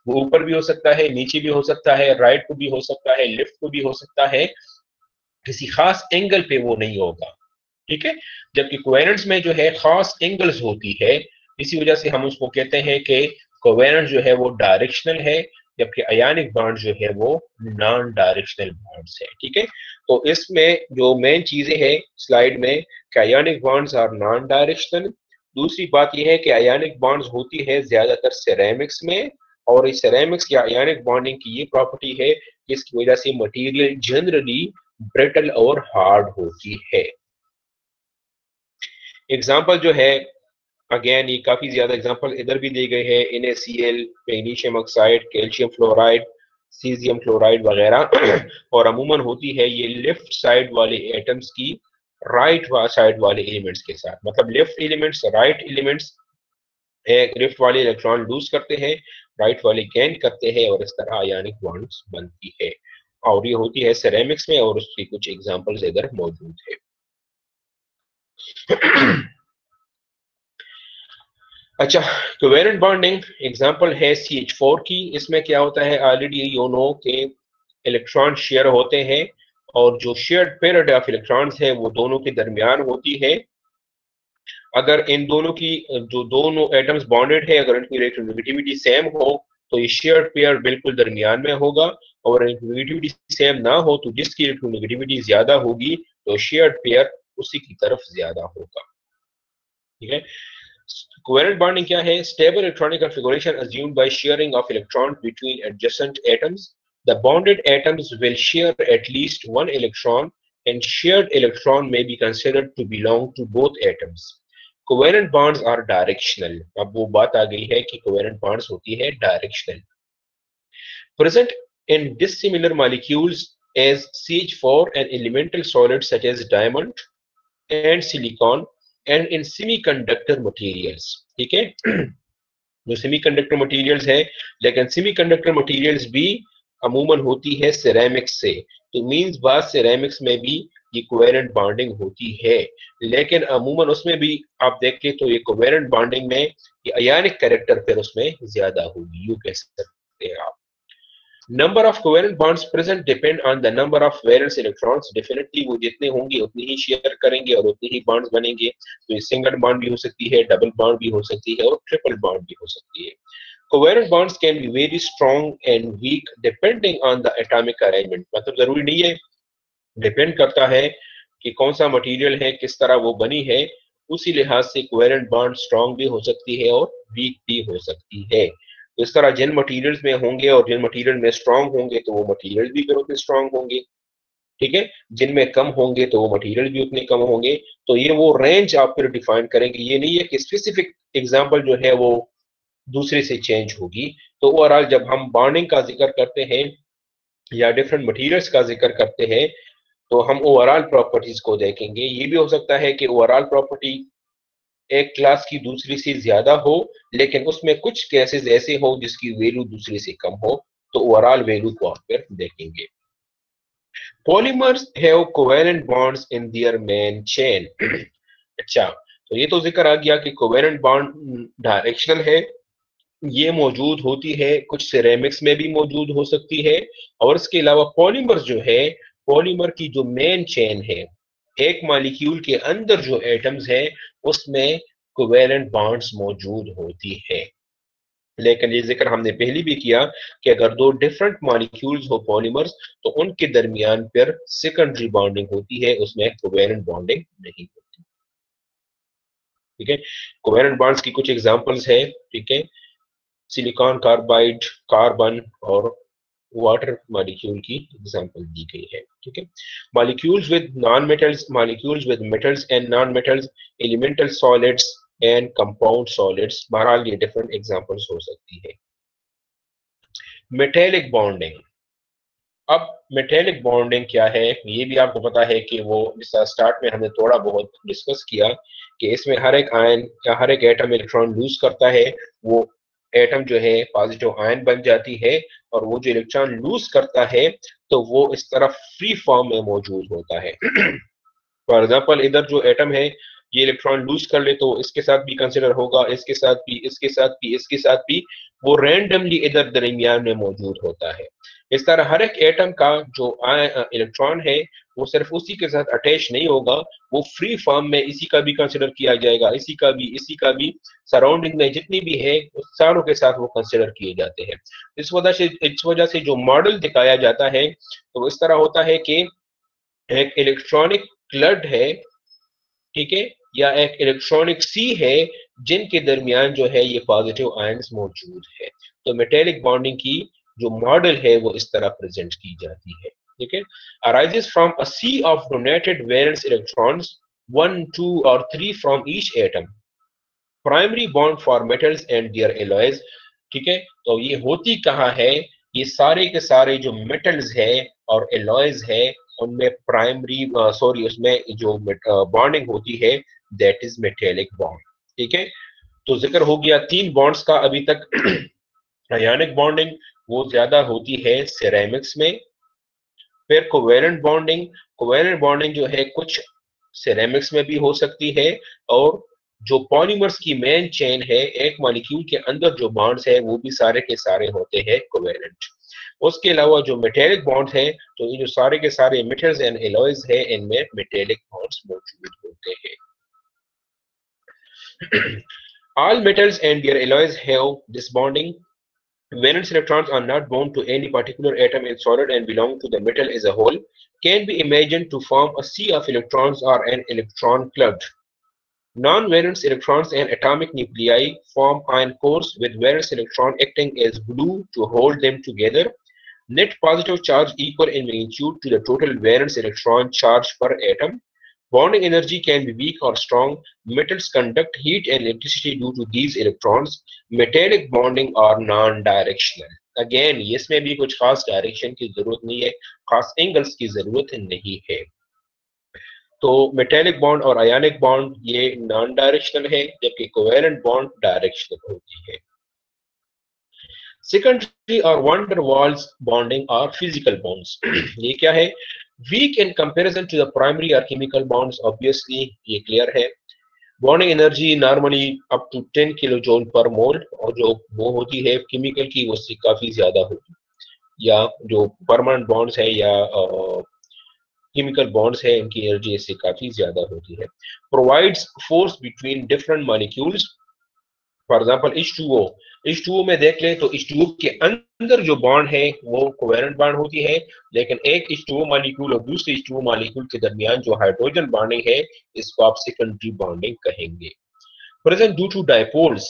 S1: वो ऊपर भी हो सकता है, नीचे भी हो सकता है, राइट को भी हो सकता है, लेफ्ट को भी हो सकता है, किसी खास एंगल पे वो नहीं होगा। ठीक है, जबकि कोवेलेंट्स में जो है खास एंगल्स होती है, इसी वजह से हम उसको कहते हैं कि कोवेलेंट जो है वो डायरेक्शनल है जबकि आयोनिक बॉन्ड जो है वो नॉन डायरेक्शनल बॉन्ड्स है। ठीक है, तो इसमें जो मेन चीजें हैं स्लाइड में कि ionic bonds are non directional. दूसरी बात यह है कि आयोनिक बॉन्ड्स होती है ज्यादातर सिरेमिक्स में और इस सिरेमिक्स या आयोनिक बॉन्डिंग की ये प्रॉपर्टी है जिसकी वजह से मटेरियल जनरली ब्रिटल और हार्ड होती है। एग्जाम्पल जो है अगेन ये काफी ज्यादा एग्जांपल इधर भी दिए गए हैं, NaCl, magnesium oxide, calcium fluoride, caesium chloride वगैरह और अमूमन होती है ये लेफ्ट साइड वाले एटम्स की राइट साइड वाले एलिमेंट्स के साथ। मतलब left elements right elements left वाले इलेक्ट्रॉन लूज करते हैं, राइट वाले गेन करते हैं और इस तरह आयोनिक बॉन्ड्स बनती है और ये होती है सिरेमिक्स में और उसकी कुछ एग्जांपल्स इधर मौजूद है। अच्छा, कोवेलेंट बॉन्डिंग एग्जांपल है CH4 की। इसमें क्या होता है, ऑलरेडी यू नो के इलेक्ट्रॉन शेयर होते हैं और जो शेयर्ड पेयर ऑफ इलेक्ट्रॉन्स है वो दोनों के दरमियान होती है। अगर इन दोनों की जो दोनों एटम्स बॉन्डेड है अगर इनकी इलेक्ट्रोनेगेटिविटी सेम हो तो ये शेयर्ड पेयर बिल्कुल दरमियान में होगा, और इलेक्ट्रोनेगेटिविटी सेम ना हो तो जिसकी इलेक्ट्रोनेगेटिविटी ज्यादा होगी तो शेयर्ड पेयर उसी की तरफ ज्यादा होगा। ठीक है, कोवेलेंट बॉन्डिंग क्या है? Stable electronic configuration assumed by sharing of electrons between adjacent atoms. The bonded atoms will share at least one electron and shared electron may be considered to belong to both atoms. Covalent bonds are directional. अब वो बात आ गई है कि covalent bonds होती है directional. Present in dissimilar molecules as CH4 and elemental solids such as diamond and silicon and in semiconductor materials. ठीक है, जो सेमीकंडक्टर मटेरियल्स है, लेकिन सेमीकंडक्टर मटेरियल्स भी अमूमन होती है सिरेमिक्स से। तो मींस बात सिरेमिक्स में भी ये कोवेलेंट बॉन्डिंग होती है, लेकिन अमूमन उसमें भी आप देखें तो ये कोवेलेंट बॉन्डिंग में ये आयोनिक कैरेक्टर फिर उसमें ज्यादा होगी, यूं कह सकते हैं आप। Number of covalent bonds present depend on the number of valence electrons. Definitely वो जितने होंगे उतनी ही शेयर करेंगे और उतनी ही बॉन्ड्स बनेंगे। तो ये सिंगल बॉन्ड भी हो सकती है, डबल बॉन्ड भी हो सकती है और ट्रिपल बॉन्ड भी हो सकती है। Covalent bonds can be very strong and weak depending on the atomic arrangement. मतलब जरूरी नहीं है, डिपेंड करता है कि कौन सा मटेरियल है, किस तरह वो बनी है, उसी लिहाज से कोवेलेंट बॉन्ड स्ट्रॉन्ग भी हो सकती है और वीक भी हो सकती है। तो इस तरह जिन मटेरियल्स में होंगे और जिन मटेरियल में स्ट्रांग होंगे तो वो मटेरियल भी फिर उतने स्ट्रांग होंगे। ठीक है, जिनमें कम होंगे तो वो मटेरियल भी उतने कम होंगे। तो ये वो रेंज आप फिर डिफाइन करेंगे, ये नहीं है कि स्पेसिफिक एग्जांपल जो है वो दूसरे से चेंज होगी। तो ओवरऑल जब हम बॉन्डिंग का जिक्र करते हैं या डिफरेंट मटेरियल्स का जिक्र करते हैं तो हम ओवरऑल प्रॉपर्टीज को देखेंगे। ये भी हो सकता है कि ओवरऑल प्रॉपर्टी एक क्लास की दूसरी से ज्यादा हो, लेकिन उसमें कुछ केसेस ऐसे हो जिसकी वैल्यू दूसरी से कम हो, तो ओवरऑल वैल्यू को आप फिर देखेंगे। Polymers have covalent bonds in their main chain. अच्छा, तो ये तो जिक्र आ गया कि कोवेलेंट बॉन्ड डायरेक्शनल है, ये मौजूद होती है, कुछ सिरेमिक्स में भी मौजूद हो सकती है, और इसके अलावा पॉलीमर्स जो है, पॉलीमर की जो मेन चेन है, एक मॉलिक्यूल के अंदर जो एटम्स हैं उसमें कोवेलेंट बॉन्ड्स मौजूद होती है। लेकिन ये जिक्र हमने पहले भी किया कि अगर दो डिफरेंट मॉलिक्यूल्स हो पॉलीमर्स, तो उनके दरमियान फिर सेकेंडरी बॉन्डिंग होती है, उसमें कोवेलेंट बॉन्डिंग नहीं होती। ठीक है, कोवेलेंट बॉन्ड्स की कुछ एग्जांपल्स है। ठीक है, सिलिकॉन कार्बाइड, कार्बन और वाटर मॉलिक्यूल की एग्जांपल दी गई है। ठीक है, molecules with non metals, molecules with metals and non metals, elemental solids and compound solids, बहरहाल ये डिफरेंट एग्जांपल्स हो सकती है। Metallic bonding. अब मेटेलिक बॉन्डिंग क्या है, ये भी आपको पता है कि वो जैसा स्टार्ट में हमने थोड़ा बहुत डिस्कस किया कि इसमें हर एक आयन या हर एक एटम इलेक्ट्रॉन लूज करता है, वो एटम जो है पॉजिटिव आयन बन जाती है, और वो जो इलेक्ट्रॉन लूज करता है तो वो इस तरह फ्री फॉर्म में मौजूद होता है। फॉर एग्जाम्पल, इधर जो एटम है ये इलेक्ट्रॉन लूज कर ले तो इसके साथ भी कंसिडर होगा, इसके साथ भी, इसके साथ भी, इसके साथ भी, वो रैंडमली इधर दरमियान में मौजूद होता है। इस तरह हर एक एटम का जो इलेक्ट्रॉन है वो सिर्फ उसी के साथ अटैच नहीं होगा, वो फ्री फॉर्म में इसी का भी कंसिडर किया जाएगा, इसी का भी, इसी का भी, सराउंडिंग में जितनी भी है उस सारों के साथ वो कंसिडर किए जाते हैं। इस वजह से जो मॉडल दिखाया जाता है तो इस तरह होता है कि एक इलेक्ट्रॉनिक क्लड है, ठीक है, या एक इलेक्ट्रॉनिक सी है, जिनके दरमियान जो है ये पॉजिटिव आयंस मौजूद है। तो मेटेलिक बॉन्डिंग की जो मॉडल है वो इस तरह प्रेजेंट की जाती है। ठीक है, arises from a sea of donated valence electrons, 1, 2 or 3 from each atom. Primary bond for metals and their alloys. ठीक है, तो ये होती कहाँ है, ये सारे के सारे जो मेटल्स है और एलॉयज है उनमें प्राइमरी उसमें जो बॉन्डिंग होती है दैट इज मेटेलिक बॉन्ड। ठीक है, तो जिक्र हो गया 3 बॉन्ड्स का अभी तक। आयनिक बॉन्डिंग वो ज्यादा होती है सिरेमिक्स में। फिर कोवेलेंट बॉन्डिंग, कोवेलेंट बॉन्डिंग जो है कुछ सिरेमिक्स में भी हो सकती है, और जो पॉलीमर्स की मेन चेन है, एक मॉलिक्यूल के अंदर जो बॉन्ड्स है वो भी सारे के सारे होते हैं कोवेलेंट। उसके अलावा जो मेटेलिक बॉन्ड्स है, तो ये जो सारे के सारे मेटल्स एंड एलॉयज है इनमें मेटेलिक बॉन्ड्स मौजूद होते हैं। All metals and their alloys have this bonding. Valence electrons are not bound to any particular atom in solid and belong to the metal as a whole, can be imagined to form a sea of electrons or an electron club. Non-valence electrons and atomic nuclei form ion cores with valence electron acting as glue to hold them together. Net positive charge equal in magnitude to the total valence electron charge per atom. Bonding energy can be weak or strong. Metals conduct heat and electricity due to these electrons. Metallic bonding are non-directional. Again, इसमें भी कुछ खास direction की जरूरत नहीं है, खास angles की जरूरत नहीं है। तो मेटेलिक बॉन्ड और आयनिक बॉन्ड ये नॉन डायरेक्शनल है, जबकि कोवेलेंट बॉन्ड डायरेक्शनल होती है। सेकेंडरी और वन डर वाल्स बॉन्डिंग और फिजिकल बॉन्ड्स। ये क्या है? Weak in comparison to the primary और केमिकल बॉन्ड्स, ऑब्वियसली ये क्लियर है। Bonding energy normally up to 10 kilo joule per mole, और जो वो होती है केमिकल की वो से काफी ज्यादा होती है, या जो परमानेंट बॉन्ड्स है या केमिकल बॉन्ड्स है इनकी एनर्जी इससे काफी ज्यादा होती है। Provides force between different molecules. For example H2O में देख ले तो H2O के अंदर जो बॉन्ड है वो कोवेलेंट बॉन्ड होती है, लेकिन एक H2O मॉलिक्यूल और दूसरे H2O मॉलिक्यूल के दरमियान जो हाइड्रोजन बॉन्डिंग है इसको आप सेकेंडरी बॉन्डिंग कहेंगे। Present due to dipoles,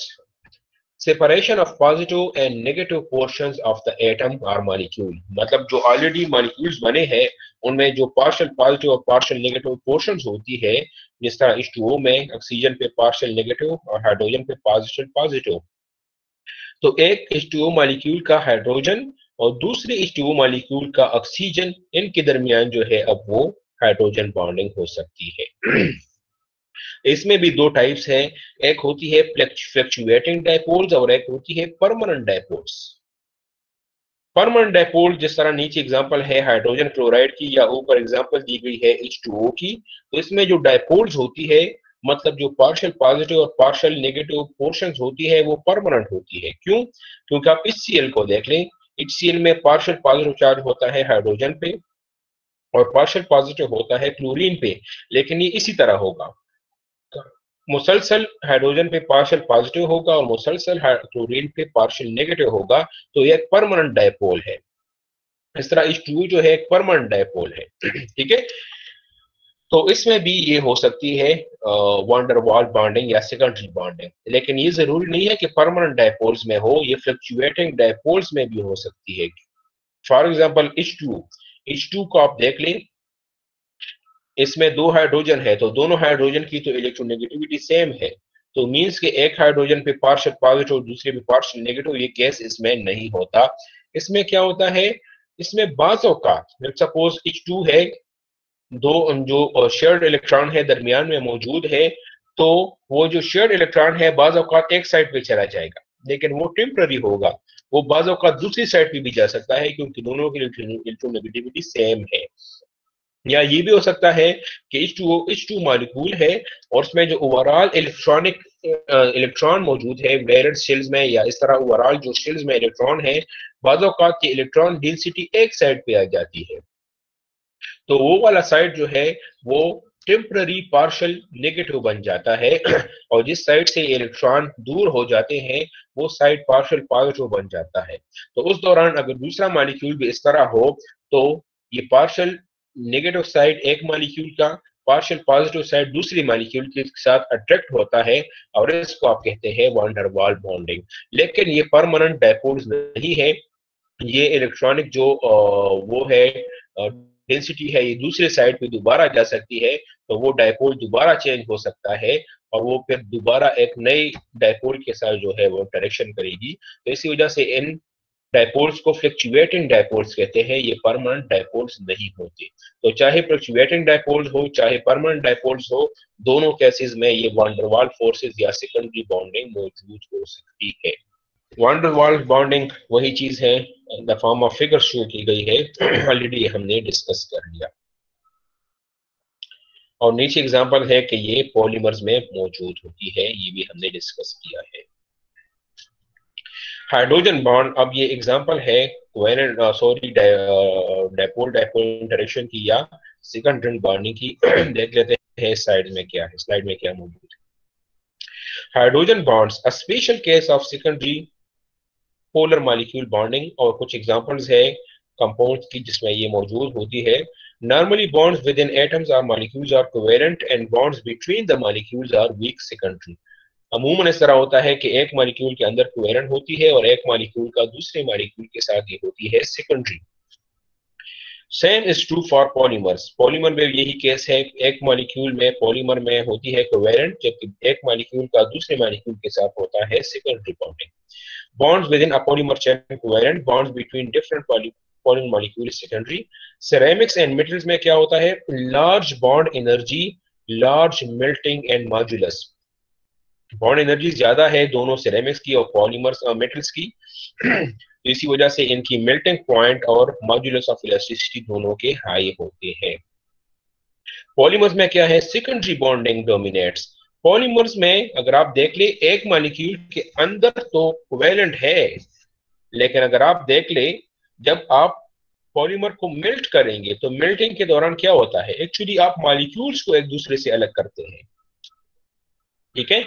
S1: separation of positive and negative portions of the atom और मॉलिक्यूल। मतलब जो ऑलरेडी मॉलिक्यूल्स बने हैं उनमें जो पार्शियल पॉजिटिव और पार्शियल नेगेटिव पोर्शंस होती है, जिस तरह H2O में ऑक्सीजन पे पार्शियल नेगेटिव और हाइड्रोजन पे पार्शियल पॉजिटिव। तो एक H2O मॉलिक्यूल का हाइड्रोजन और दूसरे H2O मॉलिक्यूल का ऑक्सीजन, इनके दरमियान जो है अब वो हाइड्रोजन बॉन्डिंग हो सकती है। इसमें भी दो टाइप्स हैं, एक होती है फ्लक्चुएटिंग डायपोल्स और एक होती है परमानेंट डायपोल्स। परमानेंट डायपोल जिस तरह नीचे एग्जांपल है हाइड्रोजन क्लोराइड की या ऊपर एग्जांपल दी गई है H2O की, तो इसमें जो डायपोल्स होती है मतलब जो पार्शियल पॉजिटिव और पार्शियल नेगेटिव पोर्शंस होती है वो परमानेंट होती है। क्यों? क्योंकि आप HCl को देख लें, HCl में पार्शियल पॉजिटिव चार्ज होता है हाइड्रोजन पे और पार्शियल पॉजिटिव होता है क्लोरीन पे, लेकिन ये इसी तरह होगा, मुसलसल हाइड्रोजन पे पार्शियल पॉजिटिव होगा और मुसलसल क्लोरीन पे पार्शियल नेगेटिव होगा, तो ये एक परमानेंट डायपोल है। इस तरह H2O जो है एक परमानेंट डायपोल है। ठीक है, तो इसमें भी ये हो सकती है वान डेर वाल्स बॉन्डिंग या सेकेंडरी बॉन्डिंग, लेकिन ये जरूरी नहीं है कि परमानेंट डायपोल्स में हो, ये फ्लक्चुएटिंग डायपोल्स में भी हो सकती है। फॉर एग्जांपल H2 को आप देख लें, इसमें दो हाइड्रोजन है तो दोनों हाइड्रोजन की तो इलेक्ट्रोनेगेटिविटी सेम है, तो मींस के एक हाइड्रोजन पे पार्शियल पॉजिटिव और दूसरे पे पार्शियल नेगेटिव, ये केस इसमें नहीं होता। इसमें क्या होता है, इसमें बाज़ औक़ात सपोज H2 है, दो जो शेयर्ड इलेक्ट्रॉन है दरमियान में मौजूद है, तो वो जो शेयर्ड इलेक्ट्रॉन है बाज़ औक़ात एक साइड पे चला जाएगा, लेकिन वो टेम्पररी होगा, वो बाज़ औक़ात दूसरी साइड पे भी जा सकता है क्योंकि दोनों की इलेक्ट्रोनेगेटिविटी सेम है। या ये भी हो सकता है कि H2 मॉलिक्यूल है और उसमें जो ओवरऑल इलेक्ट्रॉन मौजूद है वैलेंस शेल्स में या इस तरह ओवरऑल जो शेल्स में इलेक्ट्रॉन है, बाज़ औक़ात की इलेक्ट्रॉन डेंसिटी एक साइड पे आ जाती है, तो वो वाला साइड जो है वो टेम्पररी पार्शियल नेगेटिव बन जाता है और जिस साइड से इलेक्ट्रॉन दूर हो जाते हैं वो साइड पार्शियल पॉजिटिव बन जाता है। तो उस दौरान अगर दूसरा मॉलिक्यूल भी इस तरह हो तो ये पार्शियल नेगेटिव साइड एक मॉलिक्यूल का, पार्शियल पॉजिटिव साइड दूसरी मॉलिक्यूल के साथ अट्रैक्ट होता है और इसको आप कहते हैं वान डेर वाल्स बॉन्डिंग। लेकिन ये परमानेंट डायपोल्स नहीं है, ये इलेक्ट्रॉनिक जो वो है डेंसिटी है ये दूसरे साइड पे दोबारा जा सकती है, तो वो डायपोल दोबारा चेंज हो सकता है और वो फिर दोबारा एक नई डायपोल के साथ जो है वो इंटरेक्शन करेगी। तो इसी वजह से इन डायपोल्स को फ्लक्चुएटिंग डायपोल्स कहते हैं, ये परमानेंट डायपोल्स नहीं होते। तो चाहे फ्लक्चुएटिंग डायपोल्स हो चाहे परमानेंट डायपोल्स हो, दोनों केसेस में ये वान डेर वाल्स फोर्सेस या सेकेंडरी बॉन्डिंग मौजूद हो सकती है। वान डेर वाल्स बॉन्डिंग वही चीज है, the form of figure show की गई है, ऑलरेडी हमने डिस्कस कर लिया। और नीचे एग्जांपल है कि ये पॉलीमर्स में मौजूद होती है, ये भी हमने डिस्कस किया है। हाइड्रोजन बॉन्ड, अब ये एग्जांपल है डायपोल इंटरेक्शन की या सेकेंडरी बॉन्डिंग की। देख लेते हैं स्लाइड में क्या है, स्लाइड में क्या मौजूद है। Hydrogen bonds a special case of secondary polar molecule bonding, और कुछ एग्जांपल्स है कंपाउंड्स की जिसमें ये मौजूद होती है। Normally bonds within atoms और molecules are covalent and bonds between the molecules are weak secondary. अमूमन इस तरह होता है कि एक मॉलिक्यूल के अंदर कोवेलेंट होती है और एक मॉलिक्यूल का दूसरे मॉलिक्यूल के साथ ये होती है secondary. Same is true for polymers, polymer में यही केस है, एक मॉलिक्यूल में पॉलीमर में होती है कोवेलेंट जबकि एक मॉलिक्यूल का दूसरे मॉलिक्यूल के साथ होता है secondary bonding. Bonds within a polymer chain covalent, bonds between different polymer molecules secondary। Ceramics and metals में क्या होता है, large bond energy, large melting and modulus। Bond energy ज्यादा है दोनों सिरेमिक्स की और पॉलीमर्स और मेटल्स की, इसी वजह से इनकी मेल्टिंग पॉइंट और मॉड्यूलस ऑफ इलास्टिसिटी दोनों के हाई होते हैं। पॉलीमर्स में क्या है, सेकेंडरी बॉन्डिंग डोमिनेट्स। पॉलीमर्स में अगर आप देख ले एक मॉलिक्यूल के अंदर तो कोवेलेंट है, लेकिन अगर आप देख ले जब आप पॉलीमर को मेल्ट करेंगे तो मेल्टिंग के दौरान क्या होता है, एक्चुअली आप मॉलिक्यूल्स को एक दूसरे से अलग करते हैं। ठीक है,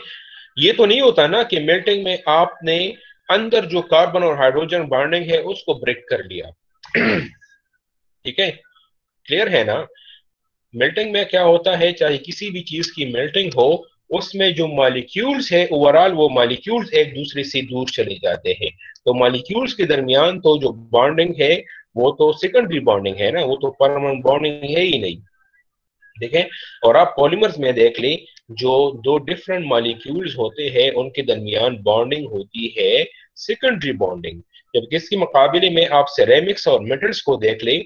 S1: ये तो नहीं होता ना कि मेल्टिंग में आपने अंदर जो कार्बन और हाइड्रोजन बॉन्डिंग है उसको ब्रेक कर लिया। ठीक है, क्लियर है ना। मेल्टिंग में क्या होता है, चाहे किसी भी चीज की मेल्टिंग हो उसमें जो मॉलिक्यूल्स है ओवरऑल वो मॉलिक्यूल्स एक दूसरे से दूर चले जाते हैं, तो मॉलिक्यूल्स के दरमियान तो जो बॉन्डिंग है वो तो सेकेंडरी बॉन्डिंग है ना, वो तो परमानेंट बॉन्डिंग है ही नहीं। देखें, और आप पॉलीमर्स में देख लें जो दो डिफरेंट मॉलिक्यूल्स होते हैं उनके दरमियान बॉन्डिंग होती है सेकेंडरी बॉन्डिंग। जबकि इसके मुकाबले में आप सिरेमिक्स और मेटल्स को देख ले,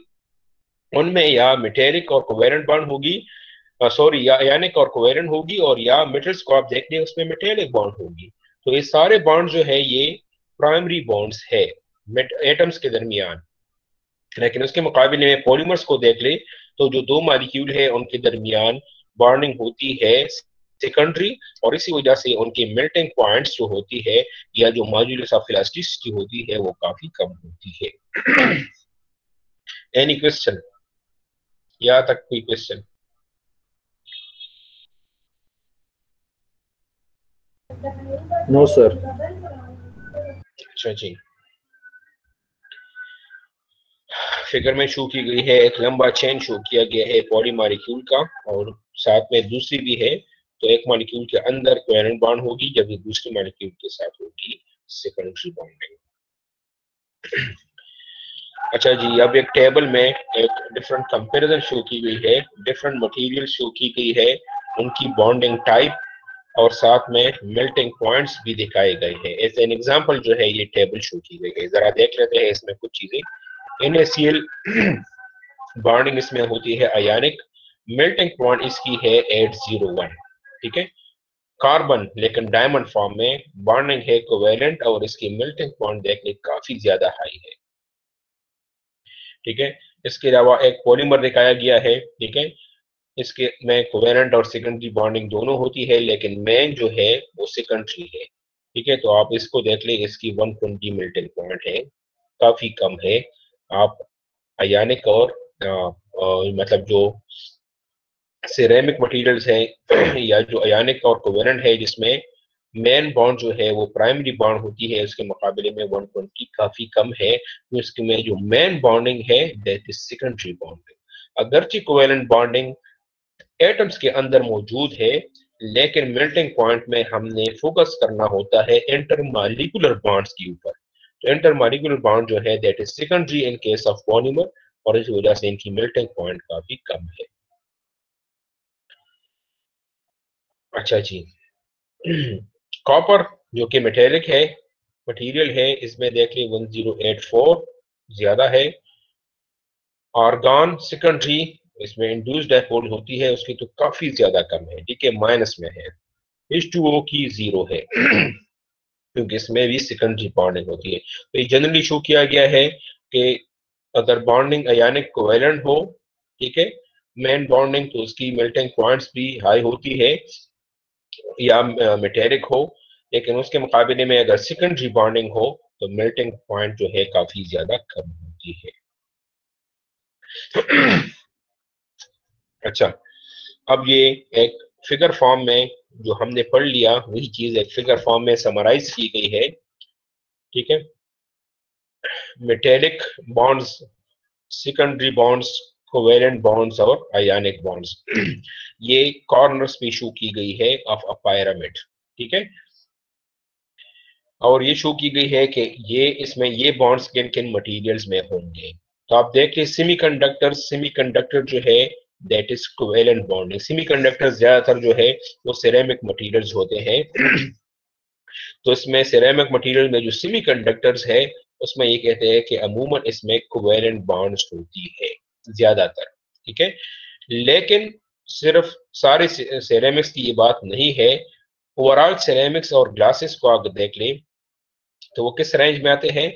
S1: उनमें या मेटेलिक और कोवेलेंट बॉन्ड होगी, सॉरी या आयनिक और कोवेलेंट होगी, और या मेटल्स को आप देख लें उसमें मेटेलिक बॉन्ड होगी। तो ये सारे बॉन्ड जो है ये प्राइमरी बॉन्ड्स है एटम्स के दरमियान। लेकिन उसके मुकाबले में पॉलीमर्स को देख ले तो जो दो मॉलिक्यूल है उनके दरमियान बॉन्डिंग होती है सेकेंडरी, और इसी वजह से उनके मेल्टिंग पॉइंट्स जो होती है या जो मॉड्यूलस ऑफ इलास्टिसिटी होती है वो काफी कम होती है। Any question? यहाँ तक कोई क्वेश्चन?
S12: No sir.
S1: अच्छा जी, फिगर में शो की गई है एक लंबा चेन शो किया गया है पॉलीमॉलिक्यूल का, और साथ में दूसरी भी है। तो एक मॉलिक्यूल के अंदर कोवेलेंट बॉन्ड होगी जबकि दूसरे मॉलिक्यूल के साथ होगी सेकेंडरी बॉन्डिंग। अच्छा जी, अब एक टेबल में एक डिफरेंट कंपैरिजन शो की गई है, डिफरेंट मटेरियल शो की गई है, उनकी बॉन्डिंग टाइप और साथ में मेल्टिंग पॉइंट्स भी दिखाए गए हैं। एज एन एग्जांपल जो है ये टेबल शो की गई है, जरा देख लेते हैं इसमें कुछ चीजें। NaCl बॉन्डिंग इसमें होती है आयनिक, मेल्टिंग पॉइंट इसकी है 801, ठीक है। कार्बन लेकिन डायमंड फॉर्म में बॉन्डिंग है कोवेलेंट और इसकी मेल्टिंग पॉइंट देखने काफी ज्यादा हाई है, ठीक है। इसके अलावा एक पॉलीमर दिखाया गया है, ठीक है, इसके में कोवेलेंट और सेकेंडरी बॉन्डिंग दोनों होती है लेकिन मेन जो है वो सेकेंडरी है, ठीक है। तो आप इसको देख लें, इसकी 120 मेल्टिंग पॉइंट है, काफी कम है। आप आयनिक और मतलब जो सिरेमिक मटेरियल्स हैं या जो आयनिक और कोवेलेंट है जिसमें मेन बॉन्ड जो है वो प्राइमरी बॉन्ड होती है, उसके मुकाबले में 120 काफी कम है। तो इसके में जो मेन बॉन्डिंग है दैट इज सेकेंडरी बॉन्डिंग। अगरचे कोवेलेंट बॉन्डिंग एटम्स के अंदर मौजूद है लेकिन मेल्टिंग पॉइंट में हमने फोकस करना होता है इंटरमॉलिक्यूलर बॉन्ड्स के ऊपर। तो इंटरमॉलिक्यूलर बॉन्ड जो है that is secondary in case of polymer, और इस वजह से इनकी मेल्टिंग पॉइंट काफी कम है। अच्छा जी, कॉपर जो कि मेटेलिक है मटेरियल है, इसमें देख ली 1084 ज्यादा है। आर्गन सेकेंडरी, इसमें इंड्यूस्ड डाइपोल होती है उसकी तो काफी ज्यादा कम है, ठीक है, माइनस में है। H2O की 0 है क्योंकि इसमें भी सेकेंडरी बॉन्डिंग होती है। तो ये जनरली शो किया गया है कि अगर बॉन्डिंग आयनिक कोवेलेंट हो, ठीक है, मेन बॉन्डिंग, तो उसकी मेल्टिंग पॉइंट्स भी हाई होती है या मेटेलिक हो, लेकिन उसके मुकाबले में अगर सेकेंडरी बॉन्डिंग हो तो मेल्टिंग पॉइंट जो है काफी ज्यादा कम होती है। अच्छा, अब ये एक फिगर फॉर्म में जो हमने पढ़ लिया वही चीज एक फिगर फॉर्म में समराइज की गई है, ठीक है। Metallic bonds, secondary bonds, covalent bonds और आयनिक बॉन्ड्स, ये कॉर्नर्स पे शो की गई है ऑफ अ पिरामिड, ठीक है। और ये शो की गई है कि ये इसमें ये बॉन्ड्स किन किन मटेरियल्स में होंगे। तो आप देखिए सेमीकंडक्टर जो है that is covalent bonding. Semiconductor ज्यादातर जो है वो सिरेमिक मटेरियल्स होते हैं। तो इसमें सिरेमिक मटेरियल में जो सेमीकंडक्टर्स है उसमें ये कहते हैं कि अमूमन इसमें कोवेलेंट बॉन्ड्स होती है ज्यादातर, ठीक है। लेकिन सिर्फ सारे सिरेमिक्स की ये बात नहीं है, ओवरऑल सिरेमिक्स और ग्लासेस को अगर देख लें तो वो किस रेंज में आते हैं,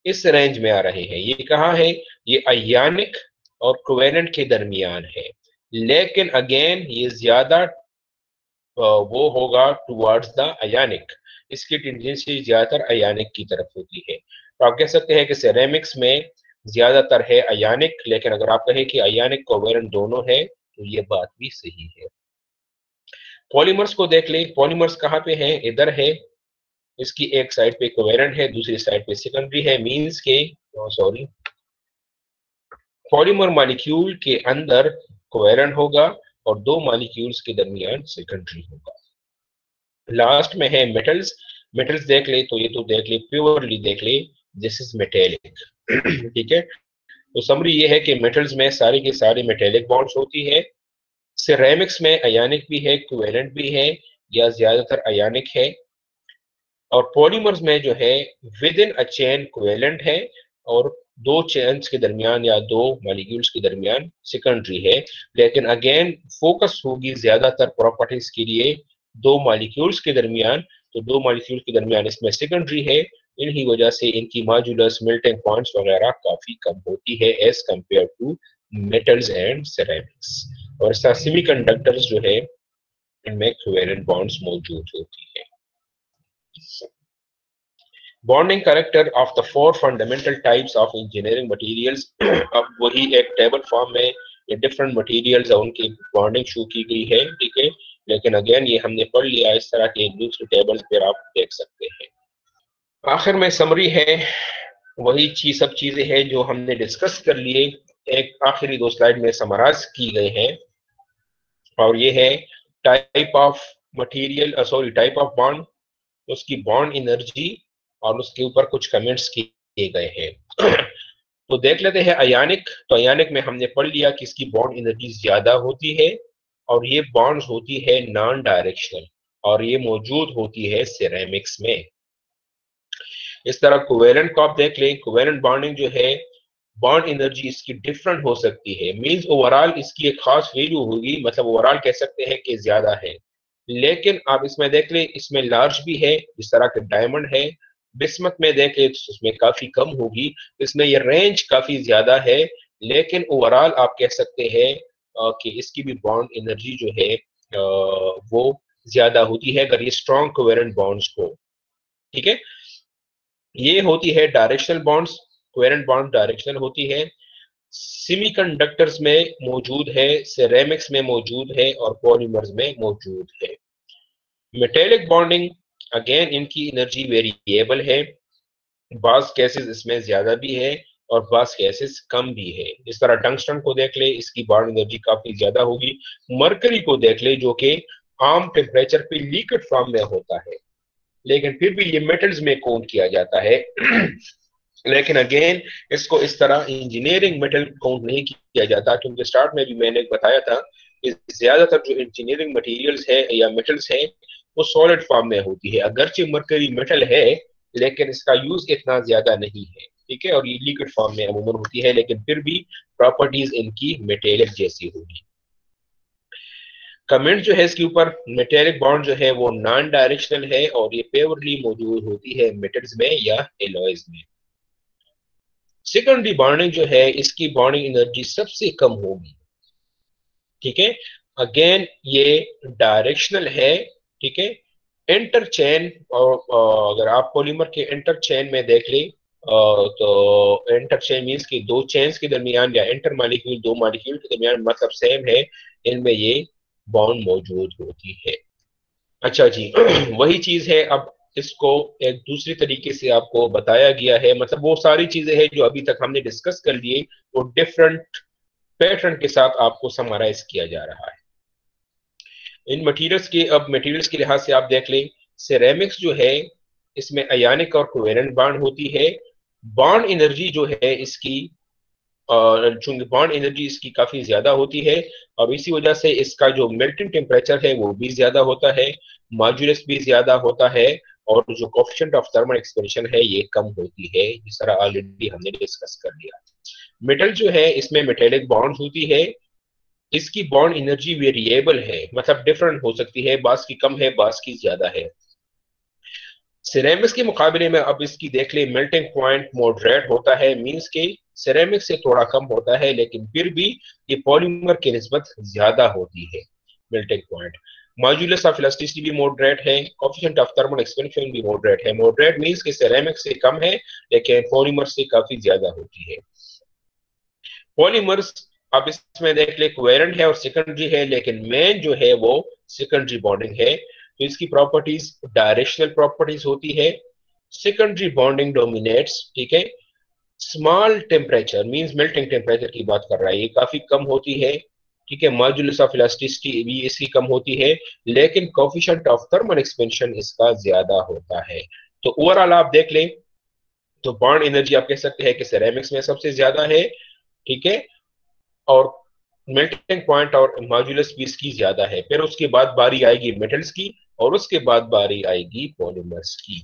S1: इस रेंज में आ रहे हैं। ये कहाँ है, ये आयनिक और कोवेलेंट के दरमियान है, लेकिन अगेन ये ज्यादा वो होगा टुवर्ड्स द आयनिक, इसकी टेंडेंसी ज्यादातर आयनिक की तरफ होती है। तो आप कह सकते हैं कि सिरेमिक्स में ज्यादातर है आयनिक, लेकिन अगर आप कहें कि आयनिक कोवेलेंट दोनों है तो ये बात भी सही है। पॉलीमर्स को देख लें, पॉलीमर्स कहाँ पे हैं, इधर है, इसकी एक साइड पे कोवेलेंट है दूसरी साइड पे सेकेंडरी है, मींस के सॉरी पॉलीमर मॉलिक्यूल के अंदर कोवेलेंट होगा और दो मॉलिक्यूल्स के दरमियान सेकेंडरी होगा। लास्ट में है मेटल्स। मेटल्स देख ले तो ये तो देख ले प्योरली देख ले, दिस इज मेटेलिक, ठीक है। तो समरी ये है कि मेटल्स में सारे के सारे मेटेलिक बॉन्ड्स होती है। सिरेमिक्स में आयनिक भी है कोवेलेंट भी है या ज्यादातर आयनिक है, और पॉलीमर्स में जो है with in a chain covalent है और दो चेन्स के दरमियान या दो मॉलिक्यूल्स के दरमियान सेकेंडरी है, लेकिन अगेन फोकस होगी ज्यादातर प्रॉपर्टीज के लिए दो मॉलिक्यूल्स के दरमियान, तो दो मॉलिक्यूल के दरमियान इसमें सेकेंडरी है, इन्हीं वजह से इनकी मॉड्यूलस मेल्टिंग पॉइंट्स वगैरह काफी कम होती है as compare to metals and ceramics. और इस तरह सेमीकंडक्टर्स जो है इनमें कोवेलेंट बॉन्ड्स मौजूद होती है। Bonding character of the 4 fundamental types of engineering materials, अब वही एक टेबल फॉर्म में ये डिफरेंट मटेरियल्स और उनकी बॉन्डिंग शो की गई है, ठीक है, लेकिन अगेन ये हमने पढ़ लिया, इस तरह के एक दूसरे टेबल्स पर आप देख सकते हैं। आखिर में समरी है, वही चीज सब चीजें हैं जो हमने डिस्कस कर लिए, एक आखिरी 2 स्लाइड में समराइज की गए हैं, और ये है type of material, type of bond, उसकी बॉन्ड एनर्जी और उसके ऊपर कुछ कमेंट्स किए गए हैं। तो देख लेते हैं अयानिक। तो अयानिक में हमने पढ़ लिया कि इसकी बॉन्ड एनर्जी ज्यादा होती है और ये बॉन्ड्स होती है नॉन डायरेक्शनल, और ये मौजूद होती है सिरेमिक्स में। इस तरह कोवेलेंट को आप देख लें, कोवेलेंट बॉन्डिंग जो है बॉन्ड एनर्जी इसकी डिफरेंट हो सकती है, मींस ओवरऑल इसकी एक खास वैल्यू होगी, मतलब ओवरऑल कह सकते हैं कि ज्यादा है, लेकिन आप इसमें देख लें इसमें लार्ज भी है, इस तरह के डायमंड है। बिस्मत में देखें तो उसमें काफी कम होगी, इसमें ये रेंज काफी ज्यादा है, लेकिन ओवरऑल आप कह सकते हैं कि इसकी भी बॉन्ड एनर्जी जो है वो ज्यादा होती है अगर ये स्ट्रॉन्ग कोवेलेंट बॉन्ड्स को, ठीक है। ये होती है directional bonds, covalent bond directional होती है, सेमीकंडक्टर्स में मौजूद है, सिरेमिक्स में मौजूद है और पॉलीमर्स में मौजूद है। मेटेलिक बॉन्डिंग अगेन इनकी एनर्जी वेरिएबल है, बाज केसेस इसमें ज्यादा भी है और बाज केसेस कम भी है। इस तरह टंगस्टन को देख ले, इसकी बॉन्ड एनर्जी काफी ज्यादा होगी। मरकरी को देख ले जो कि आम टेम्परेचर पे लिक्विड फॉर्म में होता है, लेकिन फिर भी ये मेटल्स में काउंट किया जाता है। लेकिन अगेन इसको इस तरह इंजीनियरिंग मेटल काउंट नहीं किया जाता, क्योंकि स्टार्ट में भी मैंने बताया था कि ज्यादातर जो इंजीनियरिंग मटेरियल्स है या मेटल्स है वो सॉलिड फॉर्म में होती है। अगरचे मरकरी मेटल है लेकिन इसका यूज इतना ज्यादा नहीं है, ठीक है, और ये लिक्विड फॉर्म में अमूमन होती है, लेकिन फिर भी प्रॉपर्टीज इनकी मेटेलिक जैसी होगी। कमेंट जो है इसके ऊपर, मेटेलिक बॉन्ड जो है वो नॉन डायरेक्शनल है और ये पेवरली मौजूद होती है मेटल्स में या एलॉयज में। सेकेंडरी बॉन्डिंग जो है इसकी बॉन्डिंग एनर्जी सबसे कम होगी, ठीक है। अगेन ये डायरेक्शनल है, ठीक है। इंटर चेन, और अगर आप पॉलीमर के इंटर चेन में देख लें तो इंटर चेन मीन्स कि दो चेन्स के दरमियान या इंटर मॉलिक्यूल, दो मॉलिक्यूल के दरमियान मतलब सेम है, इनमें ये बॉन्ड मौजूद होती है। अच्छा जी, वही चीज है, अब इसको एक दूसरी तरीके से आपको बताया गया है, मतलब वो सारी चीजें हैं जो अभी तक हमने डिस्कस कर लिए, वो डिफरेंट पैटर्न के साथ आपको समराइज किया जा रहा है। इन मटेरियल्स के, अब मटेरियल्स के लिहाज से आप देख लें, सिरेमिक्स जो है इसमें अयानिक और कोवेलेंट बॉन्ड होती है। बॉन्ड एनर्जी जो है इसकी, चूंकि बॉन्ड एनर्जी इसकी काफी ज्यादा होती है और इसी वजह से इसका जो मेल्टिंग टेम्परेचर है वो भी ज्यादा होता है, मॉड्यूलस भी ज्यादा होता है, और जो कोएफिशिएंट ऑफ थर्मल एक्सपेंशन है ये कम होती है, जिस तरह ऑलरेडी हमने डिस्कस कर लिया। मेटल जो है इसमें मेटेलिक बॉन्ड होती है, इसकी बॉन्ड एनर्जी वेरिएबल है, मतलब डिफरेंट हो सकती है, बास की कम है, बास की ज्यादा है। सिरेमिक्स के मुकाबले में अब इसकी देख ले, मेल्टिंग पॉइंट मॉडरेट होता है, मींस के सिरेमिक से थोड़ा कम होता है, लेकिन फिर भी ये पॉलीमर की निस्बत ज्यादा होती है melting point. Modulus of elasticity भी मॉडरेट है, कोएफिशिएंट ऑफ थर्मल एक्सपेंशन भी मॉडरेट है। मॉडरेट मींस कि सिरेमिक से कम है लेकिन पॉलीमर से काफी ज्यादा होती है। पॉलीमर्स अब इसमें देख ले, कोवेलेंट है और सेकेंडरी है, लेकिन मेन जो है वो सेकेंडरी बॉन्डिंग है, तो इसकी प्रॉपर्टीज डायरेक्शनल प्रॉपर्टीज होती है। सेकेंडरी बॉन्डिंग डोमिनेट्स, ठीक है। Small temperature means melting temperature की बात कर रहा है, ये काफी कम होती है, ठीक है। मॉड्यूलस ऑफ इलास्टिसिटी भी इसकी कम होती है, लेकिन कोएफिशिएंट ऑफ थर्मल एक्सपेंशन इसका ज्यादा होता है। तो ओवरऑल आप देख लें तो बॉन्ड एनर्जी आप कह सकते हैं कि सिरेमिक्स में सबसे ज्यादा है, ठीक है, और मेल्टिंग पॉइंट और मॉड्यूलस भी इसकी ज्यादा है। फिर उसके बाद बारी आएगी मेटल्स की और उसके बाद बारी आएगी पॉलीमर्स की।